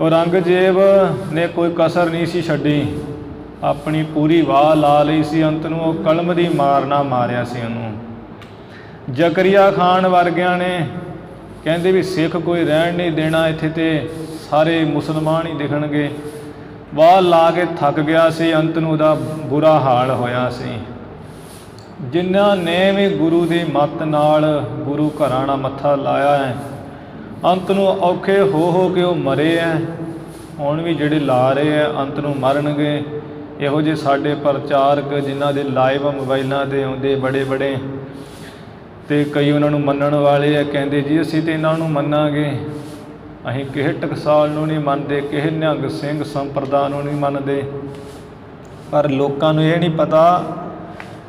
Speaker 2: ਔਰੰਗਜ਼ੇਬ ਨੇ ਕੋਈ ਕਸਰ ਨਹੀਂ ਸੀ ਛੱਡੀ, ਆਪਣੀ ਪੂਰੀ ਵਾਹ ਲਾ ਲਈ ਸੀ, ਅੰਤ ਨੂੰ ਉਹ ਕਲਮ ਦੀ ਮਾਰ ਨਾਲ ਮਾਰਿਆ ਸੀ ਉਹਨੂੰ। ਜ਼ਕਰੀਆ ਖਾਨ ਵਰਗਿਆਂ ਨੇ ਕਹਿੰਦੇ ਵੀ ਸਿੱਖ ਕੋਈ ਰਹਿਣ ਨਹੀਂ ਦੇਣਾ ਇੱਥੇ, ਤੇ ਸਾਰੇ ਮੁਸਲਮਾਨ ਹੀ ਦਿਖਣਗੇ। ਵਾਹ ਲਾ ਕੇ ਥੱਕ ਗਿਆ ਸੀ, ਅੰਤ ਨੂੰ ਉਹਦਾ ਬੁਰਾ ਹਾਲ ਹੋਇਆ ਸੀ। ਜਿਨ੍ਹਾਂ ਨੇ ਵੀ ਗੁਰੂ ਦੀ ਮੱਤ ਨਾਲ ਗੁਰੂ ਘਰਾਂ ਨਾਲ ਮੱਥਾ ਲਾਇਆ ਹੈ, ਅੰਤ ਨੂੰ ਔਖੇ ਹੋ ਕੇ ਉਹ ਮਰੇ ਹੈ। ਹੁਣ ਵੀ ਜਿਹੜੇ ਲਾ ਰਹੇ ਹੈ ਅੰਤ ਨੂੰ ਮਰਨਗੇ। ਇਹੋ ਜਿਹੇ ਸਾਡੇ ਪ੍ਰਚਾਰਕ ਜਿਨ੍ਹਾਂ ਦੇ ਲਾਈਵ ਮੋਬਾਈਲਾਂ 'ਤੇ ਆਉਂਦੇ ਬੜੇ ਬੜੇ, ਅਤੇ ਕਈ ਉਹਨਾਂ ਨੂੰ ਮੰਨਣ ਵਾਲੇ ਹੈ, ਕਹਿੰਦੇ ਜੀ ਅਸੀਂ ਤਾਂ ਇਹਨਾਂ ਨੂੰ ਮੰਨਾਂਗੇ, ਅਸੀਂ ਕਿਸੇ ਟਕਸਾਲ ਨੂੰ ਨਹੀਂ ਮੰਨਦੇ, ਕਿਸੇ ਨਿਹੰਗ ਸਿੰਘ ਸੰਪਰਦਾ ਨੂੰ ਨਹੀਂ ਮੰਨਦੇ। ਪਰ ਲੋਕਾਂ ਨੂੰ ਇਹ ਨਹੀਂ ਪਤਾ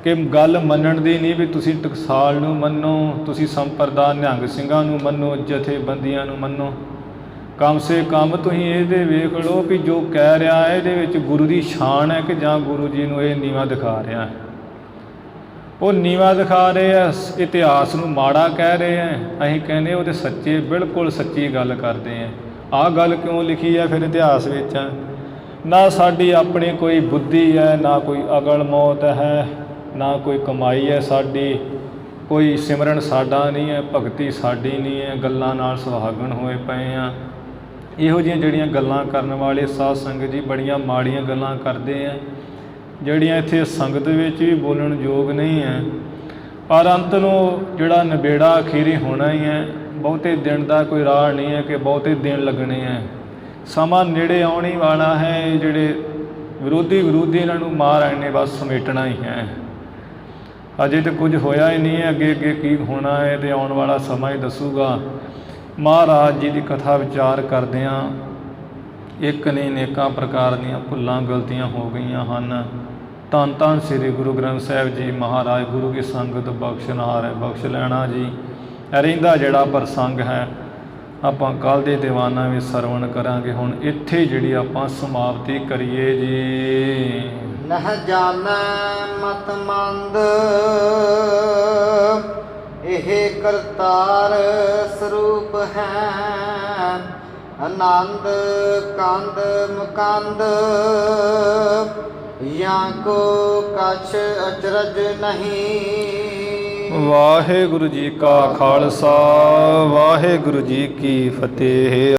Speaker 2: ਕਿ ਗੱਲ ਮੰਨਣ ਦੀ ਨਹੀਂ ਵੀ ਤੁਸੀਂ ਟਕਸਾਲ ਨੂੰ ਮੰਨੋ, ਤੁਸੀਂ ਸੰਪਰਦਾ ਨਿਹੰਗ ਸਿੰਘਾਂ ਨੂੰ ਮੰਨੋ, ਜਥੇਬੰਦੀਆਂ ਨੂੰ ਮੰਨੋ। ਕਮ ਸੇ ਕਮ ਤੁਸੀਂ ਇਹਦੇ ਵੇਖ ਲਓ ਵੀ ਜੋ ਕਹਿ ਰਿਹਾ ਹੈ ਇਹਦੇ ਵਿੱਚ ਗੁਰੂ ਦੀ ਸ਼ਾਨ ਹੈ ਕਿ ਜਾਂ ਗੁਰੂ ਜੀ ਨੂੰ ਇਹ ਨੀਵਾਂ ਦਿਖਾ ਰਿਹਾ ਹੈ। ਉਹ ਨੀਵਾਂ ਦਿਖਾ ਰਹੇ ਆ, ਇਤਿਹਾਸ ਨੂੰ ਮਾੜਾ ਕਹਿ ਰਹੇ ਆ। ਅਸੀਂ ਕਹਿੰਦੇ ਉਹ ਤਾਂ ਸੱਚੇ, ਬਿਲਕੁਲ ਸੱਚੀ ਗੱਲ ਕਰਦੇ ਆ। ਆਹ ਗੱਲ ਕਿਉਂ ਲਿਖੀ ਹੈ ਫਿਰ ਇਤਿਹਾਸ ਵਿੱਚ? ਨਾ ਸਾਡੀ ਆਪਣੀ ਕੋਈ ਬੁੱਧੀ ਹੈ, ਨਾ ਕੋਈ ਅਕਲ ਮੌਤ ਹੈ, ਨਾ ਕੋਈ ਕਮਾਈ ਹੈ ਸਾਡੀ, ਕੋਈ ਸਿਮਰਨ ਸਾਡਾ ਨਹੀਂ ਹੈ, ਭਗਤੀ ਸਾਡੀ ਨਹੀਂ ਹੈ, ਗੱਲਾਂ ਨਾਲ ਸੁਹਾਗਣ ਹੋਏ ਪਏ ਆ। ਇਹੋ ਜਿਹੀਆਂ ਜਿਹੜੀਆਂ ਗੱਲਾਂ ਕਰਨ ਵਾਲੇ ਸਾਧ ਸੰਗਤ ਜੀ ਬੜੀਆਂ ਮਾੜੀਆਂ ਗੱਲਾਂ ਕਰਦੇ ਆ, ਜਿਹੜੀਆਂ ਇੱਥੇ ਸੰਗਤ ਵਿੱਚ ਵੀ ਬੋਲਣ ਯੋਗ ਨਹੀਂ ਹੈ। ਪਰ ਅੰਤ ਨੂੰ ਜਿਹੜਾ ਨਿਬੇੜਾ ਅਖੀਰੀ ਹੋਣਾ ਹੀ ਹੈ। ਬਹੁਤੇ ਦਿਨ ਦਾ ਕੋਈ ਰਾਹ ਨਹੀਂ ਹੈ ਕਿ ਬਹੁਤੇ ਦਿਨ ਲੱਗਣੇ ਹੈ। ਸਮਾਂ ਨੇੜੇ ਆਉਣ ਹੀ ਵਾਲਾ ਹੈ। ਜਿਹੜੇ ਵਿਰੋਧੀ ਇਹਨਾਂ ਨੂੰ ਮਾਰ ਆਏ ਨੇ, ਬਸ ਸਮੇਟਣਾ ਹੀ ਹੈ। ਅਜੇ ਤਾਂ ਕੁਝ ਹੋਇਆ ਹੀ ਨਹੀਂ ਹੈ, ਅੱਗੇ ਅੱਗੇ ਕੀ ਹੋਣਾ ਹੈ ਅਤੇ ਆਉਣ ਵਾਲਾ ਸਮਾਂ ਹੀ ਦੱਸੂਗਾ। ਮਹਾਰਾਜ ਜੀ ਦੀ ਕਥਾ ਵਿਚਾਰ ਕਰਦਿਆਂ ਇੱਕ ਨੇ ਅਨੇਕਾਂ ਪ੍ਰਕਾਰ ਦੀਆਂ ਭੁੱਲਾਂ ਗਲਤੀਆਂ ਹੋ ਗਈਆਂ ਹਨ। ਧੰਨ ਧੰਨ ਸ੍ਰੀ ਗੁਰੂ ਗ੍ਰੰਥ ਸਾਹਿਬ ਜੀ ਮਹਾਰਾਜ ਗੁਰੂ ਕੀ ਸੰਗਤ ਬਖਸ਼ਨਾਰ ਹੈ, ਬਖਸ਼ ਲੈਣਾ ਜੀ। ਰਹਿੰਦਾ ਜਿਹੜਾ ਪ੍ਰਸੰਗ ਹੈ ਆਪਾਂ ਕੱਲ੍ਹ ਦੇ ਦੀਵਾਨਾਂ ਵਿੱਚ ਸਰਵਣ ਕਰਾਂਗੇ। ਹੁਣ ਇੱਥੇ ਜਿਹੜੀ ਆਪਾਂ ਸਮਾਪਤੀ ਕਰੀਏ ਜੀ।
Speaker 3: ਨਹ ਜਾਣੈ ਮਤ ਮੰਦ ਇਹ ਕਰਤਾਰ ਸਰੂਪ ਹੈ। ਆਨੰਦ ਕੰਦ ਮੁਕੰਦ ਜਾਂ ਕੋ ਕਛ ਅਚਰਜ ਨਹੀਂ।
Speaker 2: ਵਾਹਿਗੁਰੂ ਜੀ ਕਾ ਖਾਲਸਾ, ਵਾਹਿਗੁਰੂ ਜੀ ਕੀ ਫਤਿਹ।